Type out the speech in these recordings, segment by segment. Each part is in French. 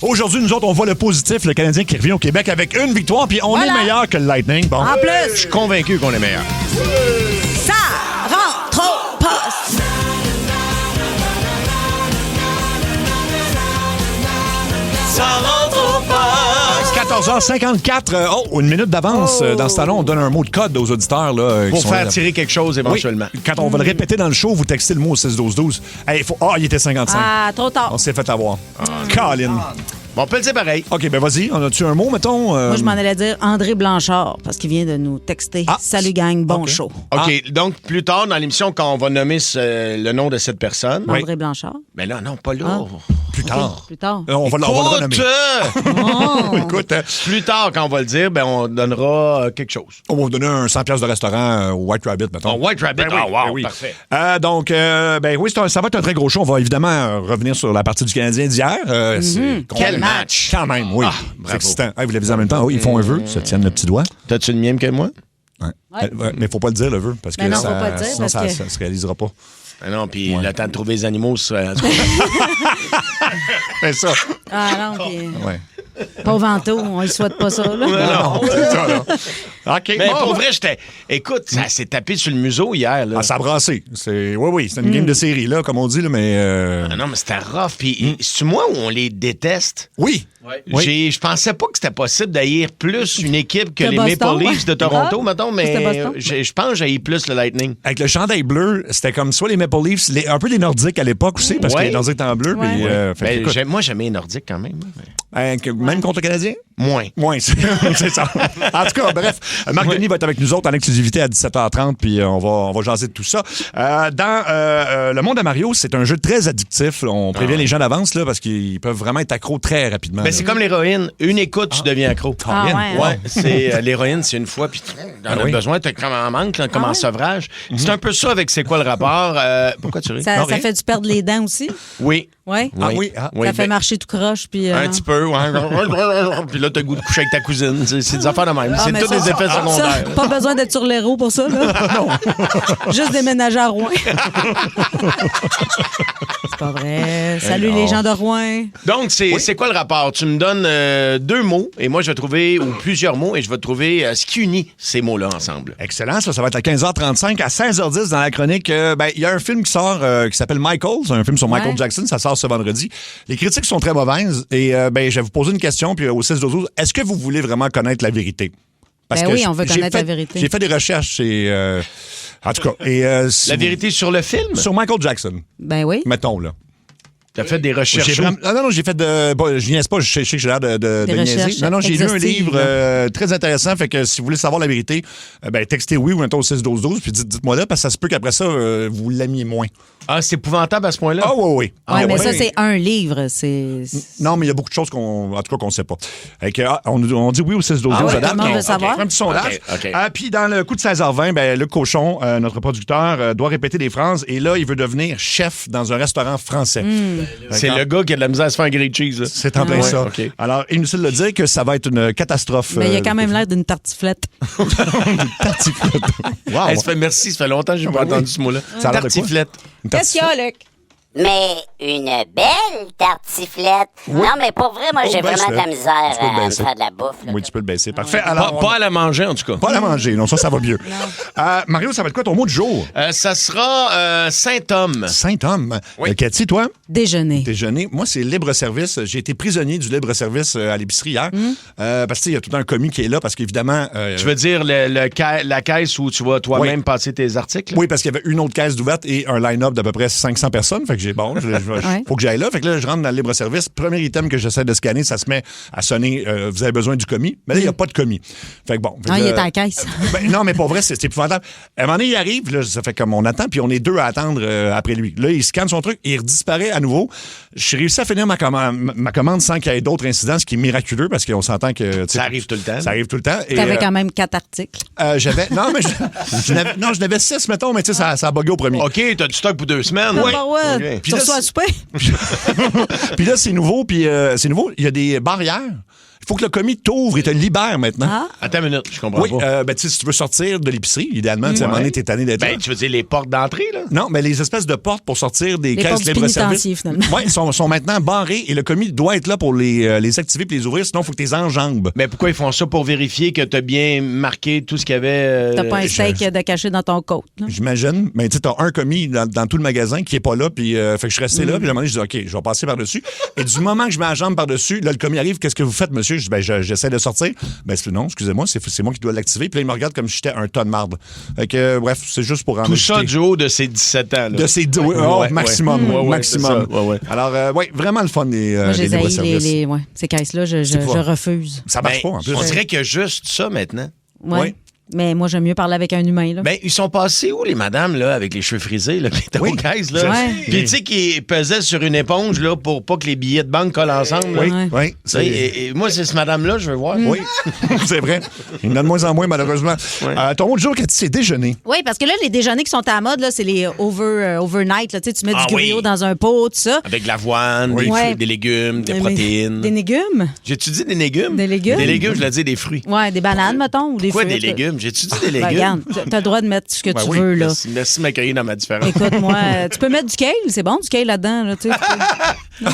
Aujourd'hui, nous autres, on voit le positif, le Canadien qui revient au Québec avec une victoire, puis on est meilleur que le Lightning. Bon. En plus, Je suis convaincu qu'on est meilleur. ça rentre au poste. Ça rentre au poste. 14h54. Une minute d'avance. Dans ce temps-là, on donne un mot de code aux auditeurs. Là, Pour qui sont faire là. tirer quelque chose éventuellement. Oui. Quand on va le répéter dans le show, vous textez le mot au 6-12-12. Hey, il était 55. Ah, trop tard. On s'est fait avoir. Colin. Bon, on peut le dire pareil. OK, ben vas-y. On a-tu un mot, mettons? Moi, je m'en allais dire André Blanchard, parce qu'il vient de nous texter. Ah. Salut, gang, bon OK. show. OK, donc plus tard dans l'émission, quand on va nommer le nom de cette personne. Oui. André Blanchard. Mais là, non, pas là. Ah. Plus tard. Plus tard. On va le renommer. Oh. Écoute, Plus tard, quand on va le dire, ben, on donnera quelque chose. on va vous donner un 100$ de restaurant au White Rabbit, mettons. Oh, White Rabbit. Ben oui, Ah, wow, ben oui. parfait. Donc, oui, ça va être un très gros show. On va évidemment revenir sur la partie du Canadien d'hier. Quel match! Quand même, oui. Ah, c'est bravo. excitant. Hey, vous l'avez dit en même temps. Oui, ils font un vœu, se tiennent le petit doigt. T'as-tu le même que moi? Ouais. Mais il ne faut pas le dire, le vœu, parce que Ben non, ça, faut pas le dire, sinon parce ça que- ne se réalisera pas. Ah non, puis le temps de trouver les animaux, c'est C'est ça. Ah non, puis Ouais. pauvre Anto, on ne souhaite pas ça. Là. Non, c'est ça, là. OK. Mais bon, pour ouais. vrai, écoute, ça s'est tapé sur le museau hier. Là. Ah, ça a brassé. Oui, c'est une game de série, là, comme on dit, là, mais... Ah non, mais c'était rough. Puis, c'est moi où on les déteste? Oui. Oui. Je pensais pas que c'était possible d'haïr plus une équipe que Que les Boston, Maple Leafs de Toronto, Ah, mettons, c'était mais Boston. je pense que j'haïs plus le Lightning. Avec le chandail bleu, c'était comme soit les Maple Leafs, un peu les Nordiques à l'époque aussi, parce que Ouais. les Nordiques étaient en bleu. Ouais. Puis, fait que, Ben, écoute, moi, j'aimais les Nordiques quand même. même contre le Canadien? Moins. Moins, c'est ça. En tout cas, bref, Marc Denis va être avec nous autres en exclusivité à 17h30, puis on va jaser de tout ça. Dans le monde à Mario, c'est un jeu très addictif. On prévient les gens d'avance, là, parce qu'ils peuvent vraiment être accros très rapidement. Ben, c'est comme l'héroïne. Une écoute, tu deviens accro. Ah, ouais. Ouais, c'est l'héroïne, c'est une fois, puis t'en as oui. besoin, t'as comme en manque, là, comme Ah en ouais? sevrage. C'est un peu ça avec c'est quoi le rapport. Pourquoi tu ris? Ça, Non, ça rien. fait-tu perdre les dents aussi? Oui. Oui. Ah oui, Oui, Ça fait ben, marcher tout croche. Puis, un petit peu, ouais. Puis là, t'as le goût de coucher avec ta cousine. C'est des affaires de même. Ah, C'est mais tous ça, des effets ça, secondaires. pas besoin d'être sur l'héros pour ça. Là. Juste déménager à Rouen. C'est pas vrai. Salut les gens de Rouen. Donc, c'est quoi le rapport? Tu me donnes 2 mots et moi, je vais trouver, ou plusieurs mots, et je vais trouver ce qui unit ces mots-là ensemble. Excellent, ça va être à 15h35. À 16h10, dans la chronique, il y a un film qui sort qui s'appelle Michael. C'est un film sur Michael Ouais. Jackson. Ça sort ce vendredi. Les critiques sont très mauvaises. Et je vais vous poser une question, puis au 16-12, est-ce que vous voulez vraiment connaître la vérité? Ben oui, on veut j'ai connaître la fait- vérité. J'ai fait des recherches et... en tout cas... Et, si La vous- vérité sur le film? Sur Michael Jackson, Ben oui. mettons, là. T'as fait des recherches. J'ai vraiment- non, j'ai fait de... Je niaise pas, je sais que j'ai l'air de niaiser. recherches Non, j'ai lu un exhaustives, livre très intéressant. Fait que si vous voulez savoir la vérité, textez oui ou mettons au 6-12-12, puis dites-moi là, parce que ça se peut qu'après ça, vous l'aimiez moins. Ah, c'est épouvantable à ce point-là? Ah oui. Ouais, mais ouais. ça, c'est un livre. C'est... Non, mais il y a beaucoup de choses en tout cas, qu'on ne sait pas. Fait que, on dit oui au 6-12-12. Ah ouais, à date. tout le monde veut savoir. Un petit sondage. OK. Puis dans le coup de 16h20, Luc Cochon, notre producteur, doit répéter des phrases. Et là, il veut devenir chef dans un restaurant français. Fait C'est que, le gars qui a de la misère à se faire un grilled cheese. Là. C'est en plein Ouais, ça. OK. Alors, inutile de dire que ça va être une catastrophe. Mais il y a quand même l'air d'une tartiflette. Wow. Hey, merci, ça fait longtemps que je n'ai pas Ah, oui. entendu ce mot-là. Ça a l'air de quoi? Tartiflette. Une Qu'est-ce qu'il y a, Luc? Mais une belle tartiflette. Non, mais pour vrai, moi, j'ai vraiment de la misère Tu peux le à me baisser. faire de la bouffe. là. Oui, tu peux le baisser. Parfait. Pas, Alors, pas à la manger, en tout cas. pas à la manger. Non, ça va mieux. Mario, ça va être quoi ton mot du jour? Ça sera Saint-Homme. Saint-Homme. Oui. Cathy, toi? Déjeuner. Déjeuner. Moi, c'est libre-service. J'ai été prisonnier du libre-service à l'épicerie hier. Parce qu'il y a tout un commis qui est là, parce qu'évidemment... Tu veux dire la caisse où tu vas toi-même passer tes articles? Oui, parce qu'il y avait une autre caisse d'ouverte et un line-up d'à peu près 500 personnes. Fait que faut que j'aille là. Fait que là, je rentre dans le libre-service. Premier item que j'essaie de scanner, ça se met à sonner vous avez besoin du commis. Mais là, il n'y a pas de commis. Fait que bon. Fait que Ah, il là, est à la caisse. non, mais pour vrai, c'est épouvantable. À un moment donné, il arrive, là, ça fait comme on attend, puis on est 2 à attendre après lui. Là, il scanne son truc, il redisparaît à nouveau. J'ai réussi à finir ma commande sans qu'il y ait d'autres incidents, ce qui est miraculeux parce qu'on s'entend que... Ça arrive tout le temps. Ça arrive tout le temps. Et, T'avais quand même 4 articles. j'avais... Non, mais j'en avais 6, mettons, mais tu sais, ça a bugué au premier. OK, t'as du stock pour 2 semaines. Ah, bah ouais. OK. Tu reçois à souper? Puis là, c'est nouveau, il y a des barrières. faut que le commis t'ouvre et te libère maintenant. Ah. Attends une minute, je comprends Oui, pas. tu sais, si tu veux sortir de l'épicerie, idéalement, tu sais, à un moment donné, t'es tanné d'être là. Ben, tu veux dire les portes d'entrée, là? Non, mais les espèces de portes pour sortir des Les caisses portes du libre-service. pénitencier, finalement. Oui, sont maintenant barrées et le commis doit être là pour les activer et les ouvrir, sinon il faut que tu les enjambes. Mais pourquoi ils font ça? Pour vérifier que tu as bien marqué tout ce qu'il y avait. T'as pas un steak de caché dans ton côte. là. J'imagine. Mais tu sais, t'as un commis dans tout le magasin qui est pas là, puis fait que je suis resté là, puis à un moment donné, je dis, OK, je vais passer par-dessus. Et du moment que je mets la jambe par-dessus, là, le commis arrive, qu'est-ce que vous faites, monsieur? Je dis, j'essaie de sortir. Ben, non, excusez-moi, c'est moi qui dois l'activer. Puis là, il me regarde comme si j'étais un tas de marde. Fait que, bref, c'est juste pour en Tout ça ajouter. du haut de ses 17 ans. Là. De ces maximum. Maximum. Alors, vraiment le fun des Moi, des j'ai libres-services. ces caisses-là, je pas. refuse. Ça marche Ben, pas, en plus. on dirait qu'il y a juste ça maintenant. Ouais. Oui. Mais moi, j'aime mieux parler avec un humain. Là. Ben, ils sont passés où, les madames, là, avec les cheveux frisés, là, qui étaient aux caisses, là? Ouais. Puis, tu sais, qui pesaient sur une éponge, là, pour pas que les billets de banque collent ensemble, là. Oui, Ouais. oui. Tu sais, et moi, c'est ce madame-là, je veux voir. Oui, c'est vrai. Il y en a de moins en moins, malheureusement. Ton autre jour, Cathy, c'est déjeuner. Oui, parce que là, les déjeuners qui sont à la mode, là, c'est les overnight. Là. Tu sais, tu mets Ah du griot oui. dans un pot, tout ça. Avec de l'avoine, des, Ouais. fruits, des légumes, des Mais- protéines. Des légumes? J'ai-tu dit des légumes? Des légumes? Des légumes, je l'ai dit des fruits. Ouais, des bananes, mettons, ou des Quoi, fruits. des légumes? J'ai-tu dit des Ben, légumes? regarde, t'as le droit de mettre ce que tu veux, là. Merci de m'accueillir dans ma différence. Écoute-moi, tu peux mettre du kale, c'est bon, du kale là-dedans. Là, tu sais, tu peux-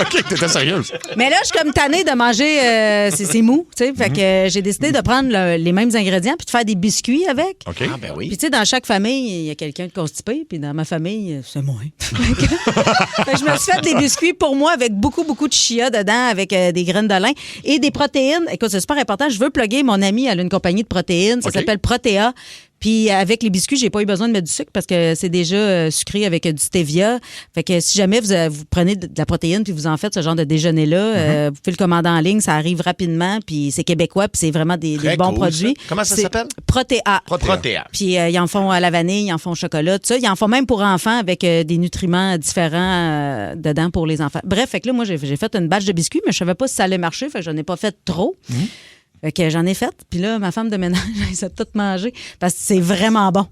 OK, t'étais sérieuse. Mais là, je suis comme tannée de manger, c'est mou, tu sais. Fait que j'ai décidé de prendre les mêmes ingrédients puis de faire des biscuits avec. OK. Ah, ben oui. Puis, tu sais, dans chaque famille, il y a quelqu'un de constipé, puis dans ma famille, c'est moi. Fait que je me suis fait des biscuits pour moi avec beaucoup, beaucoup de chia dedans, avec des graines de lin et des protéines. Écoute, c'est super important. Je veux plugger mon amie, elle a une compagnie de protéines. Ça OK. s'appelle Protéa. Puis avec les biscuits, j'ai pas eu besoin de mettre du sucre parce que c'est déjà sucré avec du stevia. Fait que si jamais vous prenez de la protéine puis vous en faites ce genre de déjeuner-là, vous pouvez le commander en ligne, ça arrive rapidement, puis c'est québécois, puis c'est vraiment des Très bons cool, produits. ça. Comment ça C'est s'appelle? Protéa. Protéa. Puis ils en font à la vanille, ils en font au chocolat, tout ça. Ils en font même pour enfants avec des nutriments différents dedans pour les enfants. Bref, fait que là, moi, j'ai fait une batch de biscuits, mais je savais pas si ça allait marcher, fait que j'en ai pas fait trop. Fait que j'en ai fait. Puis là, ma femme de ménage, elle s'est tout mangé parce que c'est vraiment bon.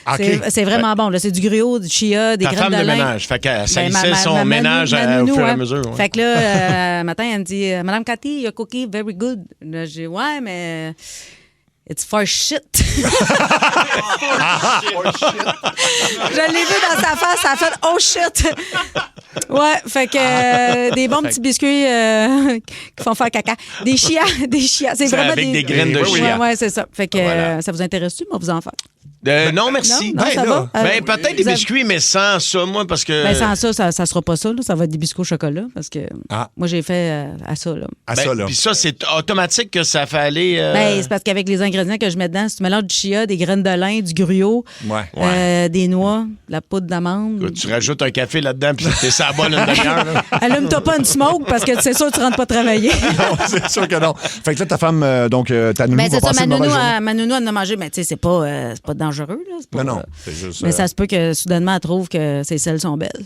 OK. C'est vraiment bon. Là. C'est du griot, du chia, des Ta graines femme de de lin. ménage. Fait qu'elle Ben, salissait son ménage ma au nounou, fur et à hein. mesure. ouais. Fait que là, matin, elle me dit Madame Cathy, your cookie, very good. Là, j'ai dit ouais, mais it's for shit. Je l'ai vu dans sa face, ça a fait oh shit. Ouais, fait que des bons petits biscuits qui font faire caca. Des chia. C'est vraiment avec des graines de Ouais, chia. Ouais, c'est ça. Fait que Voilà. ça vous intéresse-tu? Moi, vous en faire. Non, merci. Non, Ben, ça là, va? Ben, peut-être des vous avez- biscuits, mais sans ça, moi, parce que. Ben, sans ça sera pas ça. Là. Ça va être des biscuits au chocolat parce que Ah. moi, j'ai fait à ça. Là. À Ben, ça, là. Puis ça, c'est automatique que ça fait aller. Ben, c'est parce qu'avec les ingrédients que je mets dedans, si tu mélanges du chia, des graines de lin, du gruau, Ouais. des noix, de la poudre d'amande. Tu rajoutes un café là-dedans, puis t'es ça bonne une demi-heure. là. Allume-toi pas une smoke parce que c'est sûr que tu rentres pas travailler. Non, c'est sûr que non. Fait que là, ta femme, ta nounou Ben, va c'est ça, passer ma une nounou, mauvaise journée. ma nounou, elle en a mangé, mais tu sais, c'est pas dangereux. Là. C'est pas, Non, c'est juste... Mais ça se peut que soudainement, elle trouve que ses selles sont belles.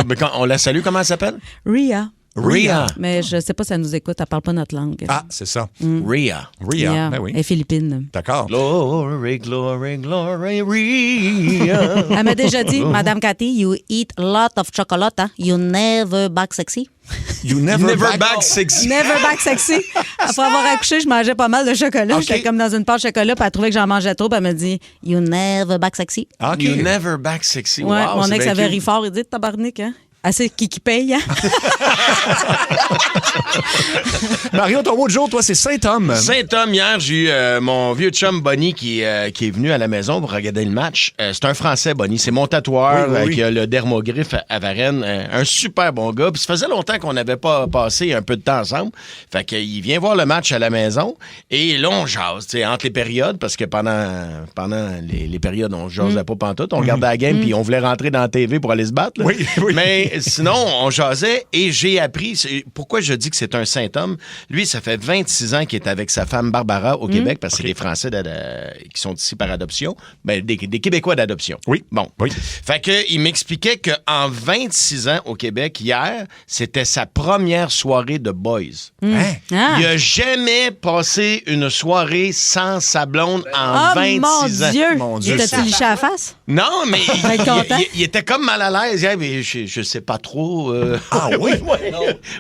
Mais quand on la salue, comment elle s'appelle? Ria. Ria. Mais je sais pas si elle nous écoute, elle parle pas notre langue. Ah, c'est ça. Ria. Ria, Ria. ben oui. Elle est philippine. D'accord. Glory, glory, glory, Ria. Elle m'a déjà dit, Madame Cathy, you eat a lot of chocolate, hein? You never back sexy. You never, back sexy. Never back sexy. Après avoir accouché, je mangeais pas mal de chocolat. OK. J'étais comme dans une pâte de chocolat, puis elle trouvait que j'en mangeais trop, puis elle me dit, you never back sexy. Ah, OK. You never back sexy. Ouais, Wow, mon c'est ex bien avait cute. ri fort, il dit, tabarnak, hein? Assez qui paye, hein? Mario, ton mot de jour, toi, c'est Saint-Homme. Saint-Homme, hier, j'ai eu mon vieux chum Bonnie qui est venu à la maison pour regarder le match. C'est un Français, Bonnie. C'est mon tatoueur Oui, oui, oui. qui a le dermogriffe à Varennes. Un super bon gars. Puis ça faisait longtemps qu'on n'avait pas passé un peu de temps ensemble. Fait qu'il vient voir le match à la maison. Et là, on jase, tu sais, entre les périodes, parce que pendant les périodes, on jasait pas pantoute. On regardait la game, puis on voulait rentrer dans la TV pour aller se battre. là. Oui, oui. Mais sinon, on jasait et j'ai appris... Pourquoi je dis que c'est un Saint-Homme? Lui, ça fait 26 ans qu'il est avec sa femme Barbara au Québec, parce que c'est des Français qui sont ici par adoption. Ben, des Québécois d'adoption. Oui. Bon. Oui. Fait que il m'expliquait qu'en 26 ans au Québec, hier, c'était sa première soirée de boys. Hein? Ah. Il a jamais passé une soirée sans sa blonde en Oh 26 mon ans. Mon Dieu! Dieu. T'as-tu liché à la face? Non, mais être content. il était comme mal à l'aise. hier, mais je sais sait pas trop. Ah oui?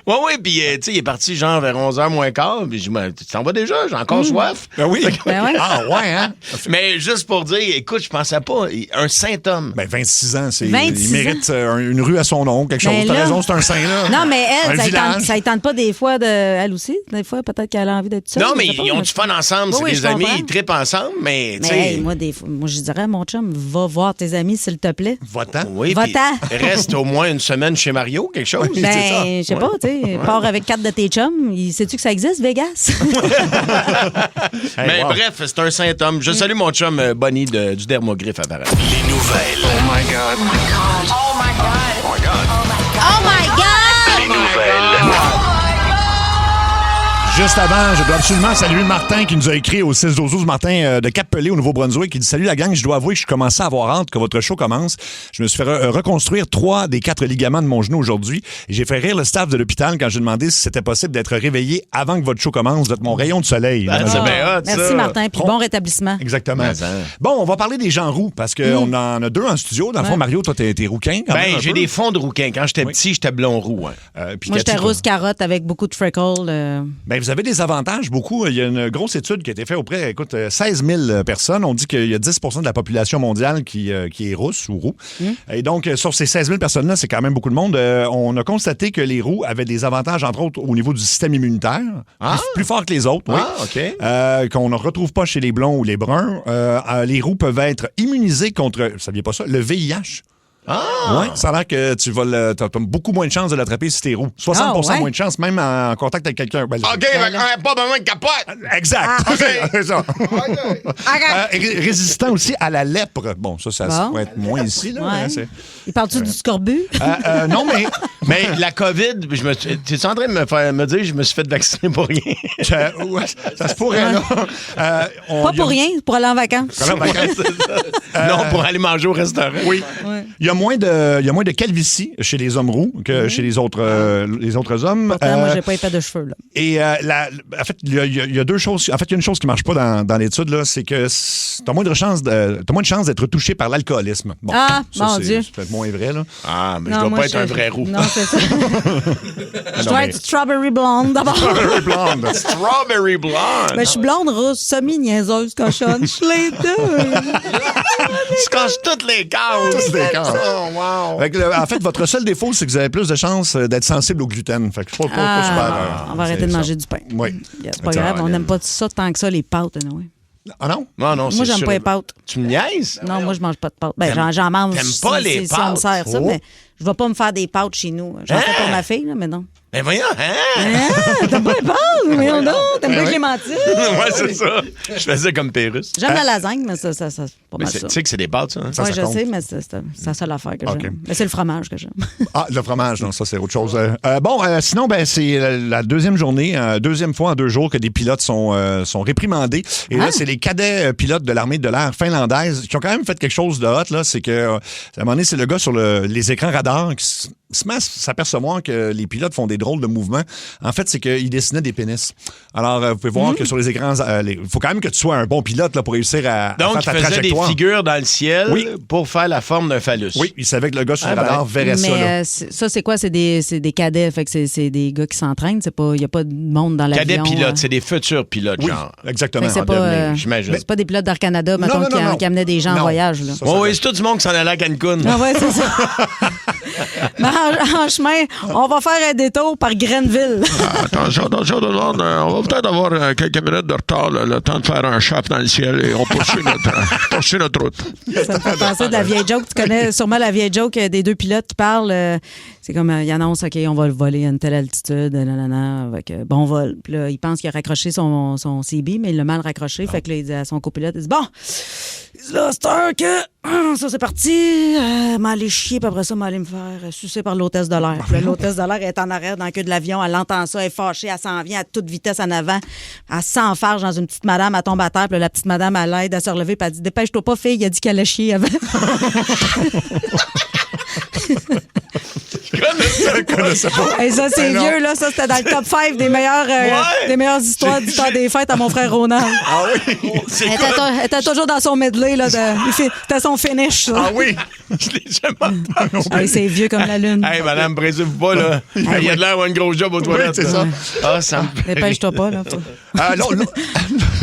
Oui, puis tu sais, il est parti genre vers 11h moins quart, puis je dis, tu t'en vas déjà, j'ai encore soif. Ben oui. Ben ouais. Ah ouais, hein? Mais juste pour dire, écoute, je pensais pas, un saint homme. Ben 26 ans, 26 il mérite une rue à son nom, quelque chose. Ben T'as là- raison, c'est un saint là. Non, mais elle, village. ça ne tente pas des fois elle aussi. Des fois, peut-être qu'elle a envie d'être seule. Non, je mais sais pas, ils ont moi, du fun ensemble, c'est Oui, des je amis, comprends. ils trippent ensemble, mais tu Mais sais. hey, moi, je dirais à mon chum, va voir tes amis, s'il te plaît. Va-t'en. Oui, puis Va-t'en. reste au moins une semaine chez Mario, quelque chose. c'est ça. Ben, je sais pas, tu sais, pars avec 4 de tes chums. Sais-tu que ça existe, Vegas? Mais wow. bref, c'est un saint homme. Je salue mon chum Bonnie du Dermogriffe à Varennes. Les nouvelles. Oh my God. Oh my God! Les nouvelles. Juste avant, je dois absolument saluer Martin qui nous a écrit au 6-12-12, Martin de Cap-Pelé au Nouveau-Brunswick, qui dit « Salut la gang, je dois avouer que je commençais à avoir hâte que votre show commence. Je me suis fait reconstruire 3 des 4 ligaments de mon genou aujourd'hui. Et j'ai fait rire le staff de l'hôpital quand j'ai demandé si c'était possible d'être réveillé avant que votre show commence. Vous êtes mon rayon de soleil. Ah, Madame. c'est bien hot, Merci, ça. Martin, puis bon rétablissement. Exactement. Mais, hein. Bon, on va parler des gens roux parce qu'on en a 2 en studio. Dans le fond, Mario, toi, t'es rouquin quand même Ben, un j'ai peu. des fonds de rouquin. Quand j'étais petit, j'étais blond roux. Hein. Puis Moi, Cathy, j'étais toi? rousse carotte avec beaucoup de freckles. Ben, vous avez des avantages, beaucoup. Il y a une grosse étude qui a été faite auprès, 16 000 personnes. On dit qu'il y a 10 de la population mondiale qui est rousse ou roux. Et donc, sur ces 16 000 personnes-là, c'est quand même beaucoup de monde. On a constaté que les roux avaient des avantages, entre autres, au niveau du système immunitaire, plus fort que les autres. Oui. Ah, OK. Qu'on ne retrouve pas chez les blonds ou les bruns. Les roux peuvent être immunisés contre, vous saviez pas ça, le VIH. Ah! Ouais, ça a l'air que t'as beaucoup moins de chances de l'attraper si t'es roux. 60 Ah, ouais? moins de chances, même en contact avec quelqu'un. Ben, OK, pas besoin de capote. exact. OK. C'est ça. Résistant aussi à la lèpre. Bon, ça Bon. pourrait être moins ici. Là, Ouais. mais c'est- Il parle-tu du scorbut? non, mais Mais la COVID, t'es en train de me dire que je me suis fait vacciner pour rien? ouais, ça se pourrait, là. Pas pour rien, pour aller en vacances. Non, pour aller manger au restaurant. Oui. Il y a moins de calvitie chez les hommes roux que chez les autres hommes. Pourtant, moi, j'ai pas épais de cheveux. Là. Et en fait, il y a 2 choses. En fait, il y a une chose qui marche pas dans l'étude, là, c'est que t'as moins de chance d'être touché par l'alcoolisme. Bon, Ah, ça, mon c'est Dieu. peut-être moins vrai, là. Ah, mais Non, je dois moi, pas être un vrai roux. Non, c'est ça. Je dois mais- être strawberry blonde d'abord. Blonde. Strawberry blonde. Ben, je suis blonde, rousse, semi-niaiseuse, cochonne. Je suis les deux. Tu casses toutes les cases. Toutes les cases. Oh, wow. Fait que, en fait, votre seul défaut, c'est que vous avez plus de chances d'être sensible au gluten. Fait que c'est pas super. On va arrêter de manger du pain. Oui. C'est pas grave, on n'aime pas ça tant que ça, les pâtes. Non? Ah non? Non, Moi, c'est j'aime sûr. pas les pâtes. Tu me niaises? Non, moi, je mange pas de pâtes. Ben, j'en mange. t'aimes pas les si on me pâtes? sert ça, Oh. mais je vais pas me faire des pâtes chez nous. J'en fais pour ma fille, là, mais non. Ben voyons, hein? Ah, t'aimes pas les pâtes? Mais non, t'aimes pas les clémentines? Ouais, c'est ça. Je faisais comme Pérus. J'aime la lasagne, mais ça, c'est pas Mais mal ça. tu sais que c'est des pâtes, ça. Hein? Oui, ça je compte. sais, mais c'est la seule affaire que OK. j'aime. Mais c'est le fromage que j'aime. Ah, le fromage, non, ça, c'est autre chose. Sinon, c'est la deuxième journée, deuxième fois en 2 jours que des pilotes sont réprimandés. Et là, c'est les cadets pilotes de l'armée de l'air finlandaise qui ont quand même fait quelque chose de hot, là. C'est que, à un moment donné, c'est le gars sur les écrans radars qui se met à s'apercevoir que les pilotes font des drôles de mouvements. En fait, c'est qu'ils dessinaient des pénis. Alors, vous pouvez voir que sur les écrans, il faut quand même que tu sois un bon pilote là, pour réussir à Donc, faire il ta faisait des trajectoire. figures dans le ciel Oui. pour faire la forme d'un phallus. Oui, il savait que le gars sur le ben. radar verrait ça. Là. Mais ça, c'est quoi? C'est des cadets. Fait que c'est des gars qui s'entraînent. Il n'y a pas de monde dans l'avion. Cadets pilotes, hein. c'est des futurs pilotes, Oui, genre. exactement. Fait que c'est en pas, devenir, j'imagine. c'est pas des pilotes d'Air Canada, mettons, non. qui amenaient des gens Non. en voyage. Là. Ça, Oui, oui, c'est tout du monde qui s'en allait à Cancun. Ah ouais, c'est ça. Mais en chemin, on va faire un détour par Grenville. Attention, tout le monde. On va peut-être avoir quelques minutes de retard, le temps de faire un shaft dans le ciel et on poursuit notre route. Ça me fait penser de la vieille joke. Tu connais sûrement la vieille joke des 2 pilotes qui parlent. C'est comme, ils annoncent, OK, on va le voler à une telle altitude, avec bon vol. Puis là, il pense qu'il a raccroché son CB, mais il l'a mal raccroché. Fait que là, il dit à son copilote, il dit, bon, là, c'est heure que, ça c'est parti, m'aller chier, puis après ça, m'aller me faire sucer par l'hôtesse de l'air. Puis là, l'hôtesse de l'air est en arrière dans la queue de l'avion, elle entend ça, elle est fâchée, elle s'en vient à toute vitesse en avant, elle s'enfarge dans une petite madame, elle tombe à terre, puis là, la petite madame, elle l'aide à se relever, puis elle dit, dépêche-toi pas, fille, il a dit qu'elle allait chier avant. Je connaissais pas. Hey, ça, c'est Ben non. vieux, là. Ça, c'était dans le top 5 des meilleures histoires du temps des fêtes à mon frère Ronald. Ah oui? Elle était toujours dans son medley, là. C'était son finish, ça. Ah oui? Je l'ai jamais entendu. Hey, c'est vieux comme la lune. Hey, madame, pressez-vous pas, là. Il y a de l'air d'avoir une grosse job aux toilettes. c'est là. ça. Ah, ça me fait Dépêche-toi pas, là.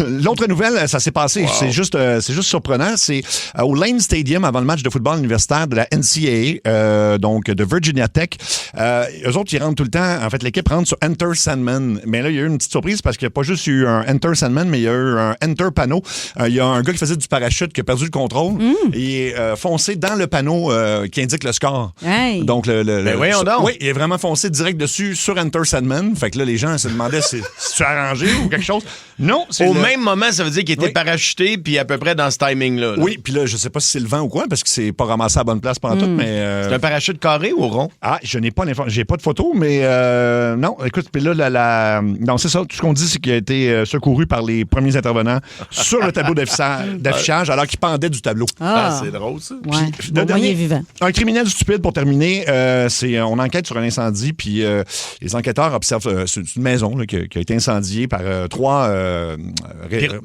L'autre nouvelle, ça s'est passé. C'est juste surprenant. C'est au Lane Stadium avant le match de football universitaire de la NCAA, donc de Virginia Tech. Eux autres, ils rentrent tout le temps. En fait, l'équipe rentre sur Enter Sandman. Mais là, il y a eu une petite surprise parce qu'il n'y a pas juste eu un Enter Sandman, mais il y a eu un Enter panneau. Il y a un gars qui faisait du parachute qui a perdu le contrôle et foncé dans le panneau qui indique le score. Hey. Donc, Ben voyons donc. Oui, il est vraiment foncé direct dessus sur Enter Sandman. Fait que là, les gens se demandaient si tu as arrangé ou quelque chose. Non, c'est Au même moment, ça veut dire qu'il était Oui. parachuté, puis à peu près dans ce timing-là. là. Oui, puis là, je sais pas si c'est le vent ou quoi, parce que c'est pas ramassé à la bonne place pendant tout, mais... C'est un parachute carré ou rond? Ah, je n'ai pas l'information. J'ai pas de photo, mais non, écoute, puis là, non, c'est ça. Tout ce qu'on dit, c'est qu'il a été secouru par les premiers intervenants sur le tableau d'affichage alors qu'il pendait du tableau. Ah, C'est drôle, ça. ouais. Puis, Bon, le moi, il dernier- est vivant. Un criminel stupide, pour terminer, on enquête sur un incendie, puis les enquêteurs observent c'est une maison là, qui a été incendiée par trois...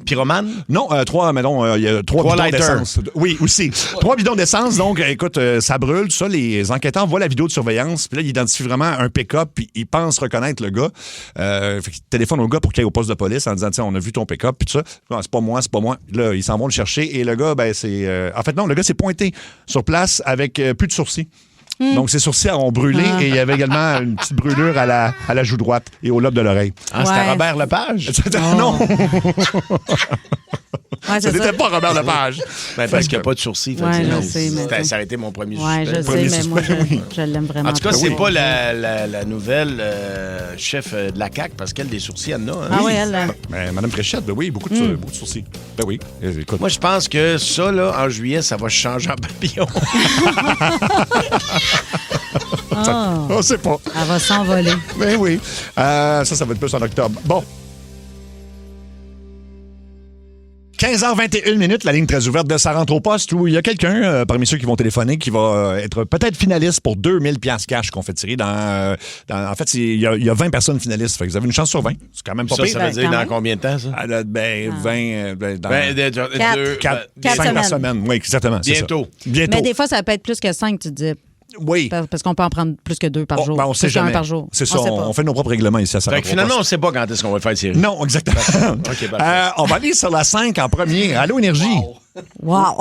Pyromane? Non, il y a trois bidons lighters. d'essence. Oui, aussi. 3 bidons d'essence, donc, écoute, ça brûle, tout ça. Les enquêteurs voient la vidéo de surveillance, puis là, ils identifient vraiment un pick-up, puis ils pensent reconnaître le gars. Fait qu'ils téléphonent au gars pour qu'il aille au poste de police en disant, tiens, on a vu ton pick-up, puis tout ça. Non, c'est pas moi. Là, ils s'en vont le chercher, et le gars, ben, c'est... en fait, non, le gars s'est pointé sur place avec plus de sourcils. Donc, ses sourcils ont brûlé et il y avait également une petite brûlure à la joue droite et au lobe de l'oreille. Ah, c'était Ouais. Robert Lepage? Non, Ouais, ce c'est ça. n'était pas Robert Lepage. Ben, parce qu'il n'y a pas de sourcils. fait que Ouais, c'est- je non, sais, mais ça ça- a été mon premier Ouais, suspect. je Premier sais, mais moi, suspect, je l'aime vraiment. En tout cas, trop. c'est pas la nouvelle chef de la CAQ, parce qu'elle, des sourcils, elle en a. hein. Ah oui, elle. Ben, Madame Fréchette, ben oui, beaucoup de sourcils. Ben oui, écoute. Moi, je pense que ça, là, en juillet, ça va changer en papillon. On sait pas. Elle va s'envoler. Ben oui. Ça va être plus en octobre. Bon. 15h21 minutes, la ligne très ouverte de Ça rentre au poste où il y a quelqu'un parmi ceux qui vont téléphoner qui va être peut-être finaliste pour 2000 piastres cash qu'on fait tirer en fait, il y a 20 personnes finalistes. Fait que vous avez une chance sur 20. C'est quand même pas Ça, pire. ça veut dire quand dans même. combien de temps, ça? Ah, là, ben, 20... dans Ben, Quatre. deux- 4, quatre 5 par semaines. semaine. Oui, exactement. c'est Bientôt. ça. Bientôt. Mais des fois, ça peut être plus que 5, tu dis. Oui. Parce qu'on peut en prendre plus que 2 par jour. Ben, on sait Plus qu'un jamais. par jour. C'est ça, On sait pas. on fait nos propres règlements ici à Ça Fait rentre que au finalement, on poste. sait pas quand est-ce qu'on va faire série. Non, exactement. OK, parfait. On va aller sur la 5 en premier. Allô, Énergie? Wow!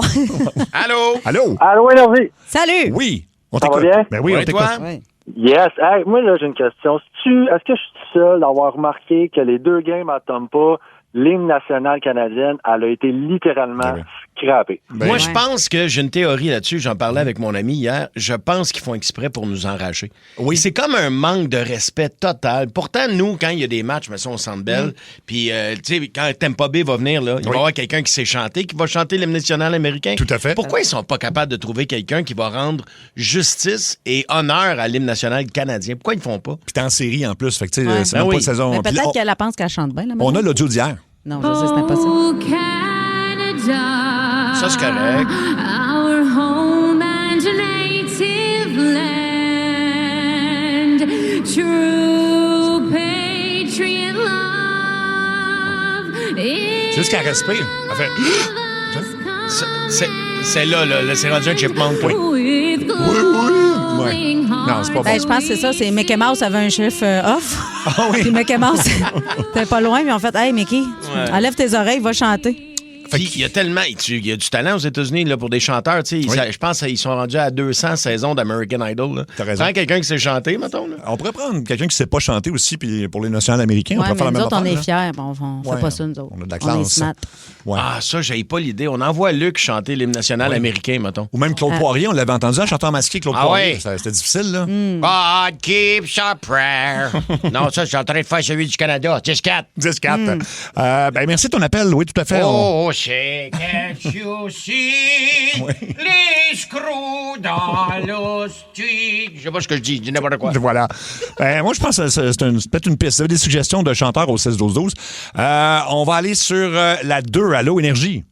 Allô? Allô? Allô, Énergie? Salut! Oui. On Ça va t'écoute. bien? Ben oui, Ouais, on t'écoute. toi? Ouais. Yes. Hey, moi, là, j'ai une question. Est-ce que je suis seul d'avoir remarqué que les 2 games à Tampa, l'hymne nationale canadienne, elle a été littéralement Ben oui. scrappée? Ben, Moi, je pense que j'ai une théorie là-dessus. J'en parlais avec mon ami hier. Je pense qu'ils font exprès pour nous enrager. Oui. C'est comme un manque de respect total. Pourtant, nous, quand il y a des matchs, mais ça, on Centre Bell, puis, tu sais, quand Tampa Bay va venir, là, il va y avoir quelqu'un qui sait chanter, qui va chanter l'hymne national américain. Tout à fait. Pourquoi ils sont pas capables de trouver quelqu'un qui va rendre justice et honneur à l'hymne national canadien? Pourquoi ils le font pas? Puis t'es en série en plus. Fait que, tu sais, Ouais. c'est Ben même pas oui. de saison. Mais Puis peut-être on- qu'elle pense qu'elle chante bien, là, On a madame. l'audio d'hier. Non, je sais, c'était pas ça. Ça, c'est correct. Our home and native land, true patriot love. Juste qu'elle respire. Elle fait... C'est là, c'est rendu un chipmunk. Oui. With Ouais. Non, c'est pas Ben, bon. je pense que c'est ça. C'est Mickey Mouse avait un chiffre off. Ah oui. Puis Mickey Mouse, t'es pas loin, mais ils ont fait Hey, Mickey, enlève tes oreilles, va chanter. Puis, il y a tellement... Il y a du talent aux États-Unis là, pour des chanteurs. Tu sais, Oui. je pense qu'ils sont rendus à 200 saisons d'American Idol. Là. T'as raison. Prends quelqu'un qui sait chanter, mettons. Là. On pourrait prendre quelqu'un qui sait pas chanter aussi, puis pour les nationales américains, on Ouais, pourrait faire mais la nous même autres, on affaire, est là. fiers. Bon, on Ouais, fait pas ça, nous autres. on a de la On est classe. smart. Ouais. Ah, ça, j'avais pas l'idée. On envoie Luc chanter l'hymne national américain, mettons. Ou même Claude Poirier, on l'avait entendu, un chanteur masqué, Claude Ah Poirier. ouais? C'était difficile, là. God keeps our prayer. Non, ça, je suis en train de faire celui du Canada. 10-4. 10-4. Ben, merci de ton appel. Oui, tout à fait. Oh, c'est can't you see les screws dans l'hostie. Je sais pas ce que je dis n'importe quoi. Voilà. Moi, je pense que c'est peut-être une piste. Vous avez des suggestions de chanteurs au 16-12-12. On va aller sur la 2. Allô, Énergie.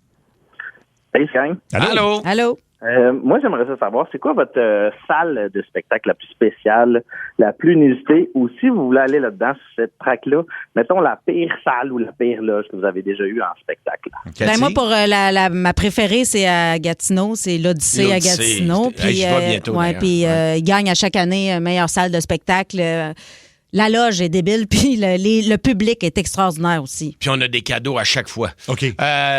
Hey, gang. Allô? Allô? Moi, j'aimerais savoir, c'est quoi votre salle de spectacle la plus spéciale, la plus inusitée, ou si vous voulez aller là-dedans, sur cette track-là, mettons la pire salle ou la pire loge que vous avez déjà eue en spectacle. Cathy? Moi, pour ma préférée, c'est à Gatineau. C'est l'Odyssée à Gatineau. Hey, j'y vais bientôt, d'ailleurs. Puis ils gagnent à chaque année meilleure salle de spectacle. La loge est débile, puis le public est extraordinaire aussi. Puis on a des cadeaux à chaque fois. OK.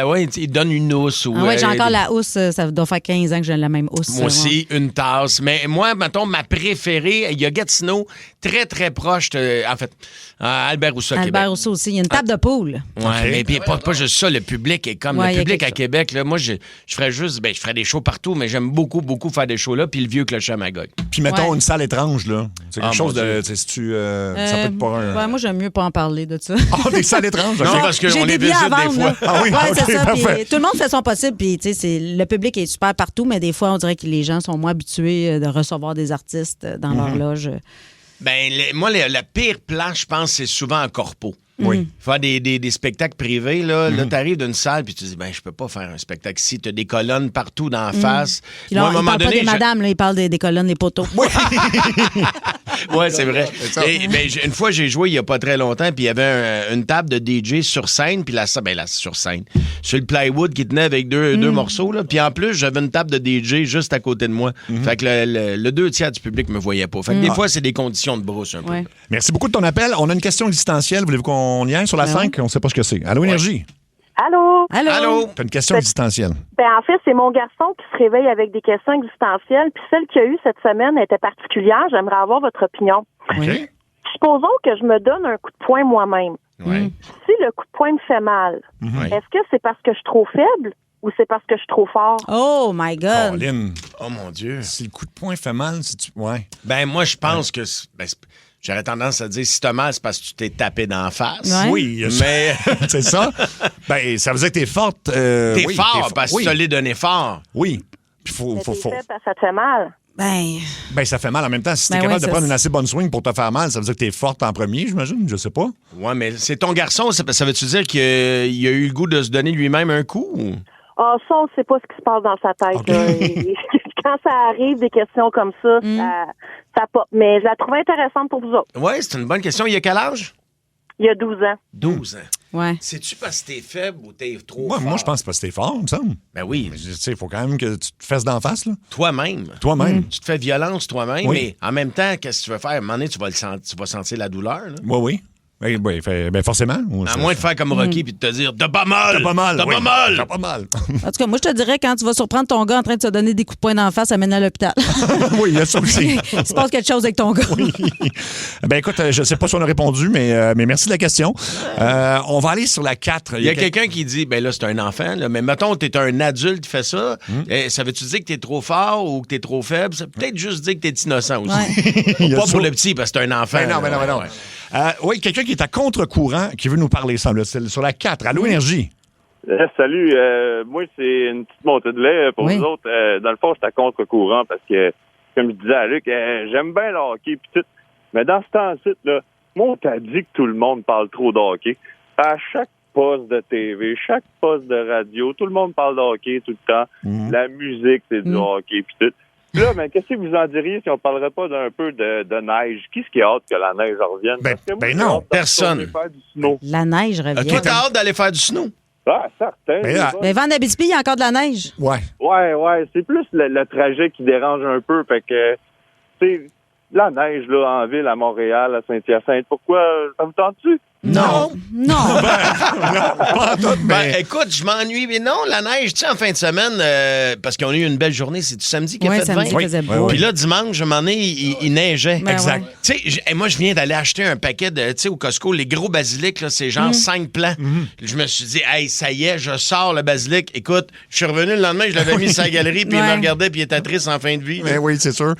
Oui, ils donnent une housse. Ou, J'ai encore la housse. Ça doit faire 15 ans que j'ai la même housse. Moi aussi, une tasse. Mais moi, mettons, ma préférée, il y a Gatineau, très, très proche, en fait, à Albert Rousseau, Québec. Albert Rousseau aussi. Il y a une table de poule. Ouais, mais puis pas juste ça, le public est comme Ouais, le il y a public quelque à Québec. Là, moi, je ferais juste, je ferais des shows partout, mais j'aime beaucoup, beaucoup faire des shows là, puis le vieux clocher à Magog. Puis mettons Ouais. une salle étrange, là. C'est quelque Ah, chose mon de. Dieu. Tu sais, si tu. Ça peut être pas un. Moi, j'aime mieux pas en parler de ça. Ah, des salles étranges. Non, OK. parce qu'on J'ai les des billets visite à des vendre, fois. là. Ah oui, Ouais, ok, c'est ça. parfait. Puis tout le monde fait son possible. Puis, tu sais, le public est super partout, mais des fois, on dirait que les gens sont moins habitués de recevoir des artistes dans leur loge. Ben, moi, la pire place, je pense, c'est souvent en corpo. Oui. Faire des spectacles privés, là, là t'arrives d'une salle, puis tu dis, je peux pas faire un spectacle ici. T'as des colonnes partout d'en face. Puis là, Moi, à un il moment parle pas donné, des madames, là, il parle des colonnes, des poteaux. Oui. Ouais, c'est vrai. ça. Une fois, j'ai joué il y a pas très longtemps, puis il y avait une table de DJ sur scène, puis sur scène, sur le plywood qui tenait avec deux morceaux, là. Puis en plus, j'avais une table de DJ juste à côté de moi. Fait que le 2 tiers du public me voyait pas. Fait que des fois, c'est des conditions de brousse un peu. Ouais. Merci beaucoup de ton appel. On a une question existentielle. Voulez-vous qu'on y aille sur la 5? On ne sait pas ce que c'est. Allô, Énergie? Allô? Allô? T'as une question existentielle. En fait, c'est mon garçon qui se réveille avec des questions existentielles. Puis celle qu'il y a eu cette semaine était particulière. J'aimerais avoir votre opinion. OK. Supposons que je me donne un coup de poing moi-même. Ouais. Si le coup de poing me fait mal, est-ce que c'est parce que je suis trop faible ou c'est parce que je suis trop fort? Oh, my God. Caroline, Oh mon Dieu. si le coup de poing fait mal, si tu. Ouais. Ben, moi, je pense que. J'aurais tendance à dire, si t'as mal, c'est parce que tu t'es tapé d'en face. Ouais. Oui, Mais c'est ça. Ben, ça veut dire que t'es forte. t'es oui, fort parce que oui. tu l'as donné fort. Oui. Puis faut. Mais faut, t'es faut- faible parce que ça te fait mal. Ben, ça fait mal en même temps. Si t'es Ben capable oui, de ça, prendre une c'est- assez bonne swing pour te faire mal, ça veut dire que t'es forte en premier, j'imagine. Je sais pas. Ouais, mais c'est ton garçon. Ça veut-tu dire qu'il a eu le goût de se donner lui-même un coup? ou? Ah, ça, on ne sait pas ce qui se passe dans sa tête. OK. là. Quand ça arrive, des questions comme ça, ça pop. Mais je la trouve intéressante pour vous autres. Ouais, c'est une bonne question. Il a quel âge? Il y a 12 ans. 12 ans. Ouais. C'est-tu parce que t'es faible ou t'es trop Moi, fort? moi, je pense pas que t'es fort, il me semble. Ben oui, Mais, tu sais, il faut quand même que tu te fesses d'en face, là. toi-même. Toi-même. Tu te fais violence toi-même, Oui. mais en même temps, qu'est-ce que tu veux faire? À un moment donné, tu vas sentir la douleur. Là. Oui, oui. Ben, forcément. À moins de faire comme Rocky puis de te dire « T'as pas mal! T'as pas mal. T'as oui. pas mal! T'as pas mal. En tout cas, moi, je te dirais, quand tu vas surprendre ton gars en train de se donner des coups de poing d'en face, amène à l'hôpital. Oui, il y a ça aussi. Il se passe quelque chose avec ton gars. Ben écoute, je sais pas si on a répondu, mais merci de la question. On va aller sur la 4. Il y a quelqu'un qui dit, ben là, c'est un enfant, là, mais mettons, t'es un adulte qui fait ça, ça veut-tu dire que t'es trop fort ou que t'es trop faible? Ça peut peut-être juste dire que t'es innocent aussi. Il y a Pas ça. pour le petit, parce que c'est un enfant. Ben non, ben non, ben non. Ouais. Oui, quelqu'un qui est à contre-courant qui veut nous parler, semble-t-il, sur la 4. Allô, Énergie? Salut, moi c'est une petite montée de lait pour Oui. vous autres. Dans le fond, c'est à contre-courant parce que, comme je disais à Luc, j'aime bien le hockey pis tout. Mais dans ce temps-ci, là, moi, on t'a dit que tout le monde parle trop de hockey. À chaque poste de TV, chaque poste de radio, tout le monde parle de hockey tout le temps. La musique, c'est du hockey pis tout. Puis là, mais qu'est-ce que vous en diriez si on parlerait pas d'un peu de neige? Qui est-ce qui a hâte que la neige revienne? Ben- Parce que moi, ben j'ai non, hâte de personne. retourner faire du snow. La neige revient. Toi, t'as hâte d'aller faire du snow? Ah, certain. Ben là- Mais Van Abitibi, il y a encore de la neige. Ouais. Ouais, c'est plus le trajet qui dérange un peu. Fait que, tu sais, la neige, là, en ville, à Montréal, à Saint-Hyacinthe, pourquoi? Ça vous tente-tu? Non. Non. Pas en tout, Ben, mais... écoute, je m'ennuie, mais non, la neige, tu sais, en fin de semaine, parce qu'on a eu une belle journée, c'est du samedi qui a Oui, fait samedi, 20. il faisait Oui, beau. oui. Puis là, dimanche, je m'en ai, il neigeait. Ben Exact. ouais. Tu sais, moi, je viens d'aller acheter un paquet de, tu sais, au Costco, les gros basilics, là, c'est genre 5 plants. Je me suis dit, hey, ça y est, je sors le basilic. Écoute, je suis revenu le lendemain, je l'avais mis sur la galerie, puis il me Ouais. regardait, puis il était triste en fin de vie. Ben oui, c'est sûr.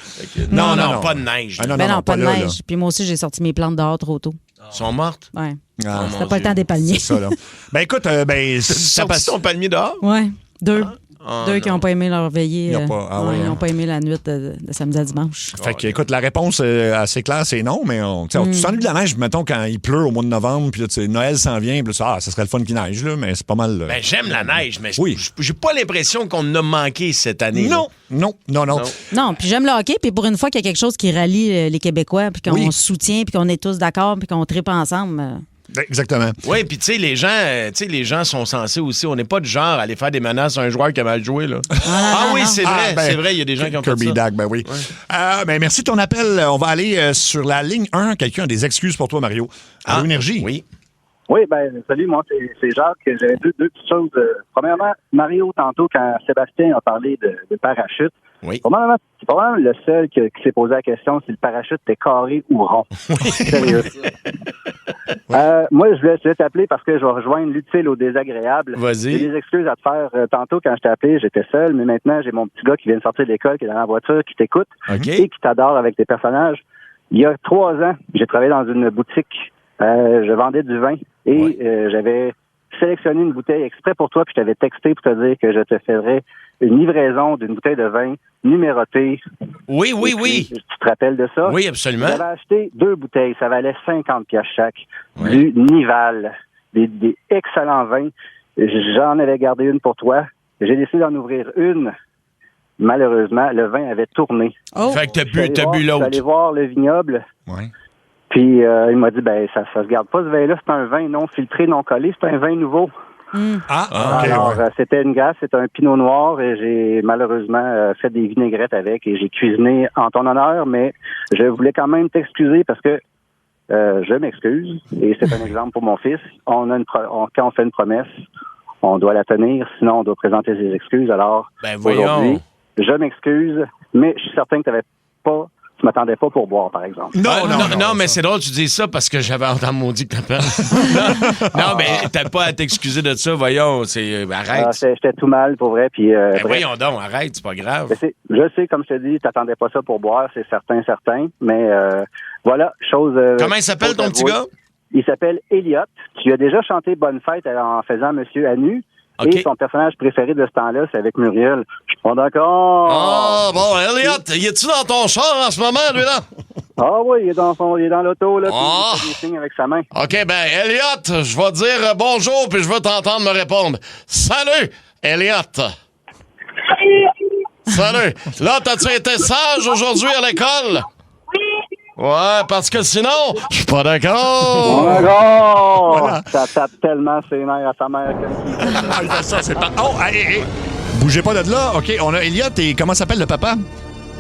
Non, non, non, non. pas de neige. Ah, non, Ben non, pas de là, neige. là. Puis moi aussi, j'ai sorti mes plantes dehors trop tôt. Ils sont mortes. Ouais. Ah, C'était pas le temps des palmiers. c'est ça, là. Ben écoute, Ça ça passe passe... ton palmier dehors? Ouais. 2. Oh, Deux qui n'ont pas aimé leur veillée. Ils ont pas- ah ouais, Ils hein. n'ont pas aimé la nuit de samedi à dimanche. Fait que, écoute, la réponse assez claire, c'est non, mais tu t'ennuies de la neige, mettons, quand il pleut au mois de novembre, puis là, tu sais, Noël s'en vient, puis là, ça serait le fun qu'il neige, là, mais c'est pas mal. Ben, j'aime la neige, mais Oui. j'ai pas l'impression qu'on en a manqué cette année. Non, non. Non, puis j'aime le hockey, puis pour une fois qu'il y a quelque chose qui rallie les Québécois, puis qu'on Oui. se soutient, puis qu'on est tous d'accord, puis qu'on tripe ensemble. Exactement. Oui, puis tu sais, les gens sont censés aussi. On n'est pas du genre à aller faire des menaces à un joueur qui a mal joué, là. Oui, c'est vrai, ben, c'est vrai, il y a des gens qui ont fait Kirby ça. Dack, ben oui. Ben, merci de ton appel. On va aller sur la ligne 1. Quelqu'un a des excuses pour toi, Mario. Allô, Énergie. Oui. Oui, ben salut, moi c'est Jacques. J'avais deux petites choses. Premièrement, Mario, tantôt, quand Sébastien a parlé de parachute, Oui. c'est probablement le seul qui s'est posé la question si le parachute était carré ou rond. Sérieux. Moi, je voulais t'appeler parce que je vais rejoindre l'utile au désagréable. Vas-y. J'ai des excuses à te faire. Tantôt, quand je t'ai appelé, j'étais seul, mais maintenant, j'ai mon petit gars qui vient de sortir de l'école, qui est dans la voiture, qui t'écoute OK. et qui t'adore avec tes personnages. Il y a 3 ans, j'ai travaillé dans une boutique. Je vendais du vin et j'avais sélectionné une bouteille exprès pour toi, puis je t'avais texté pour te dire que je te ferais une livraison d'une bouteille de vin numérotée. Oui. Tu te rappelles de ça? Oui, absolument. J'avais acheté 2 bouteilles, ça valait 50$ chaque. Du Nival, des excellents vins. J'en avais gardé une pour toi. J'ai décidé d'en ouvrir une. Malheureusement, le vin avait tourné. Fait que t'as bu Je suis l'autre. allé voir le vignoble. Ouais. Puis il m'a dit, ben ça se garde pas ce vin-là, c'est un vin non filtré, non collé, c'est un vin nouveau. OK. Alors, c'était une glace, c'était un pinot noir et j'ai malheureusement fait des vinaigrettes avec et j'ai cuisiné en ton honneur, mais je voulais quand même t'excuser parce que je m'excuse et c'est un exemple pour mon fils. Quand on fait une promesse, on doit la tenir, sinon on doit présenter ses excuses. Alors, voyons. aujourd'hui, je m'excuse, mais je suis certain que tu m'attendais pas pour boire, par exemple. Non, mais c'est drôle, tu dis ça parce que j'avais entendu maudit que t'appelles. non, mais t'as pas à t'excuser de ça, voyons, arrête. J'étais tout mal, pour vrai, puis... voyons donc, arrête, c'est pas grave. Je sais, comme je te dis, t'attendais pas ça pour boire, c'est certain, mais voilà, chose... Comment il s'appelle, ton petit gars? Il s'appelle Elliot. Tu as déjà chanté Bonne Fête en faisant Monsieur Anu. OK. Et son personnage préféré de ce temps-là, c'est avec Muriel. Je suis pas d'accord. Ah, bon, Elliot, y est-tu dans ton char en ce moment, lui, là? Ah oui, il est dans l'auto, là, puis Ah. il fait des signes avec sa main. OK, ben, Elliot, je vais dire bonjour, puis je vais t'entendre me répondre. Salut, Elliot. Salut. Là, t'as-tu été sage aujourd'hui à l'école? Ouais, parce que sinon, je suis pas d'accord. Voilà. Ça tape tellement ses nerfs à sa mère. C'est pas... Oh, allez. Bougez pas de là. OK, on a Elliot et comment s'appelle le papa?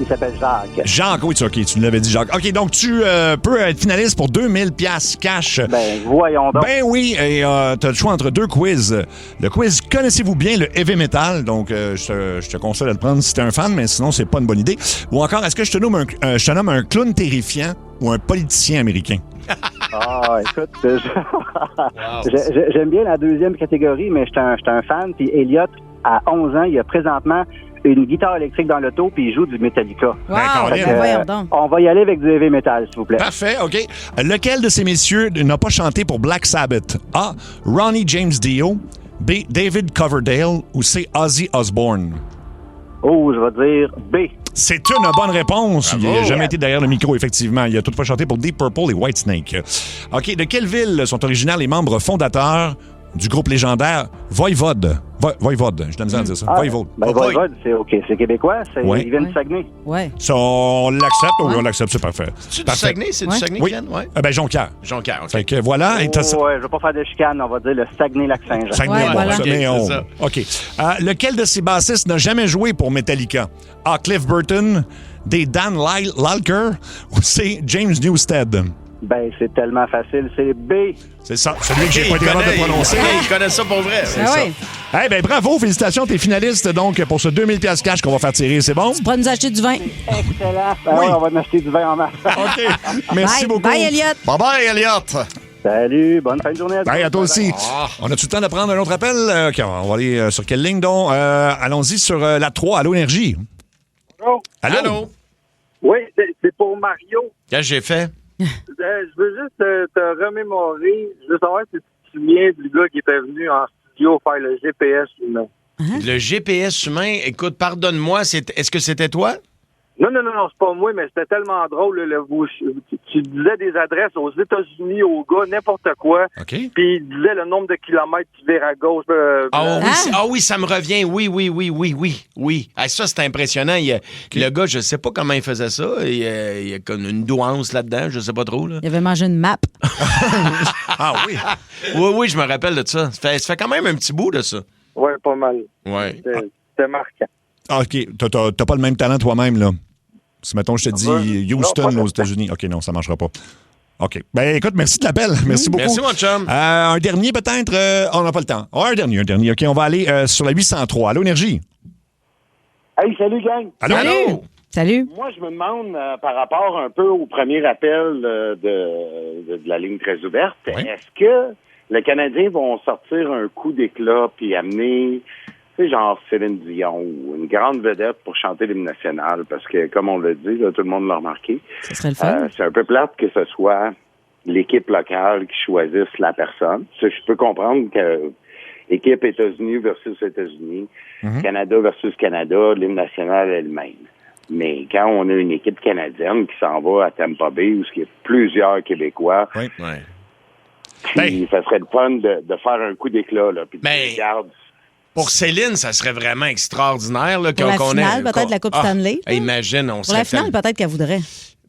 Il s'appelle Jacques. Jacques, oui, OK, tu nous l'avais dit, Jacques. OK, donc tu peux être finaliste pour 2000$ cash. Ben, voyons donc. Ben oui, et tu as le choix entre 2 quiz. Le quiz Connaissez-vous bien le heavy metal? Donc, je te conseille de le prendre si t'es un fan, mais sinon, c'est pas une bonne idée. Ou encore, est-ce que je te nomme un clown terrifiant ou un politicien américain? Ah, écoute, j'aime bien la deuxième catégorie, mais j'étais un fan. Puis Elliot, à 11 ans, il a présentement une guitare électrique dans l'auto, puis il joue du Metallica. Wow, Fait ben voyons donc. On va y aller avec du heavy metal, s'il vous plaît. Parfait, OK. Lequel de ces messieurs n'a pas chanté pour Black Sabbath? A. Ronnie James Dio. B. David Coverdale. Ou C. Ozzy Osbourne? Oh, je vais dire B. C'est une bonne réponse. Bravo. Il n'a jamais été derrière le micro, effectivement. Il a toutefois chanté pour Deep Purple et Whitesnake. OK, de quelle ville sont originaires les membres fondateurs du groupe légendaire Voivode? Voivode, j'ai de la misère à dire ça. Voivode. Ben, Voivode, c'est québécois, Ouais. il vient de Saguenay. Ouais. Ça, on l'accepte ou on l'accepte, c'est parfait. C'est du Parfait. Saguenay? C'est du Saguenay, Oui. Ken? Ouais. Ben, Jonquière. Jonquière, OK. Fait que voilà. Et t'as ça. Ouais, je vais pas faire de chicane, on va dire le Saguenay-Lac-Saint-Jean. Saguenay, Ouais, bon, voilà. ça, mais OK, on... c'est ça. OK. Lequel de ces bassistes n'a jamais joué pour Metallica? A. Cliff Burton, D. Dan Lalker ou C. James Newsted? Ben, c'est tellement facile, c'est B. C'est ça, celui que j'ai pas été capable de prononcer. Il connaît ça pour vrai. Ah oui. Eh ben bravo, félicitations, t'es finaliste donc pour ce 2000$ cash qu'on va faire tirer, c'est bon? Tu pourras nous acheter du vin. Excellent. Ben Oui. ouais, on va en acheter du vin en masse. OK. Merci Bye. beaucoup. Bye, Elliot. Bye-bye, Elliot. Salut, bonne fin de journée à Bye à toi aussi. On a-tu le temps de prendre un autre appel? OK, on va aller sur quelle ligne donc? Allons-y sur la 3, Allô Énergie. Allô? Oui, c'est pour Mario. Qu'est-ce que j'ai fait? Je veux juste te remémorer. Je veux savoir si tu te souviens du gars qui était venu en studio faire le GPS. Le GPS humain, écoute, pardonne-moi, est-ce que c'était toi? Non, c'est pas moi, mais c'était tellement drôle. Tu disais des adresses aux États-Unis, aux gars, n'importe quoi. OK. Puis il disait le nombre de kilomètres tu vires à gauche. Oui, ça me revient. Oui. Ah, ça, c'est impressionnant. Le gars, je sais pas comment il faisait ça. Il y a comme une douance là-dedans, je sais pas trop. Là. Il avait mangé une map. Ah oui. Oui, je me rappelle de ça. Ça fait quand même un petit bout de ça. Oui, pas mal. Ouais. C'était marquant. Ah, OK. T'as pas le même talent toi-même, là. Si, mettons, je te dis Houston aux États-Unis. OK, non, ça marchera pas. OK. Ben, écoute, merci de l'appel. Merci beaucoup. Merci, mon chum. Un dernier, peut-être? On n'a pas le temps. Un dernier. OK, on va aller sur la 803. Allô, Énergie? Hey, salut, gang. Allô? Salut. Moi, je me demande, par rapport un peu au premier appel de la ligne très ouverte, est-ce que les Canadiens vont sortir un coup d'éclat puis amener... genre Céline Dion ou une grande vedette pour chanter l'hymne national, parce que, comme on l'a dit, là, tout le monde l'a remarqué, ça serait le fun. C'est un peu plate que ce soit l'équipe locale qui choisisse la personne. Je peux comprendre que équipe États-Unis versus États-Unis, Canada versus Canada, l'hymne national est le même. Mais quand on a une équipe canadienne qui s'en va à Tampa Bay, où il y a plusieurs Québécois, puis ça serait le fun de faire un coup d'éclat, là, puis de regarder. Pour Céline, ça serait vraiment extraordinaire. Là, pour la finale, peut-être, de la Coupe Stanley. Imagine, on pour la finale, peut-être qu'elle voudrait.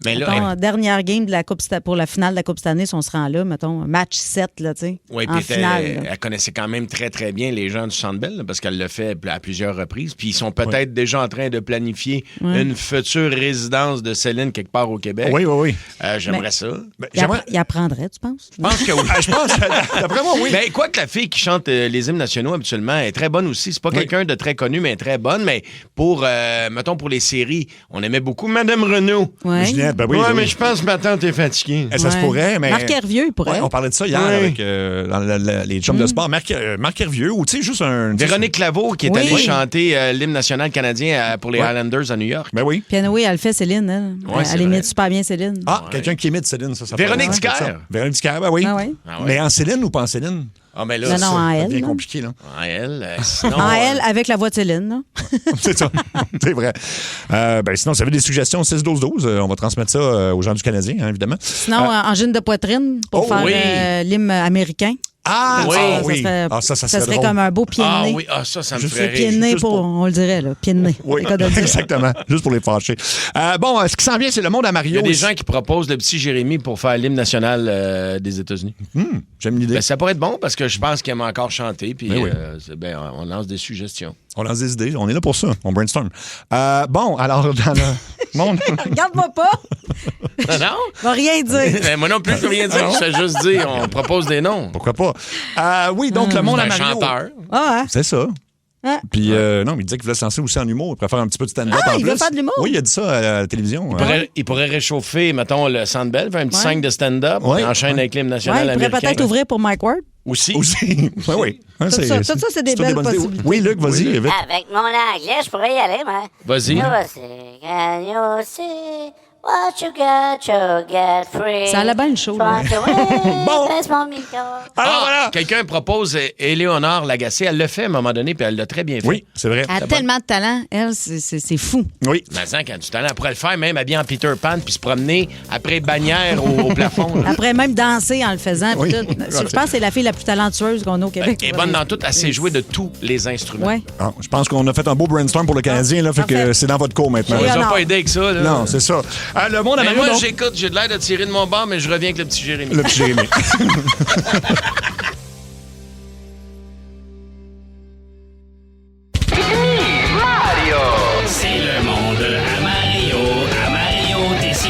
Mais là, mettons, dernière game de la Coupe pour la finale de la Coupe Stanley, si on se rend là, mettons, match 7, là, tu sais, en finale. Elle connaissait quand même très, très bien les gens du Centre Bell, là, parce qu'elle l'a fait à plusieurs reprises. Puis ils sont peut-être déjà en train de planifier une future résidence de Céline quelque part au Québec. Oui. J'aimerais ça. Il apprendrait, tu penses? Je pense que oui. Je pense, d'après moi, oui. Mais quoi que la fille qui chante les hymnes nationaux habituellement est très bonne aussi. C'est pas quelqu'un de très connu, mais très bonne. Mais pour, mettons, pour les séries, on aimait beaucoup Madame Renaud. Ginette, ben oui. Ouais, mais je pense que ma tante est fatiguée. Ça se pourrait, mais... Marc Hervieux, il pourrait. On parlait de ça hier avec dans les chums de sport. Marc Hervieux, ou tu sais, juste un... Véronique Laveau, qui est allée chanter l'hymne national canadien pour les Highlanders à New York. Ben oui. Puis oui, elle le fait, Céline. Elle imite super bien Céline. Ah, quelqu'un qui imite Céline, ça Véronique Dicker. Véronique Dicker, ben oui. Mais en Céline ou pas en Céline? Ah, mais là, non, en elle. C'est bien compliqué, là. En elle, sinon... En elle, avec la voix de Céline, là. C'est ça, c'est vrai. Sinon, ça veut des suggestions 6-12-12. On va transmettre ça aux gens du Canadien, hein, évidemment. Sinon, angine de poitrine pour faire l'hymne américain. Ah oui. Ça serait serait drôle. comme un beau pied de nez. Ah oui, ça me ferait pied de nez on le dirait, là. Pied de nez. Oui, exactement. Juste pour les fâcher. Ce qui s'en vient, c'est le monde à Mario. Il y a des gens qui proposent le petit Jérémy pour faire l'hymne national des États-Unis. J'aime l'idée. Ça pourrait être bon parce que je pense qu'il aime encore chanter. Puis on lance des suggestions. On lance des idées. On est là pour ça. On brainstorm. Alors, dans le monde... Regarde-moi pas. Non? Je vais rien dire. Moi non plus, je ne veux rien dire. Je vais juste dire, on propose des noms. Pourquoi pas? Oui, donc le monde à Mario... chanteur. C'est ça. Ah. Puis, non, mais il disait qu'il voulait se lancer aussi en humour. Il préfère un petit peu de stand-up en plus. Il veut faire de l'humour? Oui, il a dit ça à la télévision. Il pourrait réchauffer, mettons, le Centre Bell, faire un petit 5 de stand-up, et enchaîne avec l'hymne national américain. Il pourrait peut-être ouvrir pour Mike Ward. Aussi. Oui. Ça, c'est des belles possibilités. Oui, Luc, vas-y. Avec mon anglais, je pourrais y aller, moi. Vas-y. Can you see what you get free? Ça allait bien le show. Bon. Alors voilà. Quelqu'un propose Éléonore Lagacé. Elle l'a fait à un moment donné, puis elle l'a très bien fait. Oui, c'est vrai. Elle a tellement de talent. Elle, c'est fou. Oui. Mais ça, quand du talent, elle pourrait le faire même habillé en Peter Pan, puis se promener après bannière au plafond. Après, même danser en le faisant. Oui. Tout. Je pense que c'est la fille la plus talentueuse qu'on a au Québec. Elle est bonne dans tout. Elle sait jouer de tous les instruments. Ouais. Je pense qu'on a fait un beau brainstorm pour le Canadien, là, fait que c'est dans votre cours maintenant. On les a pas aidés avec ça. Là. Non, c'est ça. Le monde à Mario, moi, donc... j'écoute, j'ai de l'air de tirer de mon bord, mais je reviens avec le petit Jérémy. Le petit Jérémy. C'est le monde à Mario Tessier.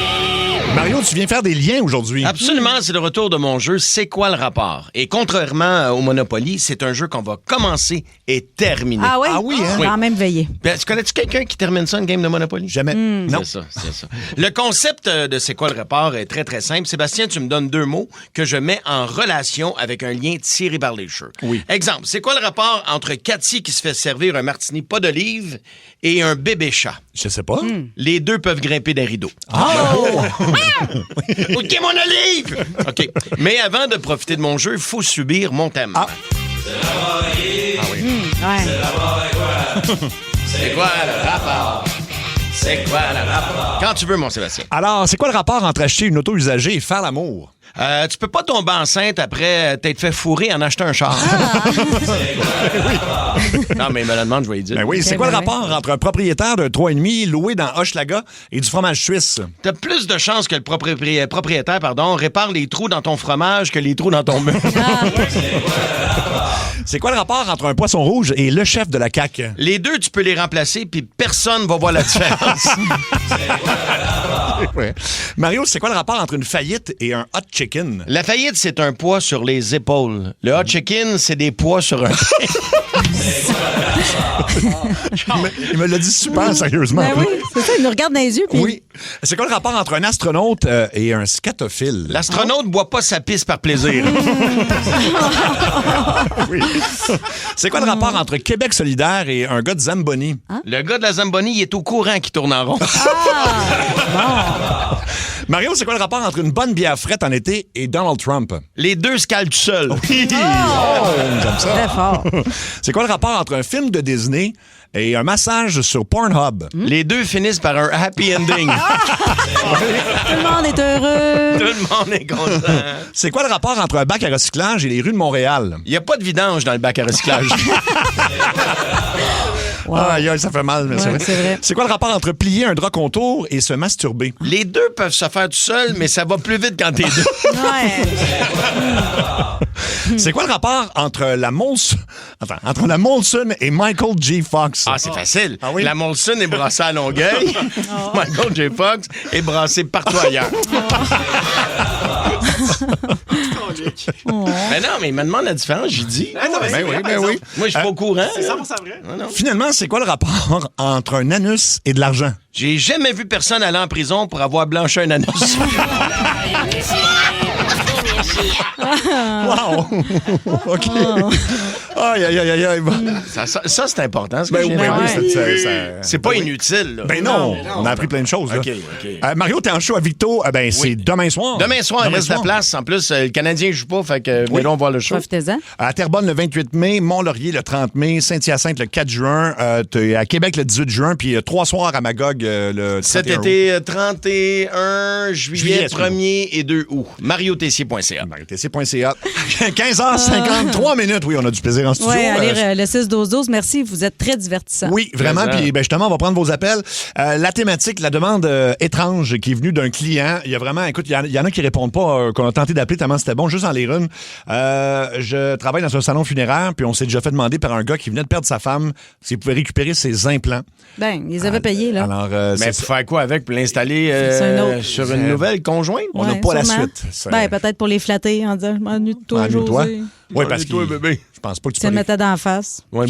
Mario, tu viens faire des liens aujourd'hui. Absolument, c'est le retour de mon jeu C'est quoi le rapport? Et contrairement au Monopoly, c'est un jeu qu'on va commencer et terminer. Ah oui? Ah oui, hein? Quand même veillé. Tu connais-tu quelqu'un qui termine ça, une game de Monopoly? Jamais. Non. C'est ça. Le concept de C'est quoi le rapport est très, très simple. Sébastien, tu me donnes 2 mots que je mets en relation avec un lien tiré par les cheveux. Oui. Exemple, c'est quoi le rapport entre Cathy qui se fait servir un martini pas d'olive et un bébé chat? Je sais pas. Les deux peuvent grimper des rideaux. Oh! OK, mon olive! OK. Mais avant de profiter de mon jeu, il faut subir mon thème. Ah. Ouais. C'est quoi le rapport? C'est quoi le rapport? Quand tu veux, mon Sébastien. Alors, c'est quoi le rapport entre acheter une auto usagée et faire l'amour? Tu peux pas tomber enceinte après t'être fait fourrer en achetant un char. Non, mais il me le demande, je vais y dire. Ben oui, c'est quoi le rapport entre un propriétaire d'un 3,5 loué dans Hochelaga et du fromage suisse? T'as plus de chances que le propriétaire répare les trous dans ton fromage que les trous dans ton mur. C'est quoi le rapport entre un poisson rouge et le chef de la CAQ? Les deux, tu peux les remplacer, puis personne va voir la différence. Ouais. Mario, c'est quoi le rapport entre une faillite et un hot chicken? La faillite, c'est un poids sur les épaules. Le hot chicken, c'est des poids sur un... Il me l'a dit super sérieusement. Ben oui, c'est ça, il nous regarde dans les yeux. Puis... Oui. C'est quoi le rapport entre un astronaute et un scatophile? L'astronaute boit pas sa pisse par plaisir. Oui. C'est quoi le rapport entre Québec solidaire et un gars de Zamboni? Le gars de la Zamboni, il est au courant qu'il tourne en rond. Mario, c'est quoi le rapport entre une bonne bière frette en été et Donald Trump? Les deux se calent tout seuls. J'aime ça. Très fort. C'est quoi le rapport entre un film de Disney et un massage sur Pornhub? Les deux finissent par un happy ending. Tout le monde est heureux. Tout le monde est content. C'est quoi le rapport entre un bac à recyclage et les rues de Montréal? Il n'y a pas de vidange dans le bac à recyclage. Wow. Aïe, aïe, ça fait mal, mais Ouais, c'est vrai. C'est quoi le rapport entre plier un drap contour et se masturber? Les deux peuvent se faire tout seuls, mais ça va plus vite quand t'es deux. Ouais. C'est quoi le rapport entre la Molson et Michael J. Fox? Ah, c'est facile. Ah oui? La Molson est brassée à Longueuil. Michael J. Fox est brassé partout ailleurs. Mais non, mais il me demande la différence, j'ai dit. Ben oui. Moi, je suis pas au courant. C'est 100% vrai. Non. Finalement, c'est quoi le rapport entre un anus et de l'argent? J'ai jamais vu personne aller en prison pour avoir blanchi un anus. Wow! OK. Aïe, aïe, aïe, aïe. Ça, c'est important. Ce que Ben j'ai oui, dit. ça- C'est pas inutile. Là. Ben non, on a appris plein de choses. Là. OK. Mario, t'es en show à Victo. C'est demain soir. Demain soir, il reste de la place. En plus, le Canadien joue pas, fait que venons voir le show. Profitez-en. À Terrebonne le 28 mai, Mont-Laurier le 30 mai, Saint-Hyacinthe le 4 juin, t'es à Québec le 18 juin, puis 3 soirs à Magog le 31 Cet août. été, 31 juillet, Juillet, 1er et 2 août. mariotessier.ca. mariotessier.ca. 15h53 minutes. Oui, on a du plaisir en studio. Oui, allez, le 6-12-12. Merci, vous êtes très divertissant. Oui, vraiment. Plaisant. Puis justement, on va prendre vos appels. La thématique, la demande étrange qui est venue d'un client. Il y a vraiment, écoute, il y en a qui répondent pas, qu'on a tenté d'appeler tellement c'était bon, juste en les runes. Je travaille dans un salon funéraire, puis on s'est déjà fait demander par un gars qui venait de perdre sa femme s'il pouvait récupérer ses implants. Ben, ils avaient payé, là. Alors, Mais pour faire quoi avec? Pour l'installer C'est un autre. sur une nouvelle conjointe? on n'a Ouais, pas la sûrement. suite. C'est- Ben, peut-être pour les flatter en disant « Je m'ennuie de toi, Ennuie-toi. José. Oui, parce que Ennuie-toi, bébé. je pense pas que tu Tu le peux... mettais d'en face. Ouais.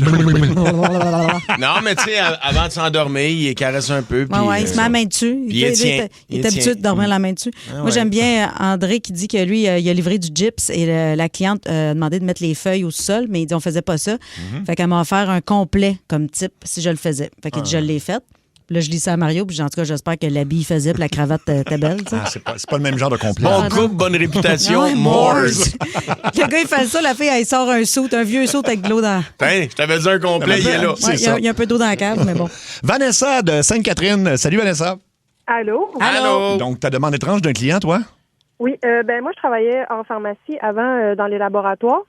Non, mais tu sais, avant de s'endormir, il caresse un peu. Puis, Ouais, il se met la main dessus. puis il tient. Il est habitué de dormir la main dessus. Moi, j'aime bien André qui dit que lui, il a livré du gyps et la cliente a demandé de mettre les feuilles au sol, mais il dit on faisait pas ça. Fait qu'elle m'a offert un complet comme type si je le faisais. Fait qu'il dit je l'ai fait. Puis là, je lis ça à Mario, puis en tout cas, j'espère que l'habit il faisait, puis la cravate était belle. tu sais. Ah, c'est pas le même genre de complet. Bon couple, bonne réputation, Ouais, Morse. Le gars, il fait ça, la fille, elle sort un vieux saut avec de l'eau dans. Tiens, je t'avais dit un complet, il est là. Ouais, il y a un peu d'eau dans la cave, mais bon. Vanessa de Sainte-Catherine. Salut, Vanessa. Allô? Allô? Donc, ta demande étrange d'un client, toi? Oui, moi, je travaillais en pharmacie avant dans les laboratoires.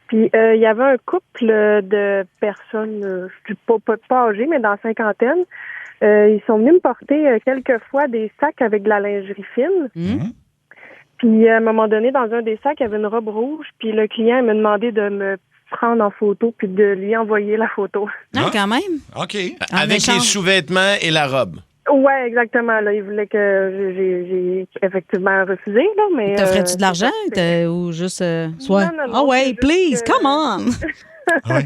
Puis, il y avait un couple de personnes, je suis pas âgées, mais dans la cinquantaine. Ils sont venus me porter quelques fois des sacs avec de la lingerie fine. Puis, à un moment donné, dans un des sacs, il y avait une robe rouge. Puis, le client m'a demandé de me prendre en photo puis de lui envoyer la photo. Non, quand même. OK. Avec les sous-vêtements et la robe. Ouais, exactement. Là, il voulait que j'ai effectivement refusé, là, mais. T'offrais-tu de l'argent ou juste soit. Non, Ah ouais, c'est please, juste que- come on!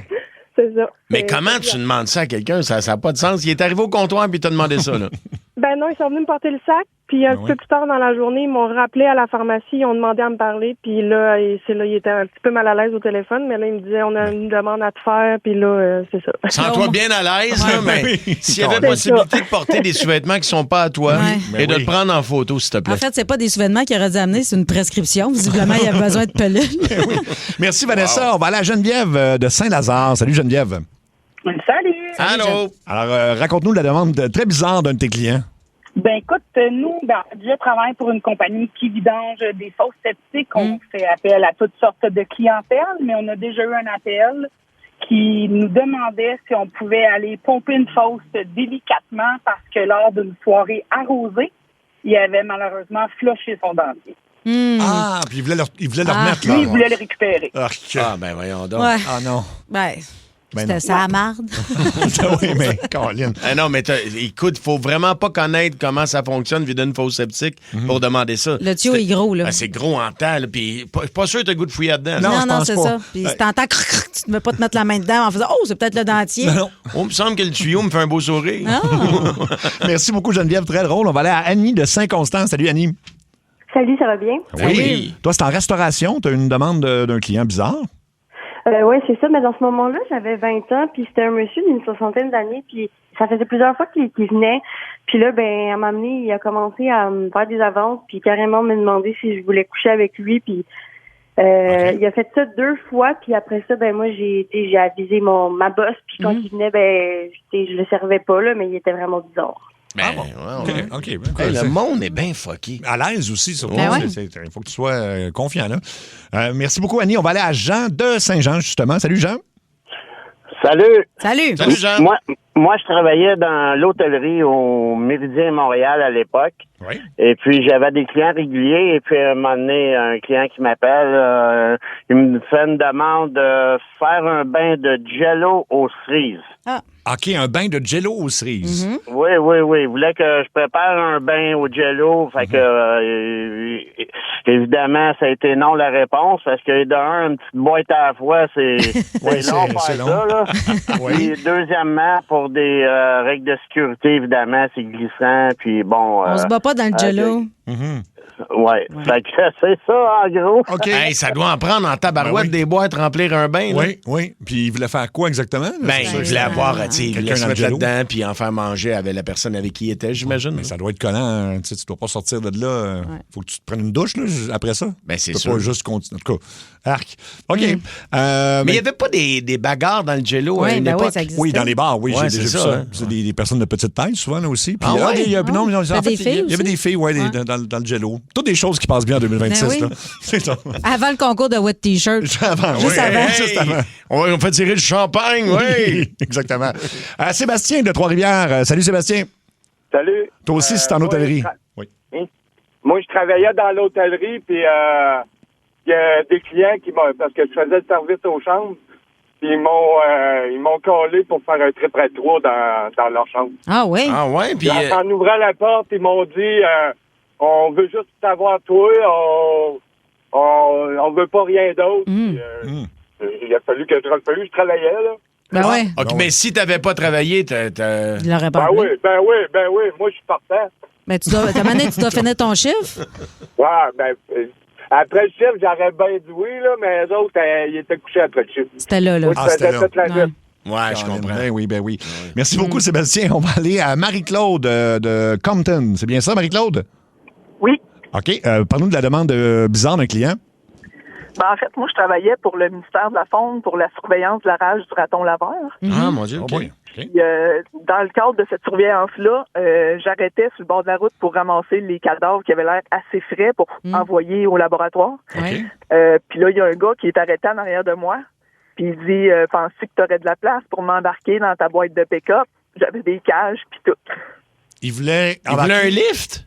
C'est ça. Mais comment tu demandes ça à quelqu'un? Ça n'a pas de sens. Il est arrivé au comptoir et il t'a demandé ça, là. Ben non, ils sont venus me porter le sac, puis un petit peu plus tard dans la journée, ils m'ont rappelé à la pharmacie, ils ont demandé à me parler, puis là, il était un petit peu mal à l'aise au téléphone, mais là, il me disait, on a une demande à te faire, puis là, c'est ça. Sens-toi bien à l'aise, là, mais s'il y avait C'est possibilité ça. de porter des sous-vêtements qui sont pas à toi Ouais. et de oui. te prendre en photo, s'il te plaît. En fait, c'est pas des sous-vêtements qu'il aurait dû amener, c'est une prescription. Visiblement, il y avait besoin de pelules. Merci, Vanessa. On va aller à Geneviève de Saint-Lazare. Salut, Geneviève. Salut! Allô? Alors, raconte-nous la demande très bizarre d'un de tes clients. Ben écoute, nous, je travaille pour une compagnie qui vidange des fosses septiques. On fait appel à toutes sortes de clientèle, mais on a déjà eu un appel qui nous demandait si on pouvait aller pomper une fosse délicatement parce que lors d'une soirée arrosée, il avait malheureusement floché son dentier. Ah, puis il voulait le remettre, là. Lui, il voulait le récupérer. Ah, ben voyons donc. Ouais. Ah non. Ben, Ben c'était non. ça à marde. Oui, mais Caroline. Ah non, mais écoute, il faut vraiment pas connaître comment ça fonctionne vider une fosse septique pour demander ça. Le tuyau est gros, là. Ben, c'est gros en temps, là, puis pas sûr que t'as le goût de fouiller là-dedans. Non, c'est ça. Puis si t'entends, tu ne veux pas te mettre la main dedans en faisant, oh, c'est peut-être le dentier. Non. Oh, il me semble que le tuyau me fait un beau sourire. Merci beaucoup, Geneviève. Très drôle. On va aller à Annie de Saint-Constant. Salut, Annie. Salut, ça va bien? Oui. Toi, c'est en restauration. Tu as une demande d'un client bizarre. Oui, c'est ça. Mais dans ce moment-là, j'avais 20 ans, puis c'était un monsieur d'une 60aine d'années, puis ça faisait plusieurs fois qu'il venait. Puis là, ben, à m'amener, il a commencé à me faire des avances, puis carrément me demander si je voulais coucher avec lui, puis il a fait ça 2 fois, puis après ça, ben moi, j'ai avisé ma boss, puis quand il venait, ben, je le servais pas, là, mais il était vraiment bizarre. Ben, OK. Hey, le monde est bien fucké. À l'aise aussi, surtout. Ben ouais. Il faut que tu sois confiant, là. Merci beaucoup, Annie. On va aller à Jean de Saint-Jean, justement. Salut, Jean. Salut. Salut. Salut, Jean. Moi, je travaillais dans l'hôtellerie au Méridien Montréal à l'époque. Oui. Et puis, j'avais des clients réguliers. Et puis, à un moment donné, un client qui m'appelle, il me fait une demande de faire un bain de jello aux cerises. OK, un bain de jello aux cerises. Oui. Il voulait que je prépare un bain au jello. Fait que, évidemment, ça a été non la réponse. Parce que, d'un, une petite boîte à la fois, c'est long faire c'est long. ça, là. Oui. Puis, deuxièmement, pour des règles de sécurité, évidemment, c'est glissant. Puis, bon. On se bat pas dans le jello. Ouais. Fait que c'est ça, en gros. OK. Hey, ça doit en prendre en tabarouette des boîtes, remplir un bain. Là. Oui. Puis il voulait faire quoi exactement? Ben, il voulait avoir, tu sais, il voulait Quelqu'un se dans le mettre jello. là-dedans puis en faire manger avec la personne avec qui il était, j'imagine. Mais ça doit être collant. Hein. Tu dois pas sortir de là. Faut que tu te prennes une douche là, après ça. Ben, c'est tu peux sûr. pas juste continuer. En tout cas, arc. OK. Mais il n'y avait pas des bagarres dans le jello à une ben oui, époque? ça existait. Oui, dans les bars, oui, Ouais, j'ai c'est déjà vu ça, ça. hein. C'est des personnes de petite taille, souvent, là aussi. Puis, Ah ouais? il y filles avait des filles, dans le jello. Toutes des choses qui passent bien en 2026. Ben oui. Là. C'est ça. Avant le concours de wet t-shirt. Juste avant. Juste avant. On fait tirer le champagne, oui. Exactement. Sébastien de Trois-Rivières. Salut, Sébastien. Salut. Toi aussi, c'est en hôtellerie. Oui. Moi, je travaillais dans l'hôtellerie, puis il y a des clients qui m'ont... Parce que je faisais le service aux chambres, puis ils m'ont collé pour faire un trip à 3 dans leur chambre. Ah oui? Ah ouais, puis... En ouvrant la porte, ils m'ont dit on veut juste savoir toi, on veut pas rien d'autre. Puis, il a fallu que je travaillais, là. Ben ouais. OK, mais si t'avais pas travaillé, Il l'aurait pas Ben oui, moi, je suis partant. Mais tu dois finir ton chiffre. Ouais, ben... après le chiffre, j'aurais bien dit oui, là, mais les autres, ils étaient couchés après le chiffre. C'était là. Moi, je faisais toute la nuit. Ouais, je comprends. Ben oui. Merci beaucoup, Sébastien. On va aller à Marie-Claude de Compton. C'est bien ça, Marie-Claude? Oui. OK. Parle-nous de la demande bizarre d'un client. Ben, en fait, moi, je travaillais pour le ministère de la Faune pour la surveillance de la rage du raton laveur. Ah, mon Dieu, OK. Puis, dans le cadre de cette surveillance-là, j'arrêtais sur le bord de la route pour ramasser les cadavres qui avaient l'air assez frais pour envoyer au laboratoire. Puis là, il y a un gars qui est arrêté en arrière de moi. Puis il dit « Penses-tu que tu aurais de la place pour m'embarquer dans ta boîte de pick-up? » J'avais des cages, puis tout. Il voulait un lift?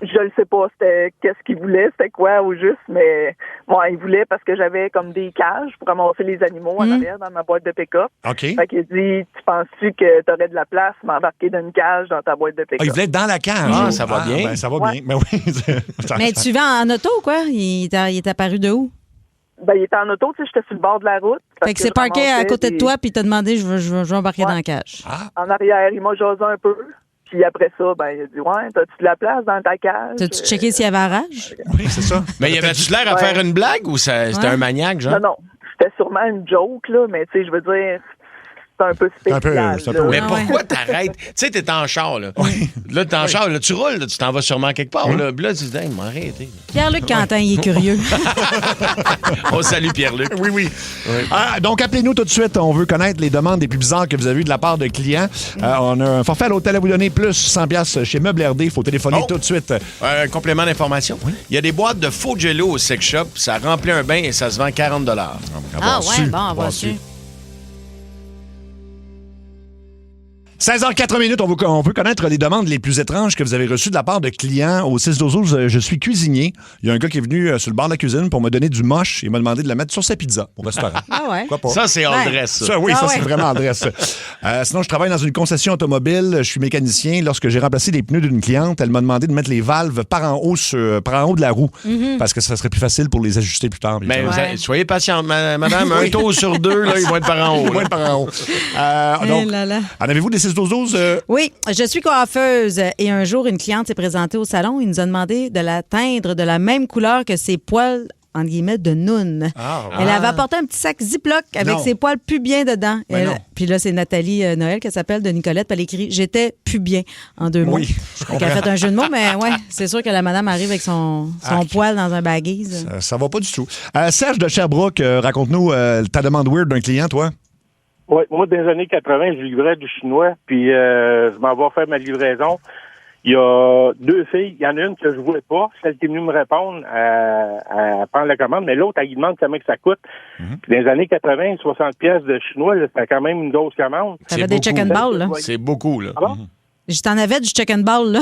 Je le sais pas, c'était qu'est-ce qu'il voulait, c'était quoi au juste, mais bon, il voulait parce que j'avais comme des cages pour ramasser les animaux en arrière dans ma boîte de pick-up. OK. Fait qu'il dit, tu penses-tu que t'aurais de la place m'embarquer dans une cage dans ta boîte de pick-up? Ah, il voulait être dans la cage. Ah, ça va bien. Ben, ça va bien. Ben oui. Mais tu vas en auto, quoi? Il est apparu de où? Ben, il était en auto, tu sais, j'étais sur le bord de la route. Fait que c'est parqué à côté de toi, puis il t'a demandé, je veux embarquer dans la cage. En arrière, il m'a jasé un peu. Puis après ça, ben, il a dit, ouais, t'as-tu de la place dans ta cage? T'as-tu checké s'il y avait un rage? Oui, c'est ça. Mais y avait-tu l'air à faire une blague ou c'était un maniaque, genre? Non, c'était sûrement une joke, là, mais tu sais, je veux dire, c'est un peu spécial. c'est un peu là. Mais pourquoi t'arrêtes? Tu sais, t'es en char, là. Là, t'es en char, là, tu roules, là, tu t'en vas sûrement quelque part. Là, puis là tu te dis, hey, m'arrêter. Pierre-Luc Quentin, il est curieux. On salue Pierre-Luc. Oui. Donc, appelez-nous tout de suite. On veut connaître les demandes les plus bizarres que vous avez eues de la part de clients. On a un forfait à l'hôtel à vous donner, plus 100$ chez Meubles RD. Il faut téléphoner tout de suite. Un complément d'information. Il y a des boîtes de faux jello au sex shop. Ça remplit un bain et ça se vend 40 $. Ah ouais, bon, on va su. 16h04, on veut connaître les demandes les plus étranges que vous avez reçues de la part de clients au 6-12-12. Je suis cuisinier. Il y a un gars qui est venu sur le bord de la cuisine pour me donner du moche et m'a demandé de le mettre sur sa pizza au restaurant. Ah ouais? Pourquoi pas? Ça, c'est en dresse. Ça, oui, c'est vraiment en dresse. Sinon, je travaille dans une concession automobile. Je suis mécanicien. Lorsque j'ai remplacé les pneus d'une cliente, elle m'a demandé de mettre les valves par en haut de la roue parce que ça serait plus facile pour les ajuster plus tard. Mais soyez patiente, madame. Un tour sur deux, là, ils vont être par en haut. Ils vont être par en haut. Donc, en avez-vous des 6-12-12? Oui, je suis coiffeuse et un jour, une cliente s'est présentée au salon. Il nous a demandé de la teindre de la même couleur que ses poils, entre guillemets, de noun. Elle avait apporté un petit sac Ziploc avec ses poils pubiens dedans. Puis là, c'est Nathalie Noël qui s'appelle de Nicolette. Puis elle écrit « J'étais plus bien » en 2 mots. Oui, Elle a fait un jeu de mots, mais ouais, c'est sûr que la madame arrive avec son poil dans un baguise. Ça va pas du tout. Serge de Sherbrooke, raconte-nous ta demande weird d'un client, toi. Oui, moi, dans les années 80, je livrais du chinois, puis je m'en vais faire ma livraison. Il y a 2 filles. Il y en a une que je ne voulais pas, celle qui est venue me répondre à prendre la commande, mais l'autre, elle lui demande combien que ça coûte. Puis dans les années 80, 60$ de chinois, c'était quand même une grosse commande. T'avais des chicken balls, là. C'est beaucoup, là. Je t'en avais du chicken ball, là.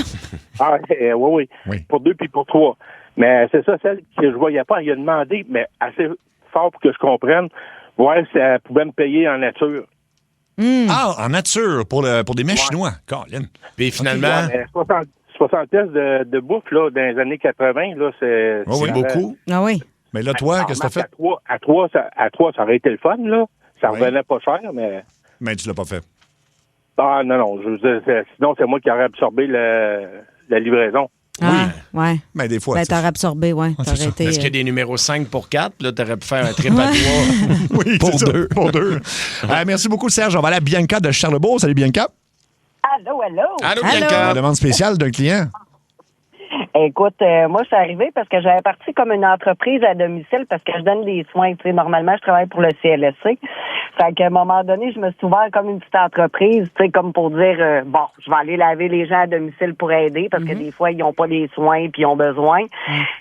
Oui. Pour 2 puis pour 3. Mais c'est ça, celle que je voyais pas, il a demandé, mais assez fort pour que je comprenne, voir si elle pouvait me payer en nature. Ah, en nature, pour des mets chinois. Colin. Puis finalement... 60$ de bouffe, là, dans les années 80, là, c'est beaucoup. Ah oui. Mais là, toi, qu'est-ce que t'as fait? À 3, ça aurait été le fun, là. Ça revenait pas cher, mais... Mais tu l'as pas fait. Ah, non. Sinon, c'est moi qui aurais absorbé la livraison. Ouais. Mais des fois. Ben, t'aurais absorbé, ouais. Est-ce qu'il y a des numéros 5 pour 4? Là, t'aurais pu faire un trip à 3 oui, pour 2. Merci beaucoup, Serge. On va aller à Bianca de Charlebourg. Salut, Bianca. Allô. Allô, Bianca. Une demande spéciale d'un client. Écoute, moi, je suis arrivée parce que j'avais parti comme une entreprise à domicile parce que je donne des soins. Tu sais, normalement, je travaille pour le CLSC. Fait qu'à un moment donné, je me suis ouvert comme une petite entreprise, tu sais, comme pour dire, je vais aller laver les gens à domicile pour aider parce que des fois, ils n'ont pas les soins puis ils ont besoin.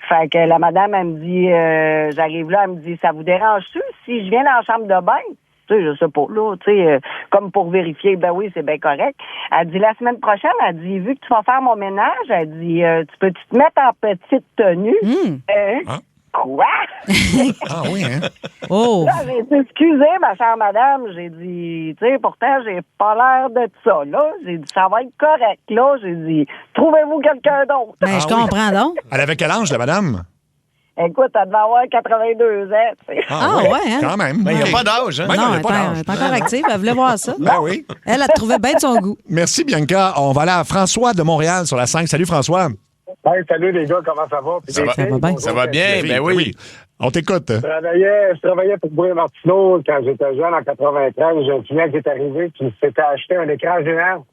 Fait que la madame, elle me dit, j'arrive là, elle me dit, ça vous dérange-tu si je viens dans la chambre de bain? Tu sais, je sais pas, là, tu sais, comme pour vérifier, ben oui, c'est bien correct. Elle dit, la semaine prochaine, elle dit, vu que tu vas faire mon ménage, elle dit, tu peux-tu te mettre en petite tenue? Quoi? Ah oui, hein? Oh! Là, j'ai dit, excusez, ma chère madame, j'ai dit, tu sais, pourtant, j'ai pas l'air de ça, là. J'ai dit, ça va être correct, là. J'ai dit, trouvez-vous quelqu'un d'autre. Ben, je comprends donc. Elle avait quel âge, la madame? Écoute, elle devait avoir 82 ans, tu sais. Ouais, hein? Quand même. Ben, il n'y a pas d'âge, hein? Ben, Non, il n'y a elle pas d'âge. est encore active. Elle voulait voir ça. Ben oui. Elle te trouvait bien de son goût. Merci, Bianca. On va aller à François de Montréal sur la 5. Salut, François. Hey, salut les gars, comment ça va? Ça va bien. Ça va bien, ben oui. On t'écoute. Je travaillais pour Bourg Martineau quand j'étais jeune, en 93. J'ai un client qui est arrivé qui s'était acheté un écran géant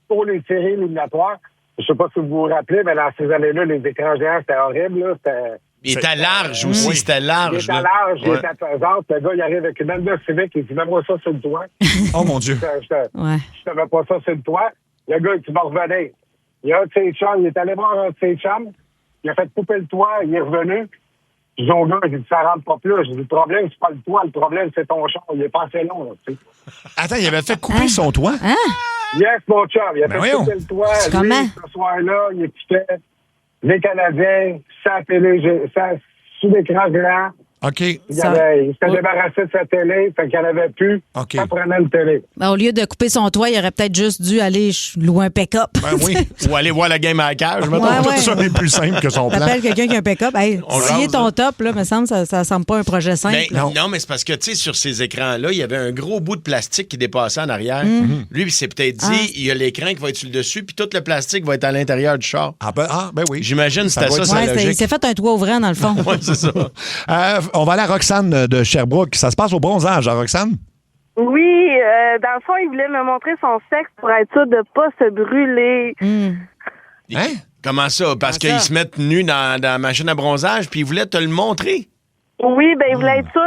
pour les séries éliminatoires. Je sais pas si vous vous rappelez, mais dans ces années-là, les écrans géants, c'était horrible. Là. Il était large aussi, c'était large. Il était large, il était pesant. Le gars, il arrive avec une Honda Civic et il dit, mets-moi ça sur le toit. Oh mon Dieu. Je te mets pas ça sur le toit. Le gars, il va revenir. Il y a un de ses chums, il est allé voir un de ses chums. Il a fait couper le toit, il est revenu. Je dis au gars, j'ai dit, ça rentre pas plus. J'ai dit, le problème, c'est pas le toit, le problème, c'est ton char. Il est pas assez long, là, tu sais. Attends, il avait fait couper son toit? Yes, mon chum. Il a fait couper le toit. Lui, ce soir-là, il écoutait les Canadiens, sa télé, sous l'écran grand. OK. Il s'était débarrassé de sa télé, fait qu'il n'y en avait plus. Ça prenait une télé. Ben, au lieu de couper son toit, il aurait peut-être juste dû aller louer un pick-up. Ben oui. Ou aller voir la game à la cage. Tout ça est plus simple que son plan. T'appelles quelqu'un qui a un pick-up. Hey, s'il est ton top, là, me semble, ça semble pas un projet simple. Non, mais c'est parce que, tu sais, sur ces écrans-là, il y avait un gros bout de plastique qui dépassait en arrière. Lui, il s'est peut-être dit, il y a l'écran qui va être sur le dessus, puis tout le plastique va être à l'intérieur du char. Ben oui. J'imagine c'était ça, sa logique. Il s'est fait un toit ouvrant, dans le fond. Oui, c'est ça. On va aller à Roxane de Sherbrooke. Ça se passe au bronzage, hein, Roxane? Oui, dans le fond, il voulait me montrer son sexe pour être sûr de pas se brûler. Hein? Comment ça? Parce qu'ils se mettent nus dans la machine à bronzage puis ils voulaient te le montrer. Oui, ben il voulait être sûr,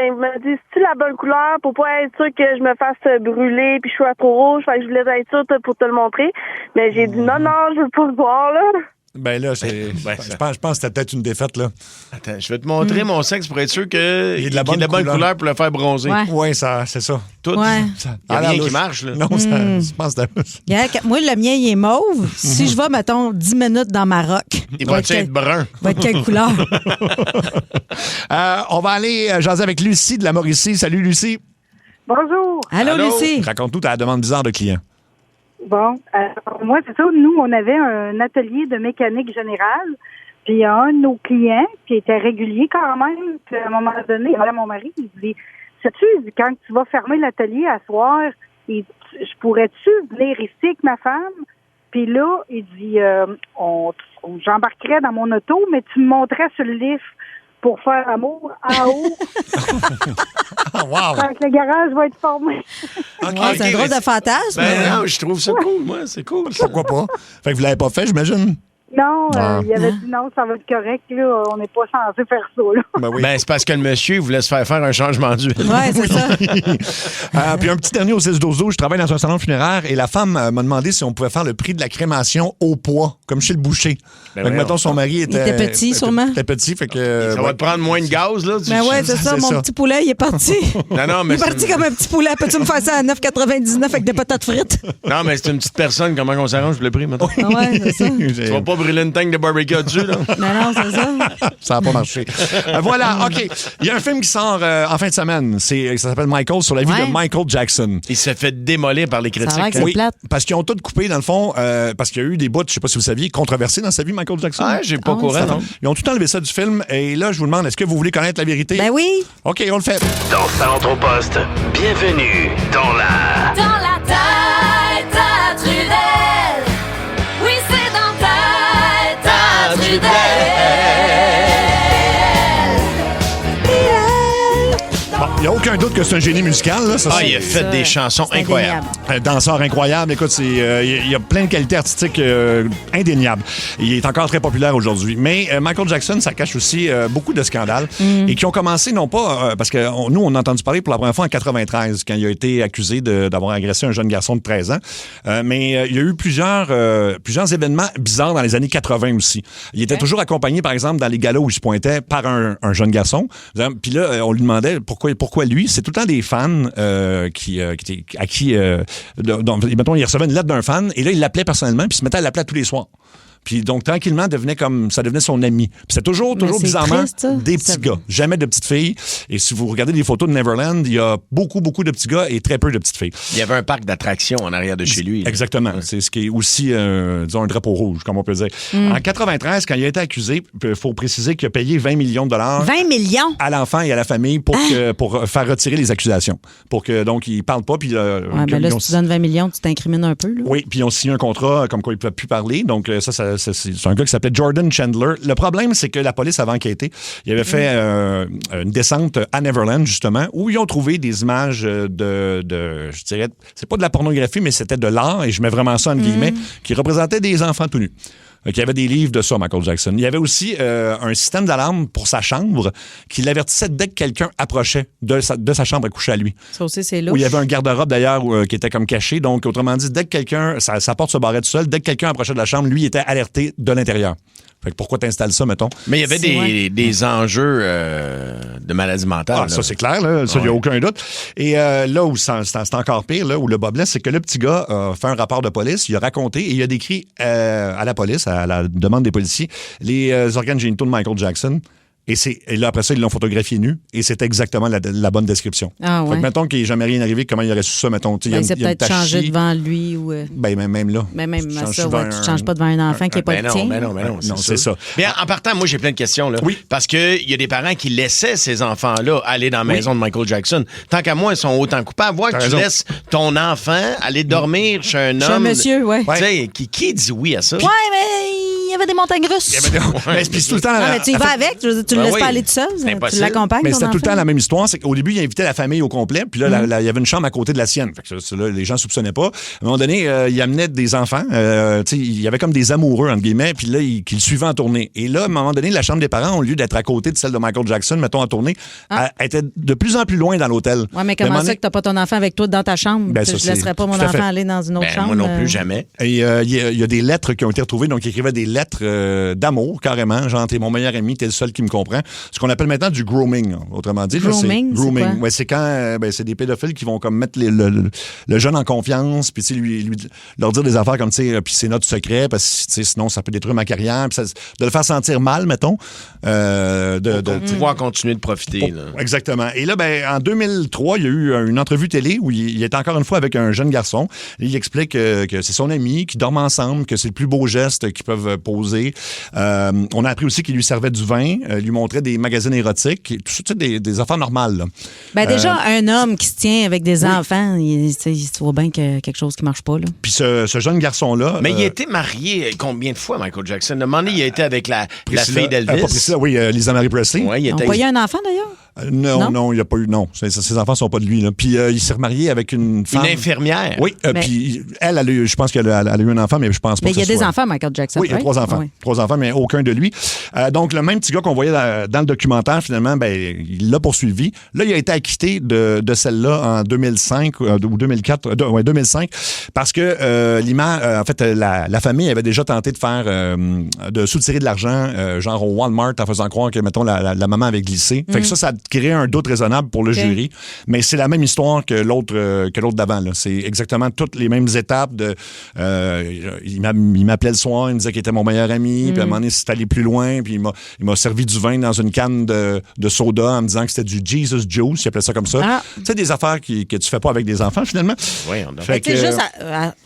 il m'a dit, c'est-tu la bonne couleur pour pas être sûr que je me fasse brûler puis je sois trop rouge, fait que je voulais être sûr pour te le montrer. Mais j'ai dit non, je veux pas le voir, là. Ben là, je pense que c'était peut-être une défaite, là. Attends, je vais te montrer mon sexe pour être sûr qu'il y ait de la bonne couleur. couleur pour le faire bronzer. Oui, c'est ça. Tout. Ouais. Il n'y a rien qui marche, là. Non, je pense que Moi, le mien, il est mauve. Si je vais, mettons, 10 minutes dans ma roque. Il va être brun. Il va être quelle couleur? On va aller jaser avec Lucie de la Mauricie. Salut, Lucie. Bonjour. Allô, Lucie. Raconte-nous ta demande bizarre de client. Bon, moi, c'est ça. Nous, on avait un atelier de mécanique générale. Puis il y a un de nos clients qui était régulier quand même. Puis à un moment donné, mon mari, il dit, sais-tu, quand tu vas fermer l'atelier à soir, je pourrais-tu venir ici avec ma femme? Puis là, il dit, j'embarquerais dans mon auto, mais tu me montrais sur le lift pour faire l'amour en haut. Wow. Fait que le garage va être formé. C'est un drôle de fantasme. Non, je trouve ça cool, moi. C'est cool. Pourquoi pas? Fait que vous l'avez pas fait, j'imagine? Non, il avait dit non, ça va être correct, là. On n'est pas censé faire ça, là. Ben, c'est parce que le monsieur voulait se faire un changement d'huile. Ouais, c'est ça. Puis un petit dernier au 6-12-12, je travaille dans un salon funéraire et la femme m'a demandé si on pouvait faire le prix de la crémation au poids, comme chez le boucher. Ben fait que, mettons, son mari était... Il était petit, sûrement. Il était petit, fait que... Ça va te prendre moins de gaz, là. Ben ouais, c'est ça. Mon petit poulet, il est parti. Non, mais il est parti comme un petit poulet. Peux-tu me faire ça à 9,99 avec des patates frites? Non, mais c'est une petite personne. Comment on s'arrange pour le prix, maintenant? Ah ouais, c'est ça. Tu vas pas brûler une tank de barbecue dessus, là? Non, c'est ça. Ça n'a pas marché. Voilà, OK. Il y a un film qui sort en fin de semaine. Ça s'appelle Michael, sur la vie de Michael Jackson. Il s'est fait démolir par les critiques. Ça a l'air que c'est plate. Parce qu'ils ont tout coupé, dans le fond, parce qu'il y a eu des bouts, je sais pas si vous saviez, controversés dans sa vie, Michael Jackson. Ah, j'ai pas couru, non. Ils ont tout enlevé ça du film. Et là, je vous demande, est-ce que vous voulez connaître la vérité? Ben oui. OK, on le fait. Dans sa entreposte, bienvenue dans la... Dans la tête à Trudel. Oui, c'est dans ta tête à Trudel. Il n'y a aucun doute que c'est un génie musical. Là, il a fait des chansons incroyables. Un danseur incroyable. Écoute, il y a plein de qualités artistiques indéniables. Il est encore très populaire aujourd'hui. Mais Michael Jackson, ça cache aussi beaucoup de scandales et qui ont commencé, non pas... parce que nous, on a entendu parler pour la première fois en 93, quand il a été accusé d'avoir agressé un jeune garçon de 13 ans. Mais il y a eu plusieurs événements bizarres dans les années 80 aussi. Il était toujours accompagné, par exemple, dans les galas où il se pointait par un jeune garçon. Puis là, on lui demandait pourquoi lui. C'est tout le temps des fans mettons, il recevait une lettre d'un fan et là, il l'appelait personnellement puis il se mettait à l'appeler tous les soirs. Puis donc, tranquillement, ça devenait son ami. Puis c'est toujours bizarrement, triste, des petits gars. Jamais de petites filles. Et si vous regardez les photos de Neverland, il y a beaucoup de petits gars et très peu de petites filles. Il y avait un parc d'attractions en arrière de chez lui. Exactement. Ouais. C'est ce qui est aussi, disons, un drapeau rouge, comme on peut dire. En 93, quand il a été accusé, il faut préciser qu'il a payé 20 millions de dollars 20 millions? À l'enfant et à la famille pour faire retirer les accusations. Pour que, donc, il ne parle pas. Puis, là, si tu donnes 20 millions, tu t'incrimines un peu. Là. Oui, puis ils ont signé un contrat comme quoi il ne pouvait plus parler. Donc, c'est un gars qui s'appelait Jordan Chandler. Le problème, c'est que la police avait enquêté. Il avait fait une descente à Neverland, justement, où ils ont trouvé des images je dirais, c'est pas de la pornographie, mais c'était de l'art, et je mets vraiment ça en guillemets, qui représentait des enfants tout nus. Il y avait des livres de ça, Michael Jackson. Il y avait aussi un système d'alarme pour sa chambre qui l'avertissait dès que quelqu'un approchait de sa chambre à coucher à lui. Ça aussi, c'est louche. Où il y avait un garde-robe, d'ailleurs, qui était comme caché. Donc, autrement dit, dès que quelqu'un, sa porte se barrait tout seul, dès que quelqu'un approchait de la chambre, lui, il était alerté de l'intérieur. Fait que pourquoi t'installes ça, mettons? Mais il y avait des enjeux de maladie mentale. Ah, ça, c'est clair, là. Ça, il n'y a aucun doute. Et là où c'est encore pire, là, où le bas blesse, c'est que le petit gars a fait un rapport de police, il a raconté et il a décrit à la police, à la demande des policiers, les organes génitaux de Michael Jackson. Et là, après ça, ils l'ont photographié nu. Et c'était exactement la bonne description. Ah, ouais. Fait que, mettons qu'il n'est jamais rien arrivé, comment il aurait su ça, mettons. Il s'est peut-être changé devant lui. Ou... Ben, même là. Mais même ça, tu ne changes pas devant un enfant qui n'est pas le tien. Non, c'est ça. Mais en partant, moi, j'ai plein de questions. Là, parce qu'il y a des parents qui laissaient ces enfants-là aller dans la maison de Michael Jackson. Tant qu'à moi, ils sont autant coupables. Voir que tu laisses ton enfant aller dormir chez un homme. Chez un monsieur, oui. Tu sais, qui dit oui à ça? Oui, mais y avait des montagnes russes. Mais c'est tout le temps. Non, mais tu y vas avec, tu le laisses pas aller tout seul. Tu l'accompagnes. Mais ton c'était tout le temps enfant. la même histoire. C'est qu'au début, il invitait la famille au complet, puis là, il y avait une chambre à côté de la sienne. Fait que là, les gens soupçonnaient pas. À un moment donné, il amenait des enfants. Il y avait comme des amoureux, entre guillemets, puis là, qui le suivaient en tournée. Et là, à un moment donné, la chambre des parents, au lieu d'être à côté de celle de Michael Jackson, mettons en tournée, elle était de plus en plus loin dans l'hôtel. Ouais, mais comment ça que t'as pas ton enfant avec toi dans ta chambre? Ben, Je ça, laisserais pas mon tout à enfant fait. aller dans une autre chambre. Moi non plus, jamais. Et il y a des lettres qui ont été retrouvées. Donc, il écrivait des lettres d'amour, carrément. Genre, t'es mon meilleur ami, t'es le seul qui me comprend. Ce qu'on appelle maintenant du grooming, autrement dit. Grooming, c'est grooming. c'est quoi? Ouais, c'est quand c'est des pédophiles qui vont comme mettre le jeune en confiance, puis leur dire des affaires comme, tu sais, puis c'est notre secret, parce que sinon, ça peut détruire ma carrière. Puis de le faire sentir mal, mettons. De pouvoir continuer de profiter. Là. Exactement. Et là, en 2003, il y a eu une entrevue télé où il était encore une fois avec un jeune garçon. Il explique que c'est son ami, qu'ils dorment ensemble, que c'est le plus beau geste qu'ils peuvent poser. On a appris aussi qu'il lui servait du vin, lui montrait des magazines érotiques, tout ça, des affaires normales. Là. Déjà, un homme qui se tient avec des enfants, il se voit bien qu'il y a quelque chose qui marche pas. Là. Puis ce jeune garçon-là... Mais il a été marié combien de fois, Michael Jackson? Le moment donné, il a été avec la fille d'Elvis. Pas Priscilla, oui, Lisa Marie Presley. Ouais, Ils ont pas eu un enfant, d'ailleurs? Non, il n'y a pas eu. Non, ses enfants sont pas de lui. Là. Puis il s'est remarié avec une femme. Une infirmière. Oui, puis elle a eu, je pense qu'elle a eu un enfant, mais je pense pas. Mais il y a des enfants, Michael Jackson. Oui, il y a 3 enfants. Oui. 3 enfants, mais aucun de lui. Donc, le même petit gars qu'on voyait dans le documentaire, finalement, il l'a poursuivi. Là, il a été acquitté de celle-là en 2005 ou 2004. 2005, parce que en fait, la famille avait déjà tenté de soutirer de l'argent, genre au Walmart, en faisant croire que, mettons, la maman avait glissé. Fait que ça a créé un doute raisonnable pour le jury. Mais c'est la même histoire que l'autre d'avant. Là. C'est exactement toutes les mêmes étapes. Il m'appelait le soir, il me disait qu'il était mon meilleur ami. Puis à un moment donné, c'est allé plus loin. Puis il m'a servi du vin dans une canne de soda en me disant que c'était du Jesus Juice. Il appelait ça comme ça. Tu sais, des affaires que tu fais pas avec des enfants, finalement. Oui, C'est juste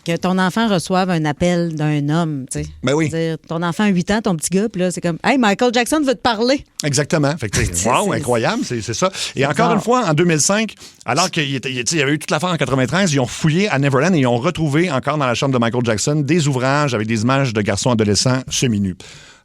que ton enfant reçoive un appel d'un homme. Tu sais. Ben oui. Dire, ton enfant a 8 ans, ton petit gars, puis là, c'est comme, hey, Michael Jackson veut te parler. Exactement. Fait que, wow, incroyable, c'est ça. Et encore une fois, en 2005, alors qu'il y avait eu toute l'affaire en 93, ils ont fouillé à Neverland et ils ont retrouvé encore dans la chambre de Michael Jackson des ouvrages avec des images de garçons adolescents semi-nus.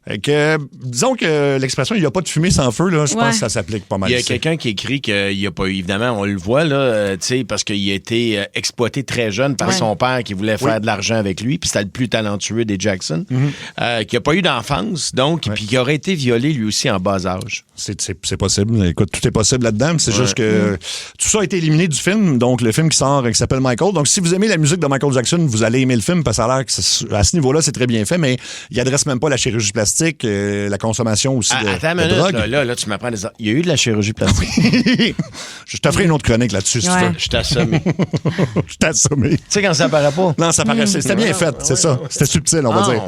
Disons que l'expression « il n'y a pas de fumée sans feu », là, je pense que ça s'applique pas mal. Il y a quelqu'un qui écrit qu'il n'y a pas eu, évidemment, on le voit, là, parce qu'il a été exploité très jeune par son père qui voulait faire de l'argent avec lui, puis c'était le plus talentueux des Jackson, qui n'a pas eu d'enfance, donc, puis qui aurait été violé lui aussi en bas âge. C'est possible. Écoute, tout est possible là-dedans. C'est juste que tout ça a été éliminé du film. Donc, le film qui sort, qui s'appelle Michael. Donc, si vous aimez la musique de Michael Jackson, vous allez aimer le film parce que ça a l'air que à ce niveau-là, c'est très bien fait, mais il adresse même pas la chirurgie plastique, la consommation aussi de drogue. Là, tu m'apprends des... Il y a eu de la chirurgie plastique. Je te ferai une autre chronique là-dessus, si tu veux. Je t'ai assommé. Je t'ai assommé. Tu sais, quand ça paraît pas. Non, ça paraissait. C'était bien fait, c'est ça. C'était subtil, on va dire.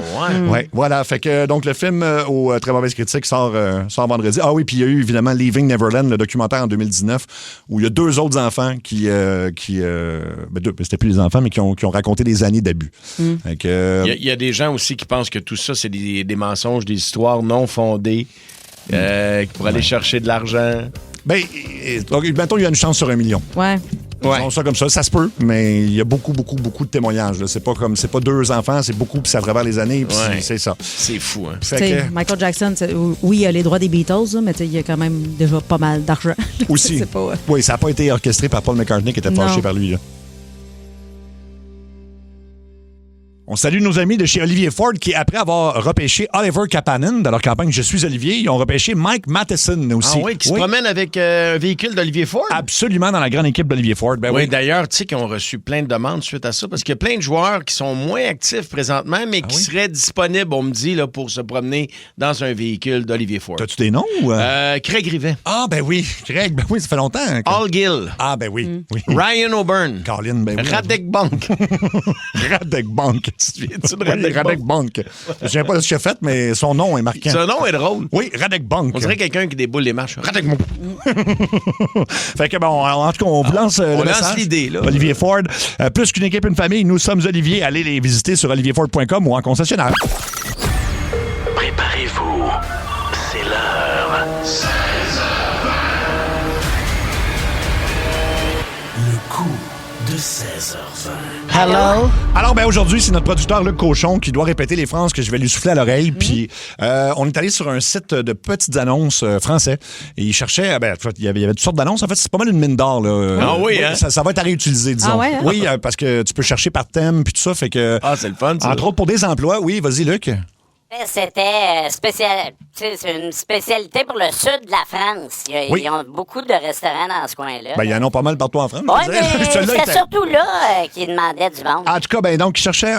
Ouais, voilà. Fait que, donc, le film aux très mauvaises critiques sort vendredi. Ah oui, puis il y a eu, évidemment, Leaving Neverland, le documentaire en 2019, où il y a 2 autres enfants c'était plus des enfants, mais qui ont raconté des années d'abus. Il y a des gens aussi qui pensent que tout ça, c'est des mensonges, des histoires non fondées pour aller chercher de l'argent. Mettons, il y a une chance sur 1 million. Ouais. Disons ça comme ça se peut, mais il y a beaucoup de témoignages. Là. C'est pas 2 enfants, c'est beaucoup, puis c'est à travers les années, puis c'est ça. C'est fou, hein? Michael Jackson, oui, il a les droits des Beatles, mais il y a quand même déjà pas mal d'argent. Aussi. Oui, ça n'a pas été orchestré par Paul McCartney qui était fâché par lui. Là. On salue nos amis de chez Olivier Ford qui, après avoir repêché Oliver Kapanen dans leur campagne Je suis Olivier, ils ont repêché Mike Matheson aussi. Ah oui, qui se promène avec un véhicule d'Olivier Ford? Absolument, dans la grande équipe d'Olivier Ford. Oui, d'ailleurs, tu sais qu'ils ont reçu plein de demandes suite à ça, parce qu'il y a plein de joueurs qui sont moins actifs présentement, mais qui seraient disponibles, on me dit, là, pour se promener dans un véhicule d'Olivier Ford. T'as-tu des noms? Ou Craig Rivet. Ah, ben oui. Craig, ben oui, ça fait longtemps. Al Gill. Ah, ben oui. Ryan O'Byrne. Colin, ben oui. Radek Bank. Radek Bank. Tu te souviens-tu de Radek Bank. Je ne sais pas ce qu'il a fait, mais son nom est marquant. Son nom est drôle. Oui, Radek Bank. On dirait quelqu'un qui déboule les marches. Radek Bank. Fait que bon, en tout cas, on vous lance le message. On lance l'idée, là. Olivier Ford. Plus qu'une équipe, une famille, nous sommes Olivier. Allez les visiter sur olivierford.com ou en concessionnaire. Préparez-vous. C'est l'heure. 16h20. Le coup de 16h20. Hello? Alors, aujourd'hui, c'est notre producteur Luc Cochon qui doit répéter les phrases que je vais lui souffler à l'oreille. Puis, on est allé sur un site de petites annonces français et il cherchait, il y avait toutes sortes d'annonces. En fait, c'est pas mal une mine d'or, là. Ah oui, hein? Ça va être à réutiliser, disons. Ah ouais, hein? Oui, parce que tu peux chercher par thème puis tout ça. Fait que. Ah, c'est le fun, ça. Entre autres, pour des emplois. Oui, vas-y, Luc. C'était c'est une spécialité pour le sud de la France. Ils ont beaucoup de restaurants dans ce coin-là. Ben, il y en a pas mal partout en France. Oui, mais c'était surtout là qu'ils demandaient du monde. En tout cas, donc, il cherchait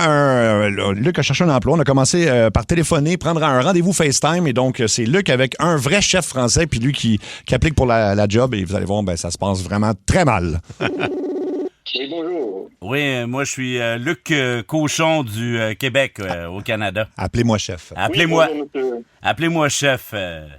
Luc a cherché un emploi. On a commencé par téléphoner, prendre un rendez-vous FaceTime. Et donc, c'est Luc avec un vrai chef français, puis lui qui applique pour la job. Et vous allez voir, ça se passe vraiment très mal. Oui, bonjour. Oui, moi, je suis Luc Cochon du Québec, au Canada. Appelez-moi chef. Appelez-moi chef.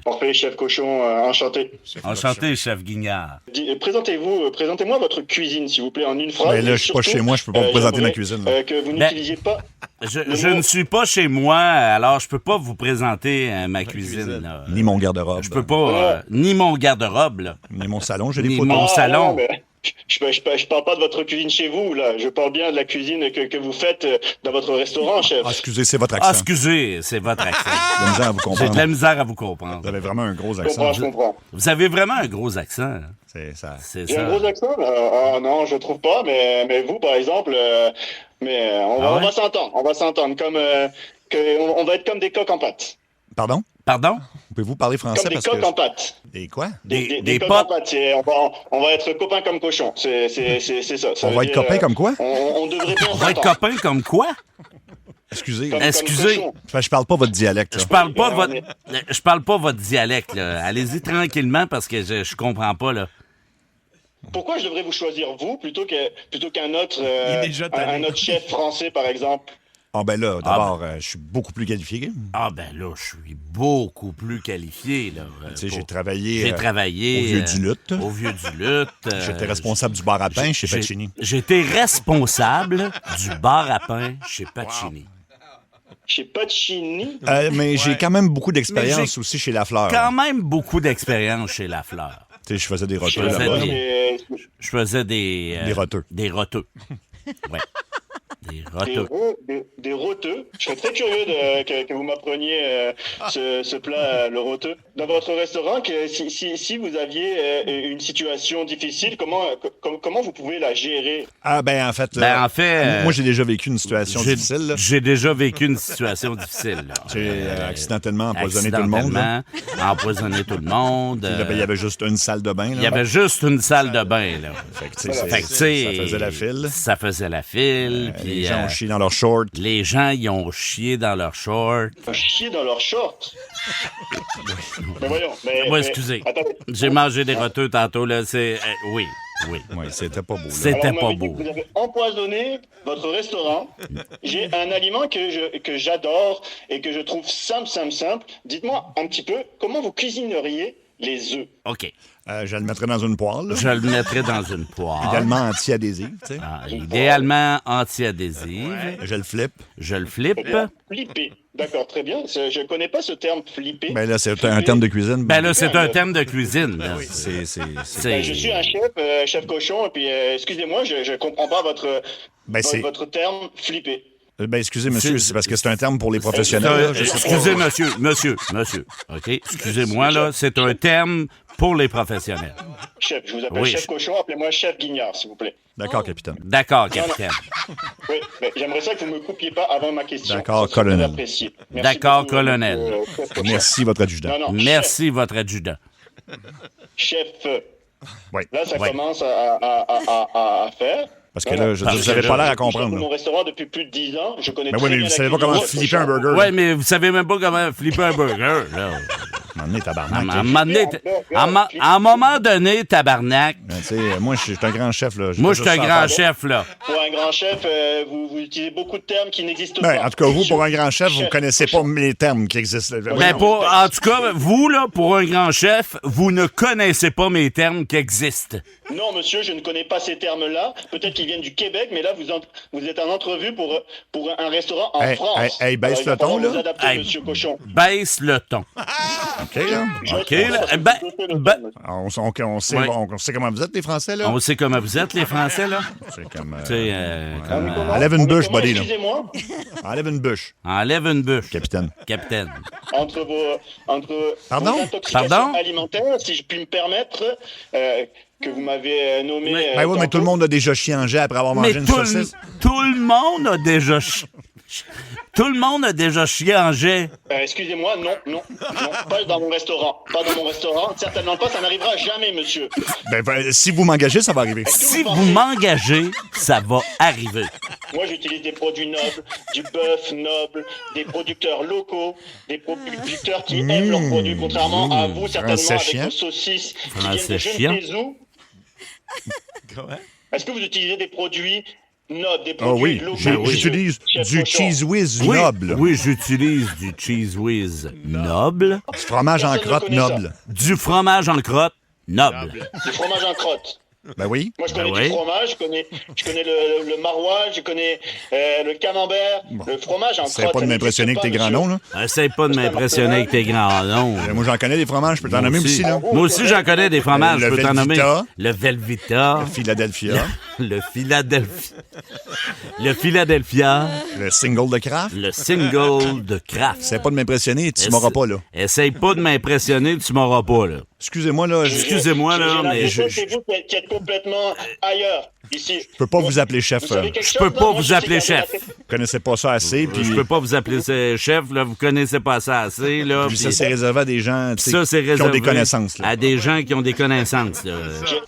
Parfait, chef Cochon, enchanté. Enchanté, chef Guignard. Présentez-moi votre cuisine, s'il vous plaît, en une phrase. Mais là, je suis pas chez moi, je peux pas vous présenter ma cuisine. Que vous n'utilisiez pas... Je ne suis pas chez moi, alors je peux pas vous présenter ma cuisine. Là. Ni mon garde-robe. Je peux pas... ni mon garde-robe, là. Ni mon salon, j'ai des Ni photos. mon salon. Non, mais... Je parle pas de votre cuisine chez vous, là. Je parle bien de la cuisine que vous faites dans votre restaurant, chef. Ah, excusez, c'est votre accent. C'est votre accent. J'ai de la misère à vous comprendre. J'ai de la misère à vous comprendre. Vous avez vraiment un gros accent. Je comprends. Vous avez vraiment un gros accent. C'est ça. J'ai un gros accent? Non, je trouve pas, mais vous, par exemple, on va s'entendre. On va s'entendre comme... on va être comme des coqs en pâte. Pardon? Pouvez-vous parler français? Comme des coqs en pâte. Des quoi? Des coqs en pâte. On va être copains comme cochons. C'est ça. On va être copains comme quoi? On devrait bien On va être copains comme quoi? Excusez. Excusez. Je parle pas votre dialecte. Là. Je parle pas votre dialecte. Là. Allez-y tranquillement parce que je comprends pas, là. Pourquoi je devrais vous choisir, vous, plutôt qu'un autre, un autre chef français, par exemple? Ah ben là, d'abord, je suis beaucoup plus qualifié. Ah ben là, je suis beaucoup plus qualifié. Là, j'ai travaillé au Vieux du Lutte. Au Vieux du Lutte. J'étais responsable du bar à pain chez Pacini. J'étais responsable du bar à pain chez Pacini. Chez Pacini? Mais j'ai quand même beaucoup d'expérience aussi chez Lafleur. Quand même beaucoup d'expérience chez Lafleur. Tu sais, je faisais des roteux là-bas. Je faisais des roteux. Des roteux. Ouais. Des roteux. Je serais très curieux que vous m'appreniez ce plat, le roteux. Dans votre restaurant, si vous aviez une situation difficile, comment vous pouvez la gérer? Ah en fait, moi j'ai déjà vécu une situation difficile. J'ai déjà vécu une situation difficile. J'ai accidentellement empoisonné tout le monde. Empoisonné tout le monde. Il y avait juste une salle de bain. Il y avait juste une salle de bain. Là. Ça faisait la file. Ça faisait la file. Les gens ont chié dans leurs shorts. Les gens, ils ont chié dans leurs shorts. Chié dans leurs shorts? Mais voyons. Excusez. J'ai mangé des roteux tantôt, là. Oui, c'était pas beau. C'était pas beau. Vous avez empoisonné votre restaurant. J'ai un aliment que j'adore et que je trouve simple. Dites-moi un petit peu, comment vous cuisineriez les œufs? OK. Je le mettrais dans une poêle. Je le mettrais dans une poêle. Idéalement anti-adhésive, tu sais. Idéalement anti-adhésive. Ouais. Je le flippe. Flipper. D'accord, très bien. Je ne connais pas ce terme flipper. Ben là, c'est un terme de cuisine. Ben là, c'est un terme de cuisine. Ben oui, je suis un chef cochon, et puis excusez-moi, je ne comprends pas votre terme flipper. Ben, excusez, monsieur, c'est parce que c'est un terme pour les professionnels. Excusez, monsieur. OK? Excusez-moi, là, c'est un terme pour les professionnels. Chef, je vous appelle chef cochon, appelez-moi chef Guignard, s'il vous plaît. D'accord, capitaine. D'accord, capitaine. Oui, mais j'aimerais ça que vous ne me coupiez pas avant ma question. D'accord, colonel. D'accord, colonel. Merci, votre adjudant. Merci, votre adjudant. Chef. Oui. Là, ça commence à faire. Parce que là, vous n'avez pas l'air à comprendre. Je suis mon restaurant depuis plus de 10 ans. Je connais mais oui, mais vous savez pas comment flipper un burger. Oui, mais vous savez même pas comment flipper un burger. À un moment donné, tabarnak. Tu sais, moi, je suis un grand chef. Là. Moi, je suis un grand chef, là. Pour un grand chef, vous utilisez beaucoup de termes qui n'existent pas. En tout cas, vous, pour un grand chef, vous ne connaissez pas les termes qui existent. En tout cas, vous, là, pour un grand chef, vous ne connaissez pas mes termes qui existent. Non, monsieur, je ne connais pas ces termes-là. Peut-être qu'ils viennent du Québec, mais là, vous êtes en entrevue pour un restaurant en France. Baisse le ton, là. Vous adapter, monsieur Cochon. Baisse le ton. OK, là. OK, là. On sait, Ouais. on sait comment vous êtes, les Français, là? On sait comment vous êtes, les Français, là. C'est comme... Tu sais, Enlève une bûche, buddy, là. Excusez-moi. Enlève une bûche. Enlève une bûche. Capitaine. Entre Pardon? vos intoxications alimentaires, si je puis me permettre, que vous m'avez nommé... Ben oui, mais tout le monde a déjà chié en jet après avoir mangé Mais une tout saucisse. Tout le monde a déjà Tout le monde a déjà chié en jet. Excusez-moi, non, pas dans mon restaurant. Pas dans mon restaurant, certainement pas, ça n'arrivera jamais, monsieur. Ben, si vous m'engagez, ça va arriver. Si vous m'engagez, ça va arriver. Moi, j'utilise des produits nobles, du bœuf noble, des producteurs locaux, des producteurs qui aiment leurs produits, contrairement à vous, certainement, c'est avec chiant. vos saucisses qui Ah, viennent de je c'est ne sais où. Est-ce que vous utilisez des produits nobles, des Ah produits oui, locaux? j'utilise Chef du Cochon. Cheese Whiz Oui, noble. oui, j'utilise du Cheese Whiz noble. Du fromage en Personne ne crotte connaît ça. noble. Du fromage en crotte noble. Du fromage en crotte. Ben oui. Moi, je connais Ben du oui. fromage, je connais le maroilles, je connais le camembert, le fromage en Essaye crotte. pas de ça m'impressionner avec n'existe tes pas, grands monsieur. noms, là. Essaye pas de m'impressionner avec tes grands noms. Moi, j'en connais des fromages, je peux t'en nommer aussi, là. Moi aussi, j'en connais des fromages, Le je peux t'en nommer. Velveeta. Le Velveeta. Le Philadelphia. Le Philadelphia. Le Philadelphia. Le single de Kraft. Le single de Kraft. Essaye pas de m'impressionner, tu m'auras pas, là. Essaye pas de m'impressionner, tu m'auras pas, là. Excusez-moi, là. Excusez-moi, là, J'ai mais l'impression que c'est vous qui êtes complètement ailleurs, ici. Je peux pas vous appeler chef. Vous savez quelque Je chose, peux là? pas Moi, vous je sais appeler garder la chef. tête. Vous connaissez pas ça assez, puis Je peux pas vous appeler chef, là. Vous connaissez pas ça assez, là. puis ça, c'est réservé à des gens tu sais, Ça, c'est qui réservé ont des connaissances, là. à des gens qui ont des connaissances, là.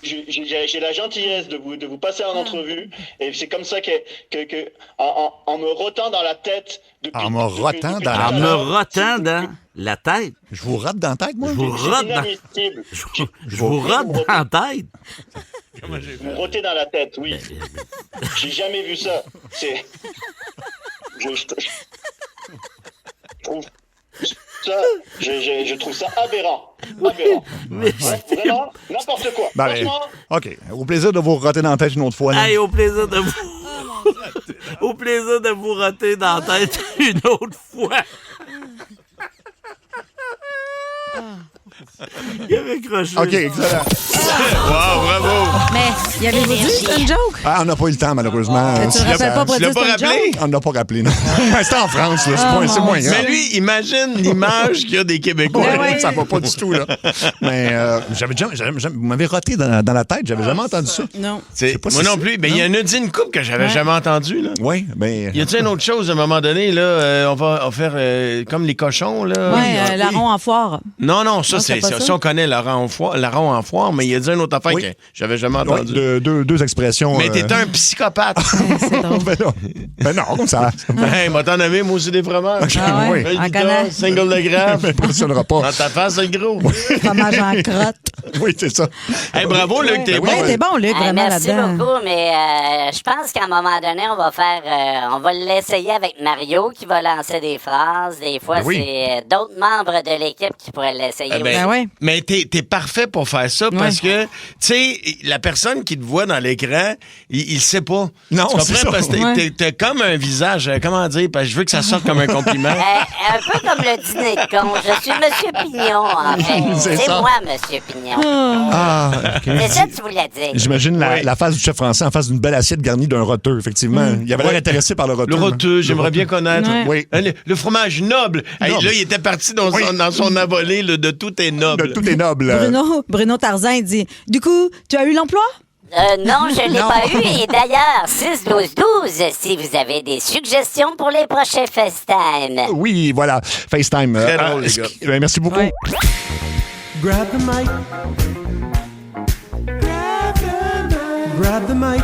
J'ai la gentillesse de vous passer en entrevue, et c'est comme ça que en me rotant dans la tête... En me rotant dans En la me rotant dans la tête. Je vous rate dans la tête, moi? Je vous rote dans... Inadmissible. Je vous rote dans la tête. Vous rotez dans la tête, oui. J'ai jamais vu ça. C'est... Je trouve ça... Je trouve ça aberrant. Aberrant. Vraiment, n'importe quoi. Ben, Franchement... OK. Au plaisir de vous roter dans la tête une autre fois, là. Hey, au plaisir de vous... Au plaisir de vous roter dans la tête une autre fois. Il avait croché. OK, excellent. Wow, bravo! Mais, y avait-vous dit, c'était une joke? Ah, on n'a pas eu le temps, malheureusement. Mais tu le rappelles pas pour Tu l'as dire pas c'est une rappelé? joke? On n'a pas rappelé, non. C'était en France, là. C'est moins grave. Mais lui, imagine l'image qu'il y a des Québécois. Ouais, ça va pas du tout, là. Mais vous m'avez roté dans la tête. J'avais jamais entendu ça. Non. Moi non plus. Ben, il y en a dit une couple que j'avais jamais entendue, là. Oui, mais... Y a-t-il une autre chose à un moment donné, là? On va faire comme les cochons, là. Ouais, larron en foire. Non, ça, Non, c'est c'est pas ça. ça, on connaît larron en foire, mais il y a dit une autre affaire Oui. que j'avais jamais Ouais, entendu. deux expressions. Mais t'es un psychopathe. Ben non, ça... Hey, m'a t'en nommé, moi aussi, des fromages. Ah ouais? Velveeta, En connaît. single de grave. m'impressionnera pas. Dans ta face, c'est gros. Fromage en crotte. Oui, c'est ça. Hey, bravo, Luc, t'es bon. Ouais, t'es bon, Luc, vraiment merci là-dedans. beaucoup, mais je pense qu'à un moment donné, on va l'essayer avec Mario qui va lancer des phrases. Des fois, Ben oui. c'est d'autres membres de l'équipe qui pourraient l'essayer. Eh ben, aussi. Mais t'es parfait pour faire ça parce que, tu sais, la personne qui te voit dans l'écran, il sait pas. Non, tu comprends? c'est ça. Parce que t'as comme un visage, comment dire, parce que je veux que ça sorte comme un compliment. Un peu comme le dîner de con. Je suis Monsieur Pignon, en fait. C'est C'est ça. moi, Monsieur Pignon. Ah, OK. C'est ça que tu voulais dire. J'imagine la face du chef français en face d'une belle assiette garnie d'un roteux, effectivement. Il avait l'air intéressé par le roteux. Le roteux, j'aimerais bien connaître. Ouais. Oui. Le fromage noble. Hey, Noble. là, il était parti dans son avolé là, de tout est noble. De tout est noble. Bruno Tarzan, il dit du coup, tu as eu l'emploi? Non, je l'ai pas eu. Et d'ailleurs, 6-12-12, si vous avez des suggestions pour les prochains FaceTime. Oui, voilà. FaceTime. Très drôle, les gars. Ben, merci beaucoup. Ouais. Grab the mic. Grab the mic.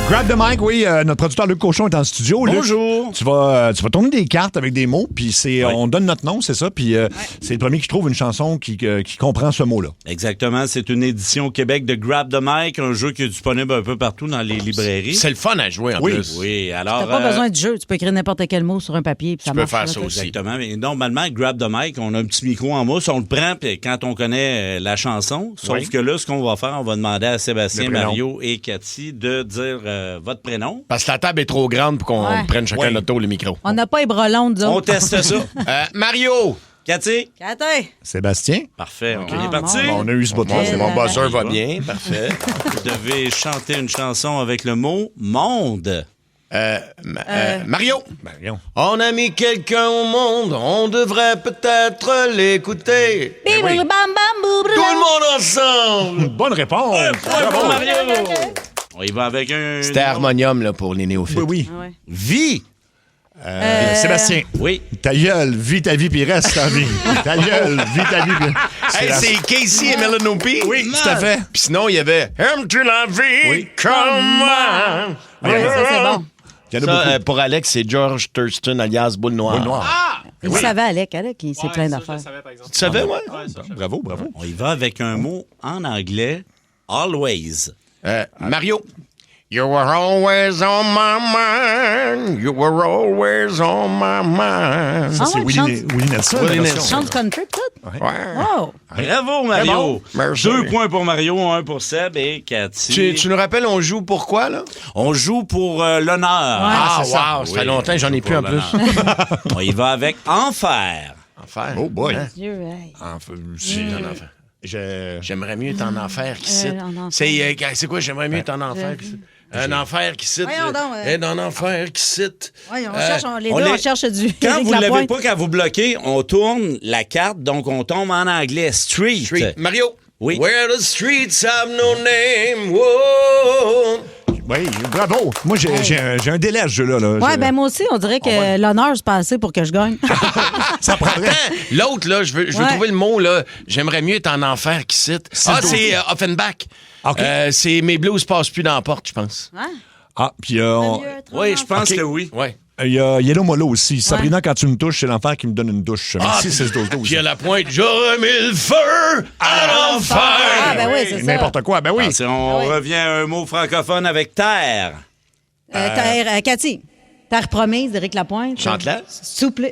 Grab the mic, oui. Notre producteur Luc Cochon est en studio. Bonjour. Luc, tu vas tourner des cartes avec des mots, puis on donne notre nom, c'est ça, puis c'est le premier qui trouve une chanson qui comprend ce mot-là. Exactement. C'est une édition Québec de Grab the Mic, un jeu qui est disponible un peu partout dans les librairies. C'est le fun à jouer en Oui. plus. Oui, alors... T'as pas besoin de jeu. Tu peux écrire n'importe quel mot sur un papier. Puis ça Tu peux marche, faire là, ça t'as- aussi. Exactement. Mais normalement, Grab the Mic, on a un petit micro en mousse, on le prend puis quand on connaît la chanson. Sauf Oui. que là, ce qu'on va faire, on va demander à Sébastien, Le prénom. Mario et Cathy de dire dire votre prénom. Parce que la table est trop grande pour qu'on prenne chacun notre tour le micro. On n'a pas les bras longs, disons. On teste ça. Mario. Cathy. Cathy. Sébastien. Parfait. On est parti. Bon, on a eu ce bout-là. C'est mon buzzer va bien. Parfait. Vous devez chanter une chanson avec le mot monde. Mario. Mario. On a mis quelqu'un au monde, on devrait peut-être l'écouter. Bim, Oui. bam, bam, boum, Tout le monde ensemble. Bonne réponse. Bravo, Mario. On y va avec un... C'était harmonium là, pour les néophytes. Oui. Ouais. Vie. Sébastien. Oui. Ta gueule, vis ta vie, puis reste en vie. Ta gueule, vis ta vie, puis... Hey, c'est Casey et Melanope. Oui, tout à fait. Puis sinon, il y avait Aime-tu la vie? Come on. Oui, ça, c'est bon. Il y en a beaucoup. Ça, pour Alex, c'est George Thurston, alias Boule Noire. Boule Noire. Il savait, Alec, il sait plein d'affaires. Tu savais, ouais? Bravo, bravo. On y va avec un mot en anglais. Always. Mario. You were always on my mind. You were always on my mind. Ça, c'est ouais, Willie Nelson. Willie la Nelson. version. Chante country, peut-être? Ouais. Oh! Bravo, Mario. Merci. 2 points pour Mario, 1 pour Seb et Cathy. Tu nous rappelles, on joue pour quoi, là? On joue pour l'honneur. Ah, c'est ça. wow, ça fait longtemps, j'en ai plus en plus. On y va avec enfer. Enfer. Oh boy. Hein? Dieu, hey. J'aimerais mieux être en enfer qu'ici. en enfer. C'est quoi, j'aimerais mieux être en enfer qu'ici? Un enfer qui cite. Voyons donc, Être en enfer qui cite. Ouais, les on deux, les- on cherche du. Quand Éric vous ne l'avez Lapointe. pas, quand vous bloquez, on tourne la carte, donc on tombe en anglais. Street. Mario. Oui. Where the streets have no name. Whoa. Oui, bravo. Moi, j'ai un délai à ce jeu-là. Là. Ouais, ben moi aussi, on dirait que l'honneur, c'est pas assez pour que je gagne. Ça prendrait. L'autre, là, je veux Ouais. trouver le mot, là. J'aimerais mieux être en enfer qui cite. Ah, c'est Offenbach. OK. C'est Mes blues passent plus dans la porte, je pense. Hein? Ah, puis Oui, je pense OK. que oui. Ouais. il y a Yellow Molo aussi. Sabrina, quand tu me touches, c'est l'enfer qui me donne une douche. Merci, c'est 12 12. Puis à la pointe, j'aurais mis le feu à l'enfer. Ah, ben oui, c'est ça. N'importe quoi, ben oui. On revient à un mot francophone avec terre. Cathy, terre promise d'Éric Lapointe. Chante-la. Souple.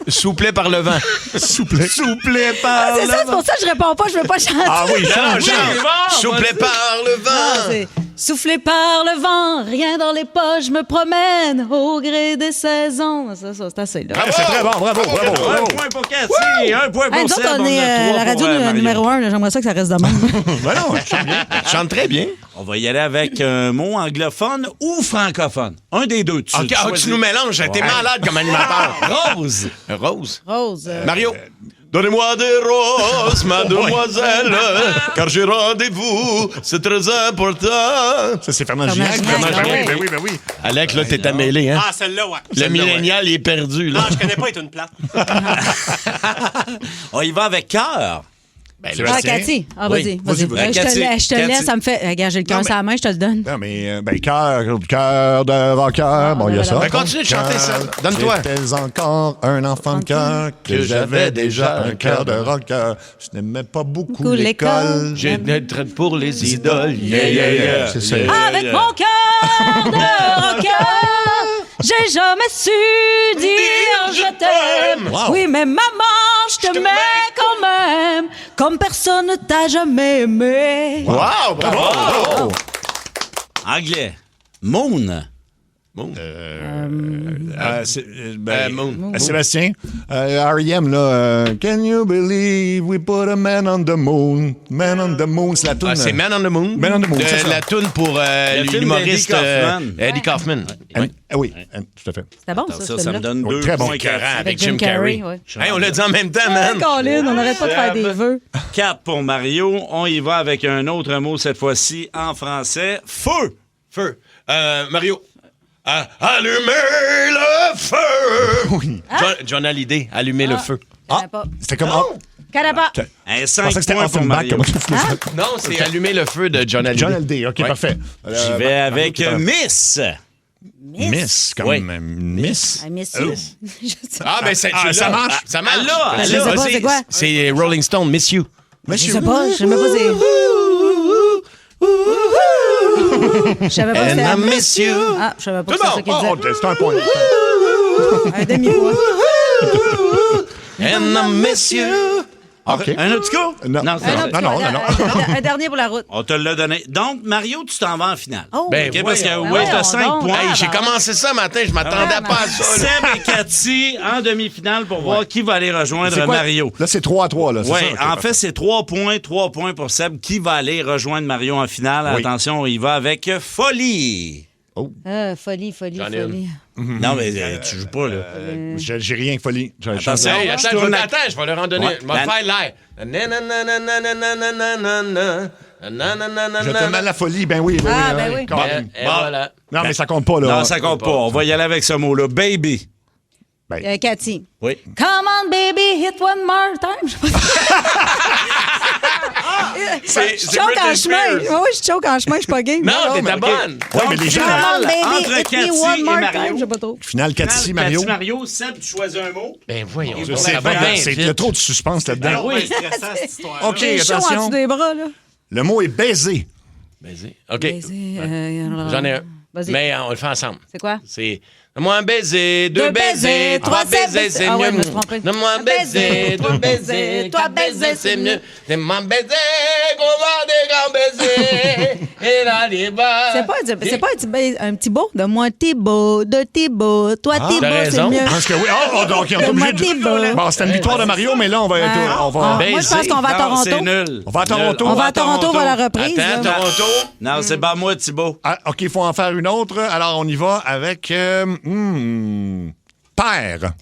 Soufflé par le vent. Souple. Souplé par C'est ça, c'est pour ça que je réponds pas, je veux pas chanter. Ah oui, change. Soufflé par le Ah, vent. c'est soufflé par le vent, rien dans les poches, je me promène au gré des saisons. Ça, c'est assez là. C'est très bon, bravo. Un point pour Cathy, un point Hey, pour nous Seb. autres, on On est a 3 la radio pour Mario. numéro 1. J'aimerais ça que ça reste de même. Ben non, je chante bien. Tu chantes très bien. On va y aller avec un mot anglophone ou francophone. Un des deux. Tu OK, choisis. tu nous mélanges. T'es malade comme animateur. Rose. Rose. Rose. Mario. Donnez-moi des roses, mademoiselle, car j'ai rendez-vous, c'est très important. Ça, c'est Fernand Gignac. Ben oui. Alec, là, t'es ammêlé, hein? Ah, celle-là, ouais. Le millénial, il est perdu, là. Non, je connais pas, il est une plate. On y va avec cœur. Ah, Cathy. Ah, Oui. vas-y. Vas-y. Je te Cathy. laisse, ça me fait. Regarde, j'ai le cœur sur la main, je te le donne. Non, mais, cœur de rocker. Bon, il y a ça. Ben, continue de chanter ça. Donne-toi. J'étais encore un enfant de cœur, que j'avais déjà un cœur de rocker. Je n'aimais pas beaucoup l'école. J'ai traite pour les idoles. Yeah. C'est ça. Avec mon cœur de rocker, j'ai jamais su dire je t'aime. Wow. Oui, mais maman, je te mets quand même, comme personne ne t'a jamais aimé. Wow, bravo! Anglais. Moon. Moon. Sébastien, R.E.M., là, Can you believe we put a man on the moon? Man on the moon, c'est la toune. C'est Man on the Moon. Man on the Moon, c'est ça. La toune pour film l'humoriste d'Eddie Kaufman. Eddie Kaufman. Oui, tout à fait. C'était bon, Ça me donne 2 très bon. points. Avec Jim Carrey. ouais. Hey, on l'a dit en même temps, man. Colin, on n'arrête pas de faire des vœux. 4 pour Mario. On y va avec un autre mot, cette fois-ci en français. Feu. Feu. Mario. Allumer le feu! Oui. John Hallyday, allumer le feu. C'était comme... Carapa. Un Je 5 pensais que c'était points pour Offenbach. Mario. Non, c'est allumer le feu de John Hallyday. John Hallyday, OK, Ouais. parfait. J'y vais avec Miss. Miss, comme Oui. Miss. I miss you. Ah, ben ça marche. Ça marche. Je sais pas, c'est quoi? C'est Rolling Stone, Miss You. Je sais pas, je sais même pas c'est. Je savais pas que And c'était. I miss you. Ah, je savais pas Tout que le c'était ça monde. qu'il disait. C'est un point. Un demi-point. And I miss you. OK. Un autre coup? Non, non. Un dernier pour la route. On te l'a donné. Donc, Mario, tu t'en vas en finale. Oh. Ben, OK, parce que voyons. Will Ben a 5 voyons donc. points. Hey, j'ai commencé ça matin, je m'attendais pas à ça. là. Seb et Cathy en demi-finale pour voir qui va aller rejoindre C'est quoi? Mario. Là, c'est 3-3. Là, c'est Oui, ça? OK, en parfait. fait, c'est 3 points pour Seb. Qui va aller rejoindre Mario en finale? Oui. Attention, il va avec Folie. Folie. J'en ai une. Non, mais tu joues pas, là. J'ai rien que folie. Attention, Hey, je attends, tourne je vais leur en donner. Ouais. Je vais faire l'air. Je te mets la folie. Ben oui. Ah, ben oui. Bon. Et voilà. Non, mais ça compte pas, là. Non, ça compte pas. On va y aller avec ce mot-là. Baby. Cathy. Oui. Come on, baby, hit one more time. Je choke en chemin. Oui, je choke en chemin, je suis pas game. Non, t'es bonne. Oui, mais les gens. Come on, baby, Entre hit Cathy me one et more Mario. time. Je sais pas trop. Finale, Cathy, Mario. Cathy, Mario, Seb, tu choisis un mot. Ben voyons. C'est ça va bien, bien il y a vite. trop de suspense là-dedans. oui, stressant, cette histoire-là. OK, J'ai chaud en attention. dessous des bras, là. Le mot est baiser. Baiser. OK. Baiser, J'en ai un. Vas-y. Mais on le fait ensemble. C'est quoi? C'est donne-moi un baiser, deux baisers, trois baisers, c'est Ah ouais, je mieux. me suis trompée. Donne-moi un baiser, deux baisers, trois baisers, c'est mieux. Donne-moi un baiser, comment des grands baisers. Et là, les bas. C'est pas un petit beau? De moi, t'es beau, de t'es beau. Toi, t'es t'as beau, c'est raison. mieux. Je pense que oui. Oh, donc, on est De moi, obligé t'es beau. de. Bon, c'était une victoire de Mario, mais là, on va. Moi, je pense qu'on va à Non, Toronto. c'est nul. On va à Toronto. On va à Toronto pour la reprise. Attends, là. Toronto. Non, c'est pas moi, Thibault. Ah, OK, il faut en faire une autre. Alors, on y va avec. Père.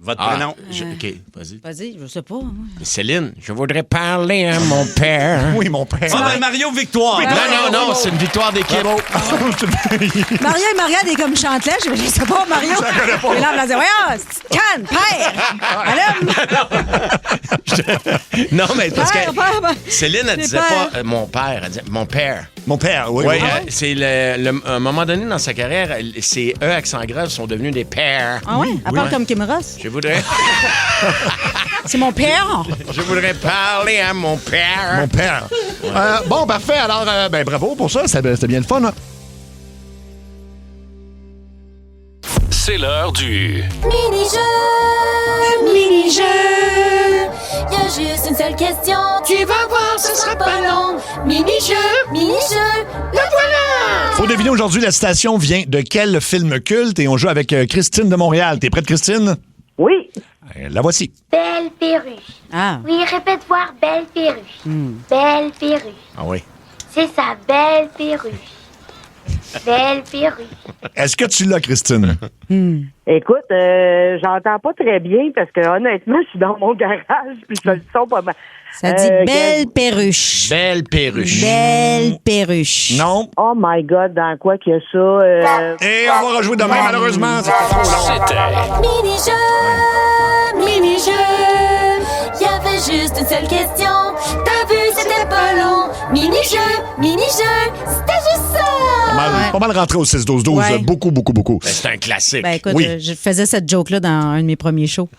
Votre prénom. OK, vas-y. Vas-y, je sais pas. moi. Céline, je voudrais parler à mon père. Oui, mon père. Ah, ben Mario, victoire. Non, c'est une victoire d'équipe. Mario et Marianne est comme chantelet. Je sais pas, Mario. Et là, on va dire, voyons, Cannes, père. Non, mais parce Père, que père, père. Céline, elle Les disait pères. pas mon père, elle disait mon père. Mon père, oui. Oui, oui. c'est à un moment donné dans sa carrière, ses E accent grave sont devenus des pères. Ah oui? Elle parle comme Kim Ross. Je voudrais, C'est mon père. je voudrais parler à mon père. Mon père. Bon, parfait. Alors, ben, bravo pour ça. C'était bien le fun. Hein? C'est l'heure du... Mini-jeu, y a juste une seule question. Tu vas voir, ce sera pas long. Mini-jeu, le voilà. Faut deviner aujourd'hui, la citation vient de quel film culte et on joue avec Christine de Montréal. T'es prête, Christine? Oui. La voici. Belle perruche. Ah. Oui, répète voir, belle perruche. Belle perruche. Ah oui. C'est ça, belle perruche. Belle perruche. Est-ce que tu l'as, Christine? Écoute, j'entends pas très bien parce que honnêtement, je suis dans mon garage puis je le sens pas mal. Ça dit belle perruche. Belle perruche. Belle perruche. Non. Oh my God, dans quoi qu'il y a ça? Et on va rejouer demain, malheureusement. C'est pas trop long. Mini-jeu, y avait juste une seule question. T'as vu, c'était pas long. Mini-jeu, c'était juste ça. Pas mal rentré au 6-12-12. Ouais. Beaucoup. Ben, c'est un classique. Ben écoute, Oui. je faisais cette joke-là dans un de mes premiers shows.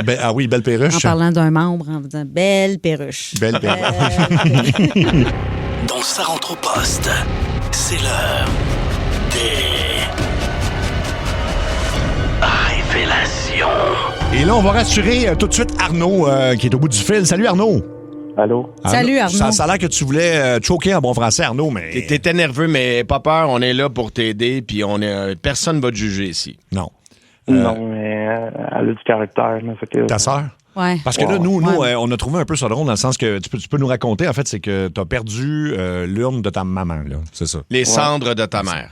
Ben, ah oui, belle perruche. En parlant d'un membre, en disant belle perruche. Belle perruche. Dans Ça rentre au poste, c'est l'heure des... révélations. Et là, on va rassurer tout de suite Arnaud qui est au bout du fil. Salut, Arnaud. Allô? Salut, Arnaud. Ça a l'air que tu voulais choquer en bon français, Arnaud, mais... T'étais nerveux, mais pas peur. On est là pour t'aider, puis personne va te juger ici. Non. Non, mais elle a du caractère. Là, fait que... Ta sœur? Ouais. Parce que là, nous on a trouvé un peu ça drôle dans le sens que tu peux nous raconter, en fait, c'est que tu as perdu l'urne de ta maman, là. C'est ça. Les cendres de ta mère.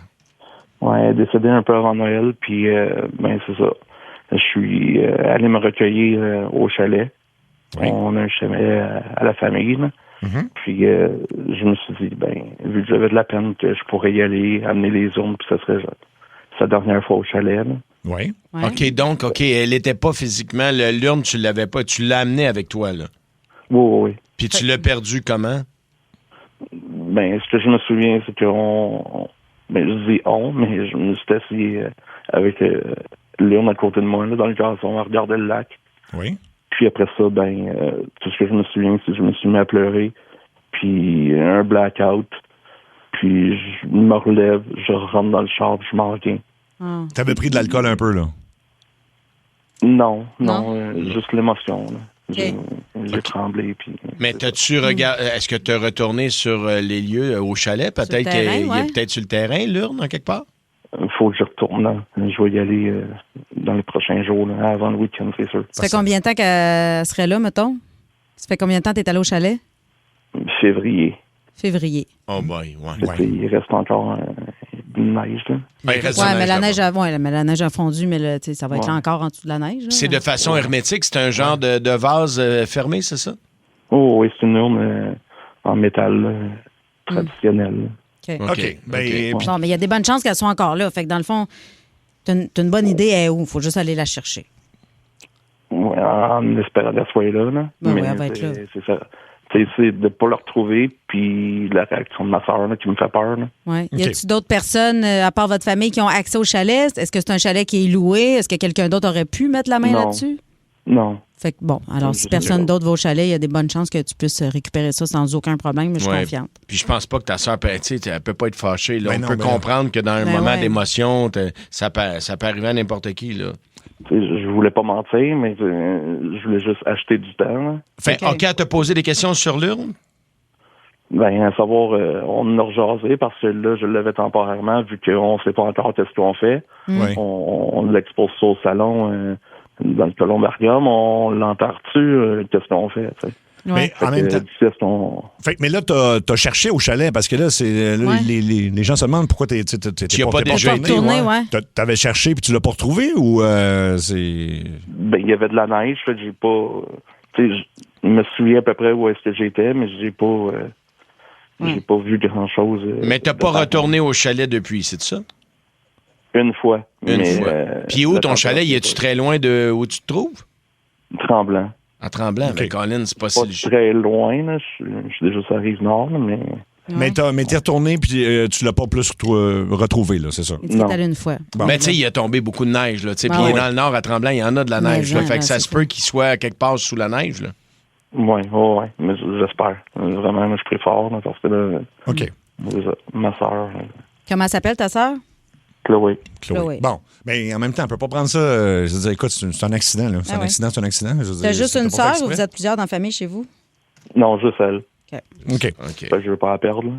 Ouais, elle est décédée un peu avant Noël, puis ben c'est ça. Je suis allé me recueillir au chalet. Oui. On a un chalet à la famille, là. Mm-hmm. Puis je me suis dit, ben, vu que j'avais de la peine que je pourrais y aller, amener les urnes, puis ça serait sa dernière fois au chalet, là. Oui. Ouais. OK, elle n'était pas physiquement, l'urne, tu l'avais pas, tu l'as amenée avec toi, là. Oui. Puis tu l'as perdu comment? Ben, ce que je me souviens, c'est qu'on... Ben, je dis on, mais je me suis assis avec l'urne à côté de moi, là, dans le gazon, à regarder le lac. Oui. Puis après ça, ben, tout ce que je me souviens, c'est que je me suis mis à pleurer, puis un blackout, puis je me relève, je rentre dans le char, puis je m'en reviens. T'avais pris de l'alcool un peu, là? Non, juste l'émotion, là. J'ai tremblé. Puis, mais t'as-tu regardé, est-ce que tu as retourné sur les lieux au chalet? Peut-être qu'il y a peut-être sur le terrain, l'urne, en quelque part? Il faut que je retourne là. Je vais y aller dans les prochains jours, là, avant le week-end, c'est sûr. Ça fait combien de temps qu'elle serait là, mettons? Ça fait combien de temps que tu es allé au chalet? Février. Oh boy, ouais. Il reste encore une neige, là. Mais la neige a fondu, mais là, ça va être là encore en dessous de la neige. Là. C'est de façon hermétique, c'est un genre de vase fermé, c'est ça? Oh oui, c'est une urne en métal traditionnel. OK. Non, mais il y a des bonnes chances qu'elle soit encore là. Fait que dans le fond, t'as une bonne idée, elle est où? Il faut juste aller la chercher. Oui, en espérant qu'elle soit là. Mais elle va être là. C'est ça. C'est de ne pas la retrouver, puis la réaction de ma soeur qui me fait peur. Ouais. Y a-t-il d'autres personnes, à part votre famille, qui ont accès au chalet? Est-ce que c'est un chalet qui est loué? Est-ce que quelqu'un d'autre aurait pu mettre la main là-dessus? Non. Fait que bon, alors si personne d'autre va au chalet, il y a des bonnes chances que tu puisses récupérer ça sans aucun problème, mais je suis confiante. Puis je pense pas que ta soeur, elle peut pas être fâchée. Là. On peut comprendre que dans un moment d'émotion, ça peut arriver à n'importe qui. Là. Je voulais pas mentir, mais je voulais juste acheter du temps. Là. Fait OK, à te poser des questions sur l'urne? Ben, à savoir, on en a rejasé parce que là, je l'avais temporairement, vu qu'on sait pas encore ce qu'on fait. On l'expose ça au salon dans le columbarium, on l'enterre-tu, qu'est-ce qu'on fait, tu sais. Mais en même temps. Mais là, t'as cherché au chalet parce que là, les gens se demandent pourquoi t'es pas déjà retourné. T'avais cherché puis tu l'as pas retrouvé ou c'est. Ben, il y avait de la neige, fait que j'ai pas. Tu sais, je me souviens à peu près où est-ce que j'étais, mais j'ai pas vu grand-chose. Mais t'as pas retourné au chalet depuis, c'est ça? Une fois. Puis où ton chalet? Y est-tu très loin de où tu te trouves? Tremblant. À Tremblant, mais Colin, c'est pas si... très loin, là. Je suis déjà sur la Rive-Nord, mais... Mais t'es retourné, puis tu l'as pas plus retrouvé, là, c'est ça? Il est allé une fois. Bon. Mais tu sais, il a tombé beaucoup de neige, là. Puis il est dans le nord, à Tremblant, il y en a de la neige. Là, fait que ça se peut qu'il soit quelque part sous la neige, là. Oui, mais j'espère. Vraiment, je prie fort, là, parce que là... OK. Ma soeur... Comment elle s'appelle, ta soeur? Chloé. Bon, mais en même temps, on peut pas prendre ça. Je veux dire, écoute, c'est un accident, là. C'est un accident. T'as juste une sœur ou vous êtes plusieurs dans la famille chez vous? Non, juste elle. OK. Je veux pas la perdre, là.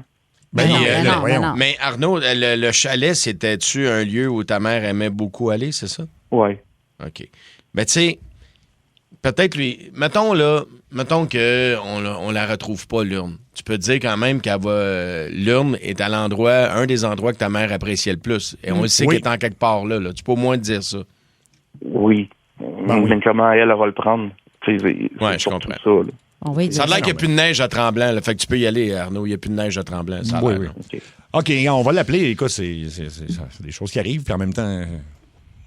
Non. Mais Arnaud, le chalet, c'était-tu un lieu où ta mère aimait beaucoup aller, c'est ça? Oui. OK. Mais tu sais, peut-être lui... Mettons qu'on la retrouve pas, l'urne. Tu peux te dire quand même l'urne est à l'endroit, un des endroits que ta mère appréciait le plus. Et on sait qu'elle est en quelque part là. Tu peux au moins te dire ça. Oui. Mais comment elle va le prendre? Oui, je comprends. Ça a l'air qu'il n'y a plus de neige à Tremblant. Là. Fait que tu peux y aller, Arnaud. Il n'y a plus de neige à Tremblant. Ça oui. OK, on va l'appeler. Écoute, c'est des choses qui arrivent. Puis en même temps,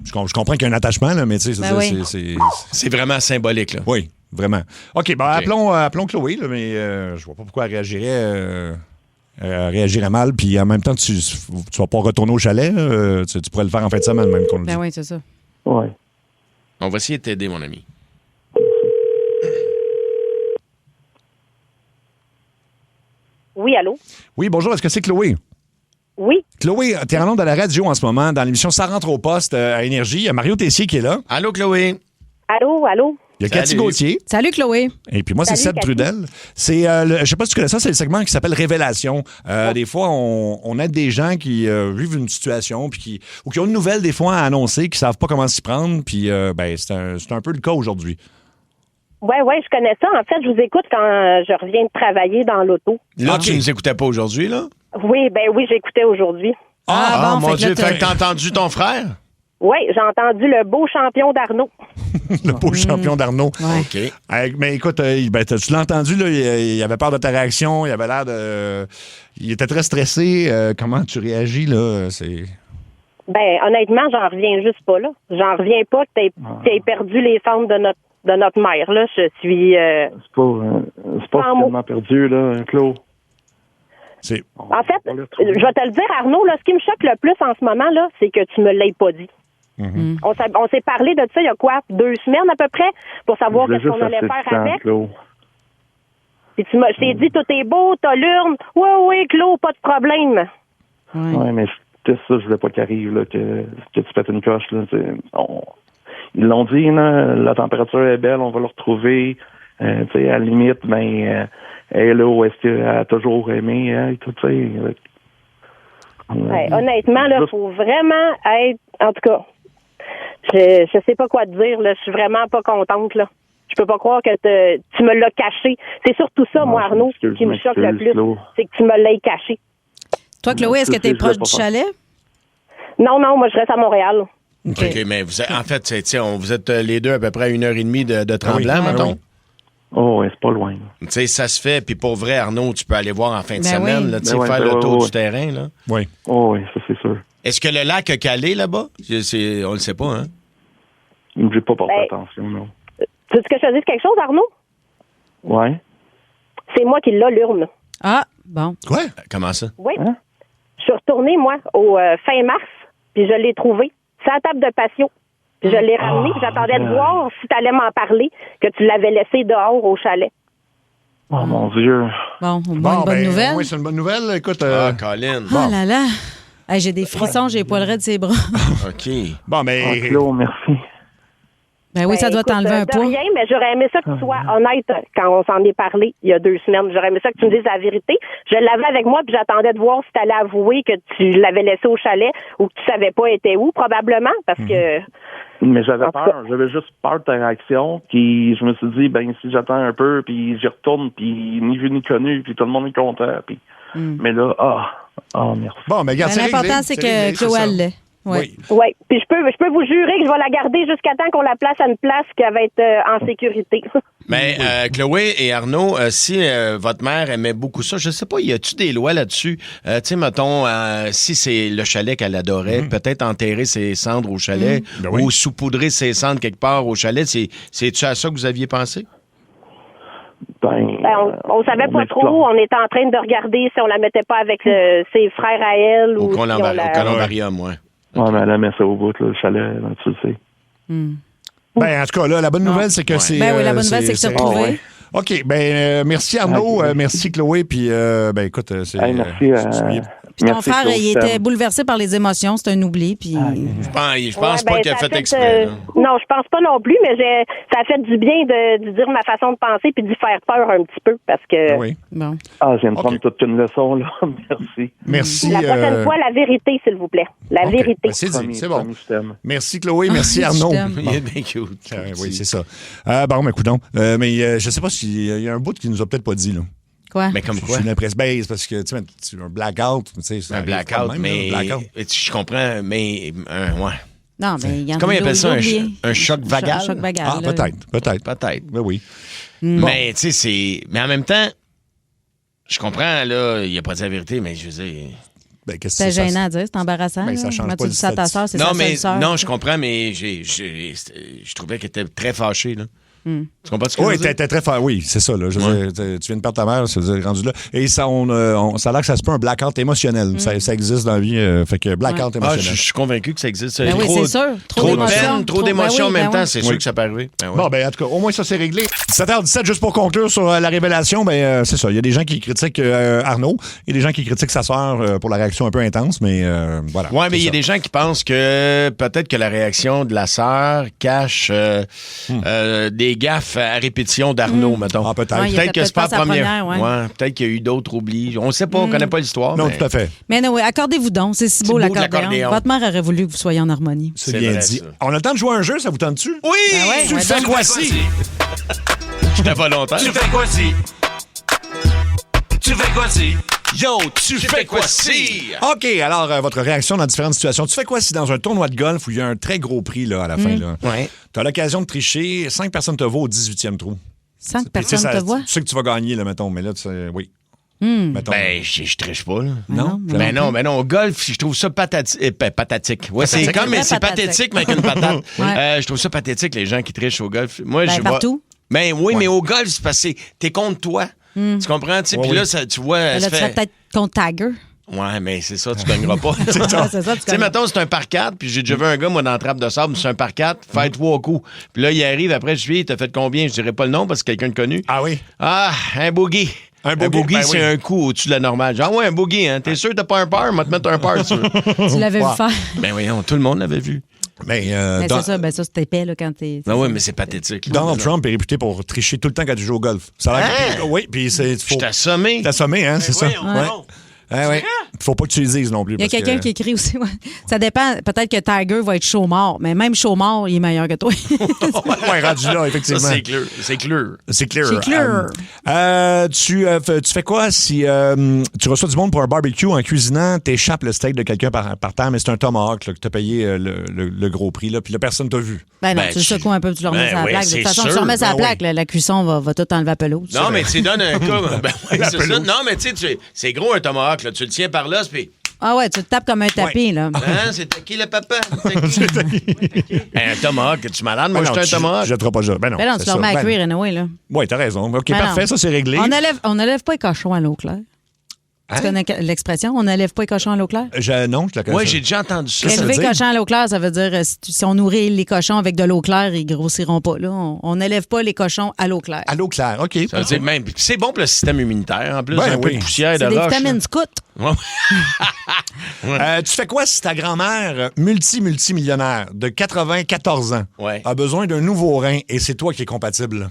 je comprends qu'il y a un attachement, là, mais tu sais, c'est vraiment symbolique. Là. Oui. Vraiment. OK, appelons Chloé, là, mais je vois pas pourquoi elle réagirait mal. Puis en même temps, tu vas pas retourner au chalet. Tu pourrais le faire en fin de semaine, même qu'on le dit. Ben oui, c'est ça. Oui. On va essayer de t'aider, mon ami. Oui, allô? Oui, bonjour. Est-ce que c'est Chloé? Oui. Chloé, t'es en ondes à la radio en ce moment, dans l'émission Ça rentre au poste à Énergie. Il y a Mario Tessier qui est là. Allô, Chloé? Allô? Il y a Cathy Gauthier. Salut, Chloé. Et puis moi, c'est Seb Trudel. C'est, je sais pas si tu connais ça, c'est le segment qui s'appelle Révélation. Des fois, on aide des gens qui vivent une situation ou qui ont une nouvelle, des fois, à annoncer, qui savent pas comment s'y prendre. Puis, c'est un peu le cas aujourd'hui. Oui, je connais ça. En fait, je vous écoute quand je reviens de travailler dans l'auto. Là, tu nous écoutais pas aujourd'hui, là? Oui, j'écoutais aujourd'hui. Bon, mon Dieu, fait que t'as entendu ton frère? Oui, j'ai entendu le beau champion d'Arnaud. Le beau champion d'Arnaud. Ouais. OK. Mais écoute, tu l'as entendu, là, il avait peur de ta réaction, il avait l'air de... Il était très stressé. Comment tu réagis, là? Honnêtement, j'en reviens juste pas, là. J'en reviens pas que t'aies perdu les cendres de notre mère, là. Je suis... C'est pas tellement perdu, là, Claude. En fait, je vais te le dire, Arnaud, là, ce qui me choque le plus en ce moment, là, c'est que tu me l'aies pas dit. Mm-hmm. On s'est parlé de ça il y a quoi, 2 semaines à peu près, pour savoir qu'est-ce qu'on allait faire avec. Et je t'ai dit, tout est beau, t'as l'urne. Oui, Claude, pas de problème. Oui, mais c'est ça, je voulais pas qu'il arrive, là, que tu pètes une coche, là. ils l'ont dit, là, la température est belle, on va le retrouver. Tu sais, à la limite, elle est là où est-ce qu'elle a toujours aimé, hein, tout ça. Honnêtement, là, faut vraiment être... En tout cas, je sais pas quoi te dire, là. Je suis vraiment pas contente, là. Je peux pas croire que tu me l'as caché. C'est surtout ça, moi, Arnaud, qui me choque le plus. C'est que tu me l'as caché. Toi, Chloé, est-ce que tu es proche du chalet? Non, moi, je reste à Montréal. OK, mais en fait, vous êtes les deux à peu près à 1h30 de Tremblant, mettons? Oh, oui, c'est pas loin. Tu sais, ça se fait, puis pour vrai, Arnaud, tu peux aller voir en fin de semaine, là, faire ben le tour du terrain. Là. Oui. Oh, oui, ça, c'est sûr. Est-ce que le lac a calé là-bas? On le sait pas, hein? J'ai pas porté attention, non. Tu veux que je te dise quelque chose, Arnaud? Oui. C'est moi qui l'ai, l'urne. Ah, bon. Quoi? Comment ça? Oui. Hein? Je suis retournée, moi, au fin mars, puis je l'ai trouvé. C'est à la table de patio. Puis je l'ai ramené, puis j'attendais de voir si tu allais m'en parler, que tu l'avais laissé dehors au chalet. Oh, mon Dieu. Bon, une bonne nouvelle. Oui, c'est une bonne nouvelle. Écoute. Colin. Oh là là. Hey, j'ai des frissons, j'ai les poils de ses bras. OK. Bon, mais. Claude, merci. Ben oui, ça doit t'enlever un poids. Rien, mais j'aurais aimé ça que tu sois honnête quand on s'en est parlé il y a 2 semaines. J'aurais aimé ça que tu me dises la vérité. Je l'avais avec moi, puis j'attendais de voir si tu allais avouer que tu l'avais laissé au chalet ou que tu savais pas était où, probablement, parce que... Mais j'avais peur. J'avais juste peur de ta réaction. Puis je me suis dit, si j'attends un peu, puis j'y retourne, puis ni vu ni connu, puis tout le monde est content. Puis... Mais là, merci. Bon, mais regarde, l'important, c'est que Chloé l'ait. Oui. Puis je peux vous jurer que je vais la garder jusqu'à temps qu'on la place à une place qui va être en sécurité. Mais Chloé et Arnaud, si votre mère aimait beaucoup ça, je sais pas, y a-tu des lois là-dessus? Tu sais, mettons, si c'est le chalet qu'elle adorait, peut-être enterrer ses cendres au chalet ou saupoudrer ses cendres quelque part au chalet. C'est-tu à ça que vous aviez pensé? On savait pas trop. On était en train de regarder si on la mettait pas avec ses frères à elle ou au columbarium, ouais. Ouais, mais elle aimait ça au bout, là, le chalet, là, tu le sais. Ben, en tout cas, là, la bonne nouvelle, c'est que c'est... Ben oui, la bonne nouvelle, c'est que tu as retrouvé. OK, merci Arnaud, merci Chloé, puis écoute, c'est... merci. Puis ton frère, il était bouleversé par les émotions, c'est un oubli, puis... Je pense pas qu'il a fait exprès. Non, je pense pas non plus, mais ça a fait du bien de dire ma façon de penser puis d'y faire peur un petit peu, parce que... Oui. Bon. Je viens de prendre toute une leçon, là. Merci. Merci. La prochaine fois, la vérité, s'il vous plaît. La vérité. Ben, c'est dit, c'est bon. Merci Chloé, merci Arnaud. Il est bien cute. Oui, c'est ça. Bon, mais coudonc. Mais je sais pas s'il y a un bout qui nous a peut-être pas dit, là. Quoi? Mais comme quoi? J'ai l'impression, parce que, tu sais, un blackout, tu sais. Un blackout, mais... Je comprends, mais... ouais. Non, mais il y en a... Comment ils appellent ça? Un choc vagal? Un choc vagal. Ah, peut-être. Ben oui. Mais, tu sais, Mais en même temps, je comprends, là, il a pas dit la vérité, mais je veux dire... C'est gênant à dire, c'est embarrassant. Ça change pas du ça à ta soeur, c'est sa seule sœur. Non, je comprends, mais je trouvais qu'elle était très fâchée, là. Tu comprends ce que oui, t'es très fort. Oui, c'est ça. Là. Je veux dire, tu viens de perdre ta mère, c'est rendu là. Et ça, ça a l'air que ça se peut un blackout émotionnel. Ça existe dans la vie. Fait que blackout émotionnel. Je suis convaincu que ça existe. Ben oui, c'est sûr. Trop de peine, trop d'émotions en même temps, c'est sûr que ça peut arriver. Bon, en tout cas, au moins ça c'est réglé. 17h17, juste pour conclure sur la révélation, c'est ça. Il y a des gens qui critiquent Arnaud et des gens qui critiquent sa sœur pour la réaction un peu intense, mais voilà. Oui, mais il y a des gens qui pensent que peut-être que la réaction de la sœur cache des gaffes à répétition d'Arnaud, mettons. Ah, peut-être. Peut-être que c'est pas la première. Peut-être qu'il y a eu d'autres oublis. On ne sait pas, on ne connaît pas l'histoire. Non, tout à fait. Mais non, accordez-vous donc. C'est si beau l'accordéon. Votre mère aurait voulu que vous soyez en harmonie. C'est bien dit. Ça. On a le temps de jouer à un jeu, ça vous tente-tu? Oui! Tu fais quoi si? J'étais pas longtemps. Tu fais quoi si? Tu fais quoi si? Yo, tu fais quoi si? OK, alors, votre réaction dans différentes situations. Tu fais quoi si dans un tournoi de golf où il y a un très gros prix là, à la fin, là, tu as l'occasion de tricher, 5 personnes te voient au 18e trou. 5 personnes te voient? Tu sais que tu vas gagner, là, mettons, mais là, tu sais, oui. Mettons, je triche pas, là. Non? Mais non, au golf, je trouve ça pathétique. Ouais, c'est comme, mais c'est pathétique, mais avec une patate. Je trouve ça pathétique, les gens qui trichent au golf. Moi, je partout? Mais oui, mais au golf, c'est parce que t'es contre toi. Tu comprends? Puis là, tu vois... Là, tu serais peut-être contre Tiger. Ouais, mais c'est ça, tu gagneras pas. Tu sais, mettons, c'est un par 4, puis j'ai déjà vu un gars, moi, dans la trappe de sable, c'est un par 4, fait 3 coups. Puis là, il arrive, après, je suis, t'as fait combien? Je dirais pas le nom parce que c'est quelqu'un de connu. Ah oui? Ah, un boogie. Un boogie, c'est un coup au-dessus de la normale. Genre, ouais, un boogie, hein. T'es sûr que t'as pas un par? On va te mettre un par, tu veux. Tu l'avais vu faire? Ben voyons, tout le monde l'avait vu. Mais, c'est ça, c'est épais là, quand t'es. Non, oui, mais c'est pathétique. Donald Trump est réputé pour tricher tout le temps quand il joue au golf. Ça a l'air oui, puis c'est. Je t'ai assommé. T'es assommé, hein, c'est ça? Ouais. Faut pas que tu le dises non plus. Il y a quelqu'un qui écrit aussi. Ouais. Ça dépend. Peut-être que Tiger va être chaud-mort, mais même chaud-mort, il est meilleur que toi. Ouais, rendu là, effectivement. Ça, c'est clair. C'est clair. Tu fais quoi si tu reçois du monde pour un barbecue en cuisinant, t'échappes le steak de quelqu'un par terre, mais c'est un tomahawk là, que t'as payé le gros prix, là, puis la personne t'a vu. Ben non, tu le secoues un peu, tu le remets sur la plaque. De toute façon, tu le remets sur la plaque, la cuisson va tout enlever à pelouse. Non, mais tu donnes un cas. C'est ça. Non, mais tu sais, c'est gros un tomahawk. Là, tu le tiens par l'os, puis... Ah ouais, tu te tapes comme un tapis, là. Hein, c'est qui le papa? Un tomahawk, es-tu malade? Moi, je suis un tomahawk. Je ne pas ça. Ben non, tu le remets à cuire, anyway, là. Oui, t'as raison. OK, parfait, ça, c'est réglé. On n'élève pas les cochons à l'eau claire. Tu connais l'expression? On n'élève pas les cochons à l'eau claire? Non, je la connais. Oui, j'ai déjà entendu ça. Élever les cochons à l'eau claire, ça veut dire si on nourrit les cochons avec de l'eau claire, ils grossiront pas. Là, on n'élève pas les cochons à l'au claire. À l'eau claire, OK. Ça veut dire même, c'est bon pour le système immunitaire. En plus, un peu de poussière de roche. C'est des vitamines scouts. Tu fais quoi si ta grand-mère multimillionnaire de 94 ans a besoin d'un nouveau rein et c'est toi qui es compatible?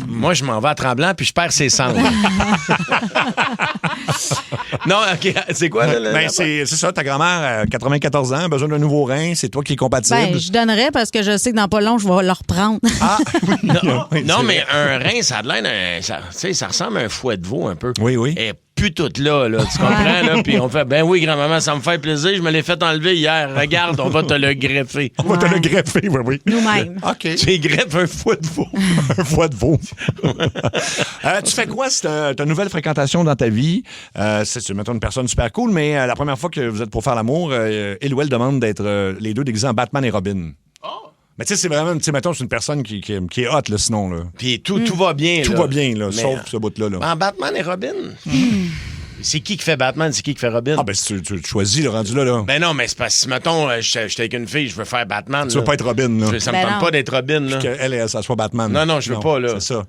Moi, je m'en vais à Tremblant puis je perds ses cendres. Non, OK. C'est quoi, là? Ben, c'est ça, ta grand-mère, 94 ans, a besoin d'un nouveau rein, c'est toi qui es compatible. Ben, je donnerais parce que je sais que dans pas long, je vais le reprendre. Ah, non, mais un rein, ça a de l'air, ça ressemble à un fouet de veau un peu. Oui. Et plus toute là, tu comprends? Là? Puis on fait, ben oui, grand-maman, ça me fait plaisir, je me l'ai fait enlever hier. Regarde, on va te le greffer. On va te le greffer, oui. Nous-mêmes. OK. Tu greffes un fouet de veau. Un fouet de veau. Tu fais quoi si t'as une nouvelle fréquentation dans ta vie? C'est, mettons, une personne super cool, mais la première fois que vous êtes pour faire l'amour, il ou elle demande d'être les deux déguisés en Batman et Robin. Mais tu sais, c'est vraiment, mettons, c'est une personne qui est hot, là, sinon, là. Puis tout va bien, Tout là. va bien, là, Mais, sauf ce bout-là, là. En Batman et Robin? C'est qui fait Batman, c'est qui fait Robin? Ah, ben, si tu choisis le rendu là. Ben non, mais c'est parce que, mettons, je suis avec une fille, je veux faire Batman. Tu veux pas être Robin, là. Ça me tente pas d'être Robin, là. Qu'elle, ça soit Batman. Non, je veux pas, là. C'est ça.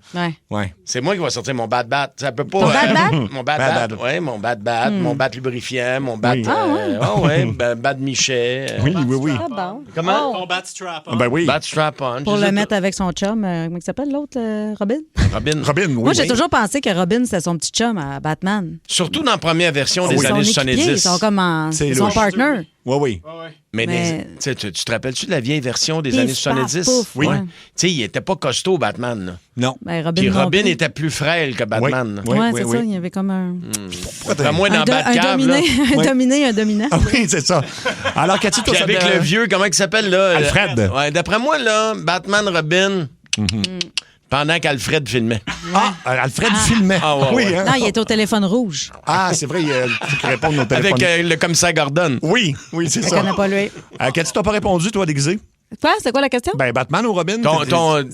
Ouais. C'est moi qui vais sortir mon Bat. Ça peut pas. Ton Bat? Mon Bat. Oui, mon Bat. Mon Bat lubrifiant, mon Bat. Bat Michet. Oui. Ah bon. Comment? Ton bat strap-on. Ben oui. Bat strap-on. Pour le mettre avec son chum, comment il s'appelle l'autre, Robin? Robin, oui. Moi, j'ai toujours pensé que Robin, c'était son petit chum à Batman. Surtout dans la première version des années 70. Ils sont comme son partner. Oui. Mais tu te rappelles-tu de la vieille version des années 70? Pouf, oui. Ouais. Tu sais, il était pas costaud, Batman. Là. Non. Ben, Robin Puis Robin plus. était plus frêle que Batman. Oui, c'est ça. Il y avait comme un... Pas moins dans Batcave, là. Un dominant. Ah oui, c'est ça. Alors, Cathy, toi, Puis avec le vieux, comment il s'appelle, là? Alfred. Ouais, d'après moi, là, Batman, Robin... Pendant qu'Alfred filmait. Ah, Alfred filmait. Ah, ouais, oui, ouais. hein? Non, il était au téléphone rouge. Ah, c'est vrai, il faut qu'il réponde au téléphone. Avec le commissaire Gordon. Oui, c'est ça. Je connais pas lui. Cathy, t'as pas répondu, toi, déguisé? Quoi? C'est quoi la question? Ben, Batman ou Robin?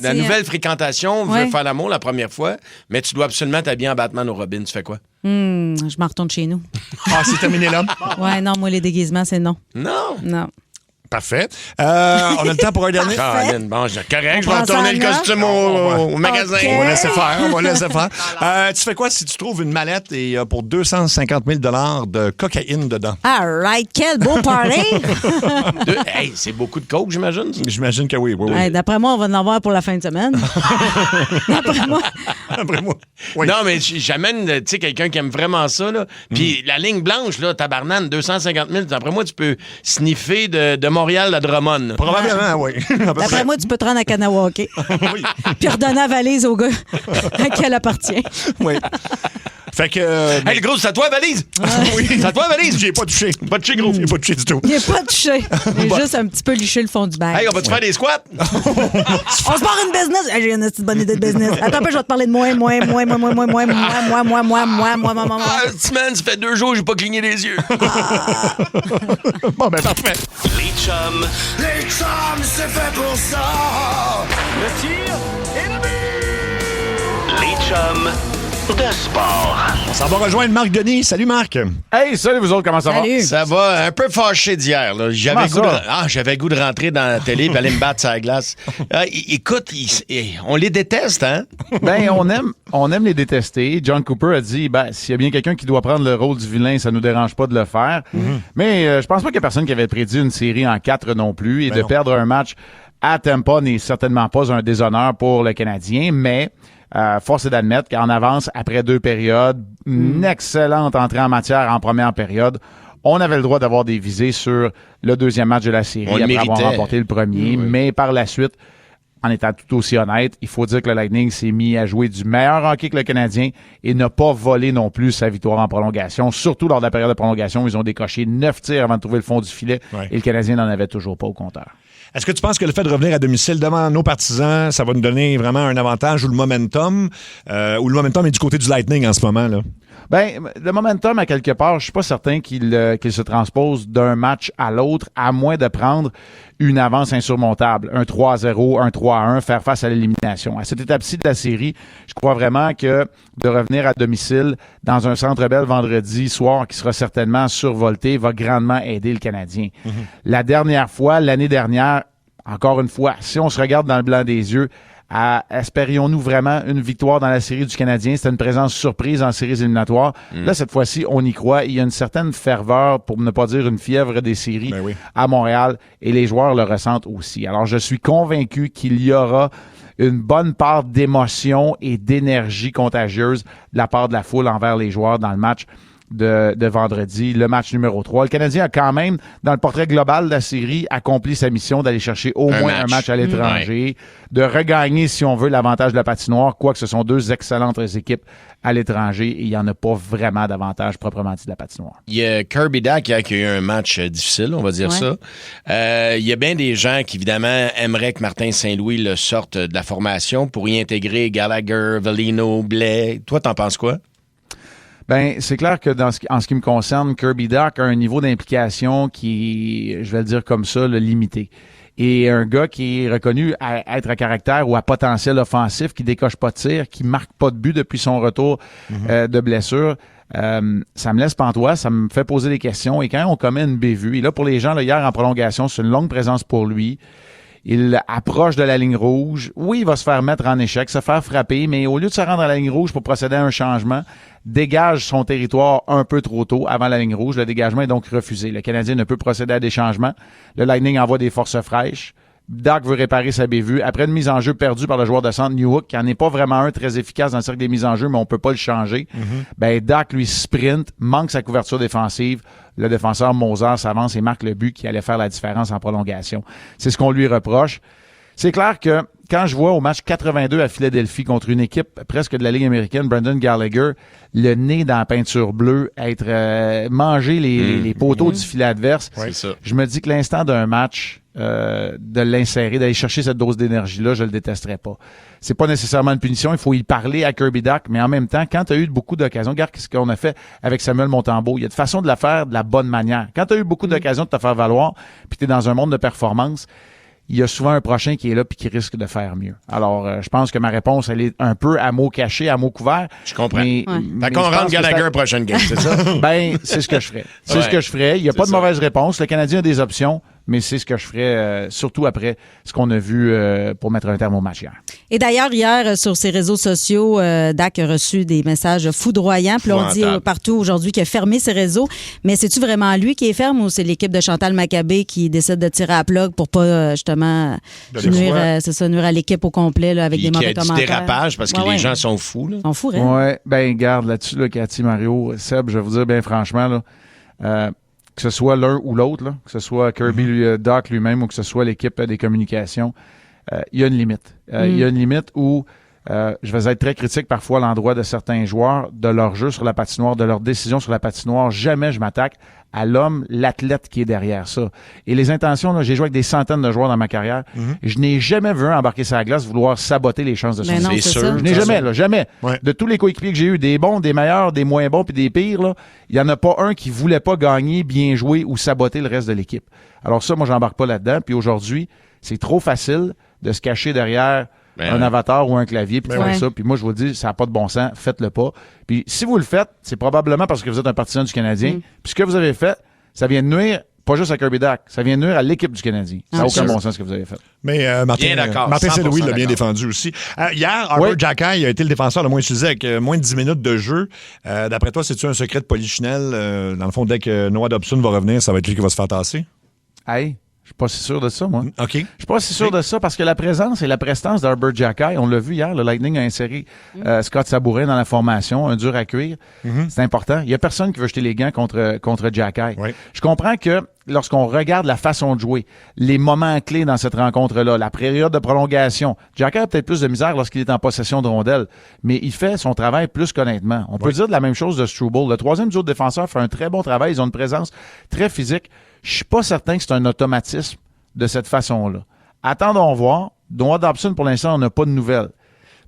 La nouvelle fréquentation, vous voulez faire l'amour la première fois, mais tu dois absolument t'habiller en Batman ou Robin. Tu fais quoi? Je m'en retourne chez nous. Ah, c'est terminé là? Ouais, non, moi, les déguisements, c'est non. Non. Parfait. On a le temps pour un dernier. Bon, correct, je vais retourner le costume au magasin. Okay. On va laisser faire. Tu fais quoi si tu trouves une mallette et pour 250 000 $ de cocaïne dedans? All right, quel beau party! Hey, c'est beaucoup de coke, j'imagine? J'imagine que oui. Hey, d'après moi, on va en avoir pour la fin de semaine. D'après moi. Oui. Non, mais j'amène quelqu'un qui aime vraiment ça. Puis la ligne blanche, là, tabarnane, 250 000, d'après moi, tu peux sniffer de Montréal à Drummond. Probablement, oui. D'après moi, tu peux te rendre à Kanawake. Oui. Puis redonner la valise au gars à qui elle appartient. Oui. Fait que. Hey, le gros, c'est à toi, valise! Oui. C'est à toi, valise! J'ai pas touché. Pas touché, gros. J'ai pas touché du tout. Il est pas touché. Il a juste un petit peu liché le fond du bac. Hey, on va-tu faire des squats? On se barre une business. Hey, j'ai une petite bonne idée de business. Attends un peu, je vais te parler de moi. Semaine, ça fait 2 jours que j'ai pas cligné les yeux. Bon, ben, parfait. Les chums, c'est fait pour ça. Le tir et le but! Les chums de sport. On s'en va rejoindre Marc Denis. Salut Marc. Hey, salut vous autres, comment ça va? Ça va, un peu fâché d'hier. Là. J'avais le goût de rentrer dans la télé et aller me battre sur la glace. Écoute, on les déteste, hein? Ben, on aime les détester. John Cooper a dit, s'il y a bien quelqu'un qui doit prendre le rôle du vilain, ça nous dérange pas de le faire. Mais je pense pas qu'il y a personne qui avait prédit une série en 4 non plus. Et de perdre un match à Tampa n'est certainement pas un déshonneur pour le Canadien, mais force est d'admettre qu'en avance, après 2 périodes, une excellente entrée en matière en première période, on avait le droit d'avoir des visées sur le deuxième match de la série après avoir remporté le premier, mais par la suite, en étant tout aussi honnête, il faut dire que le Lightning s'est mis à jouer du meilleur hockey que le Canadien et n'a pas volé non plus sa victoire en prolongation. Surtout lors de la période de prolongation, ils ont décoché 9 tirs avant de trouver le fond du filet et le Canadien n'en avait toujours pas au compteur. Est-ce que tu penses que le fait de revenir à domicile devant nos partisans, ça va nous donner vraiment un avantage ou le momentum est du côté du Lightning en ce moment, là? Ben, le momentum, à quelque part, je suis pas certain qu'il se transpose d'un match à l'autre, à moins de prendre une avance insurmontable, un 3-0, un 3-1, faire face à l'élimination. À cette étape-ci de la série, je crois vraiment que de revenir à domicile dans un Centre Bell vendredi soir qui sera certainement survolté va grandement aider le Canadien. La dernière fois, l'année dernière, encore une fois, si on se regarde dans le blanc des yeux, espérions-nous vraiment une victoire dans la série du Canadien? C'était une présence surprise en séries éliminatoires. Là, cette fois-ci, on y croit. Il y a une certaine ferveur, pour ne pas dire une fièvre des séries à Montréal, et les joueurs le ressentent aussi. Alors, je suis convaincu qu'il y aura une bonne part d'émotion et d'énergie contagieuse de la part de la foule envers les joueurs dans le match de vendredi, le match numéro 3. Le Canadien a quand même, dans le portrait global de la série, accompli sa mission d'aller chercher au moins un match à l'étranger, de regagner, si on veut, l'avantage de la patinoire, quoique ce sont 2 excellentes équipes à l'étranger et il n'y en a pas vraiment d'avantage proprement dit de la patinoire. Il y a Kirby Dach qui a eu un match difficile, on va dire ça. Il y a bien des gens qui, évidemment, aimeraient que Martin Saint-Louis le sorte de la formation pour y intégrer Gallagher, Velino, Blais. Toi, t'en penses quoi? Ben, c'est clair que en ce qui me concerne, Kirby Dach a un niveau d'implication qui, je vais le dire comme ça, limité. Et un gars qui est reconnu à être à caractère ou à potentiel offensif, qui décoche pas de tir, qui marque pas de but depuis son retour de blessure, ça me laisse pantois, ça me fait poser des questions. Et quand on commet une bévue, et là, pour les gens, là, hier en prolongation, c'est une longue présence pour lui. Il approche de la ligne rouge. Oui, il va se faire mettre en échec, se faire frapper, mais au lieu de se rendre à la ligne rouge pour procéder à un changement, dégage son territoire un peu trop tôt avant la ligne rouge. Le dégagement est donc refusé. Le Canadien ne peut procéder à des changements. Le Lightning envoie des forces fraîches. Dach veut réparer sa bévue. Après une mise en jeu perdue par le joueur de centre Newhook, qui n'en est pas vraiment un très efficace dans le cercle des mises en jeu, mais on peut pas le changer. Ben, Dach, lui, sprint, manque sa couverture défensive. Le défenseur Moser s'avance et marque le but qui allait faire la différence en prolongation. C'est ce qu'on lui reproche. C'est clair que quand je vois au match 82 à Philadelphie contre une équipe presque de la Ligue américaine, Brendan Gallagher, le nez dans la peinture bleue, être manger les poteaux du filet adverse, je me dis que l'instant d'un match, de l'insérer, d'aller chercher cette dose d'énergie-là, je le détesterais pas. C'est pas nécessairement une punition, il faut y parler à Kirby Dach, mais en même temps, quand tu as eu beaucoup d'occasions, regarde ce qu'on a fait avec Samuel Montembeault, il y a de façon de la faire de la bonne manière. Quand tu as eu beaucoup d'occasions de te faire valoir, puis tu es dans un monde de performance, il y a souvent un prochain qui est là puis qui risque de faire mieux. Alors, je pense que ma réponse, elle est un peu à mots cachés, à mots couverts. Je comprends. Fait qu'on rentre Gallagher prochaine game, c'est ça? Ben, c'est ce que je ferais. C'est ce que je ferais. Il n'y a pas de mauvaise réponse. Le Canadien a des options, mais c'est ce que je ferais, surtout après ce qu'on a vu pour mettre un terme au match hier. Et d'ailleurs, hier, sur ses réseaux sociaux, Dach a reçu des messages foudroyants. Puis on dit partout aujourd'hui qu'il a fermé ses réseaux. Mais c'est-tu vraiment lui qui est ferme ou c'est l'équipe de Chantal Maccabé qui décide de tirer à la plug pour pas, justement, nuire à l'équipe au complet là, avec des mauvais commentaires? Du dérapage parce que les gens sont fous. Là. Ils sont fous, ouais, ben garde là-dessus, là, Cathy, Mario, Seb, je vais vous dire bien franchement, là, que ce soit l'un ou l'autre, là, que ce soit Kirby Dach lui-même ou que ce soit l'équipe des communications, il y a une limite. Il y a une limite où je vais être très critique parfois à l'endroit de certains joueurs, de leur jeu sur la patinoire, de leur décision sur la patinoire. Jamais je m'attaque à l'homme, l'athlète qui est derrière ça. Et les intentions, là, j'ai joué avec des centaines de joueurs dans ma carrière. Je n'ai jamais vu un embarquer sur la glace vouloir saboter les chances de son équipe. C'est sûr. Je n'ai jamais. Ouais. De tous les coéquipiers que j'ai eu, des bons, des meilleurs, des moins bons puis des pires, là, il n'y en a pas un qui voulait pas gagner, bien jouer ou saboter le reste de l'équipe. Alors ça, moi, j'embarque pas là-dedans. Puis aujourd'hui, c'est trop facile de se cacher derrière un avatar ou un clavier, puis Ben faire ouais. ça. Puis moi, je vous dis, ça n'a pas de bon sens, faites-le pas. Puis si vous le faites, c'est probablement parce que vous êtes un partisan du Canadien. Puis ce que vous avez fait, ça vient de nuire, pas juste à Kirby Dach, ça vient de nuire à l'équipe du Canadien. Ça n'a aucun bon sens ce que vous avez fait. Mais Bien d'accord, Martin 100% Saint-Louis l'a bien d'accord. défendu aussi. Hier, Arbor Xhekaj a été le défenseur le moins utilisé avec moins de 10 minutes de jeu. D'après toi, c'est-tu un secret de Polichinelle? Dans le fond, dès que Noah Dobson va revenir, ça va être lui qui va se faire tasser? Hey, je suis pas si sûr de ça, moi. OK. Je suis pas si sûr de ça parce que la présence et la prestance d'Arbor Xhekaj, on l'a vu hier, le Lightning a inséré Scott Sabourin dans la formation, un dur à cuire. C'est important. Il y a personne qui veut jeter les gants contre Xhekaj. Je comprends que lorsqu'on regarde la façon de jouer, les moments clés dans cette rencontre-là, la période de prolongation, Xhekaj a peut-être plus de misère lorsqu'il est en possession de rondelles, mais il fait son travail plus qu'honnêtement. On peut dire de la même chose de Struble. Le troisième duo de défenseur fait un très bon travail. Ils ont une présence très physique. Je suis pas certain que c'est un automatisme de cette façon-là. Attendons voir. Noah Dobson, pour l'instant, on n'a pas de nouvelles.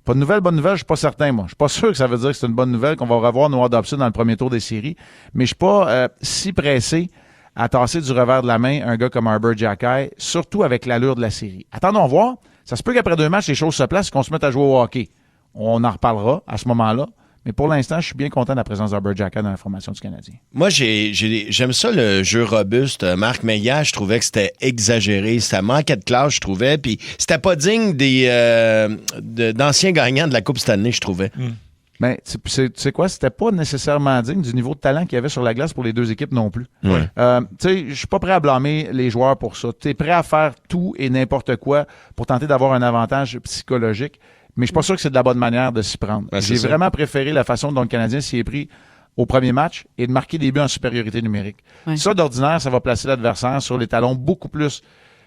Pas de nouvelles, bonne nouvelle, je suis pas certain, moi. Je suis pas sûr que ça veut dire que c'est une bonne nouvelle qu'on va revoir Noah Dobson dans le premier tour des séries, mais je suis pas si pressé à tasser du revers de la main un gars comme Arbor Xhekaj, surtout avec l'allure de la série. Attendons voir. Ça se peut qu'après 2 matchs, les choses se placent et qu'on se mette à jouer au hockey. On en reparlera à ce moment-là. Mais pour l'instant, je suis bien content de la présence d'Arbor Xhekaj dans la formation du Canadien. Moi, j'aime ça, le jeu robuste, Marc, mais hier, je trouvais que c'était exagéré. Ça manquait de classe, je trouvais. Puis c'était pas digne d'anciens gagnants de la Coupe Stanley, je trouvais. Mais tu sais quoi, c'était pas nécessairement digne du niveau de talent qu'il y avait sur la glace pour les deux équipes non plus. Ouais. Tu sais, je suis pas prêt à blâmer les joueurs pour ça. Tu es prêt à faire tout et n'importe quoi pour tenter d'avoir un avantage psychologique, mais je suis pas sûr que c'est de la bonne manière de s'y prendre. Ben, J'ai vraiment préféré la façon dont le Canadien s'y est pris au premier match et de marquer des buts en supériorité numérique. Ouais. Ça, d'ordinaire, ça va placer l'adversaire sur les talons beaucoup plus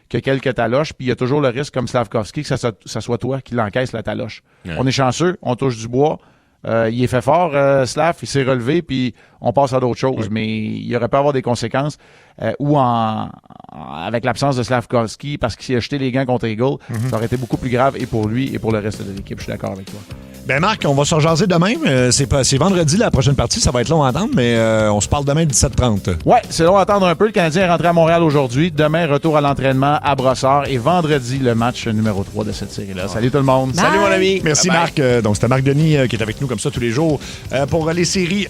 que quelques taloches, puis il y a toujours le risque, comme Slavkovski, que ça soit toi qui l'encaisse la taloche. Ouais. On est chanceux, on touche du bois. Il est fait fort, Slav, il s'est relevé, puis on passe à d'autres choses. Mais il aurait pu avoir des conséquences avec l'absence de Slavkovski, parce qu'il a jeté les gants contre Eagle, ça aurait été beaucoup plus grave et pour lui et pour le reste de l'équipe. Je suis d'accord avec toi. Ben Marc, on va se rejaser demain. C'est vendredi la prochaine partie, ça va être long à attendre, mais on se parle demain 17h30. Ouais, c'est long à attendre un peu. Le Canadien est rentré à Montréal aujourd'hui. Demain, retour à l'entraînement à Brossard. Et vendredi, le match numéro 3 de cette série-là. Salut tout le monde. Salut mon ami. Merci Bye-bye. Marc. Donc c'était Marc Denis qui est avec nous comme ça tous les jours pour les séries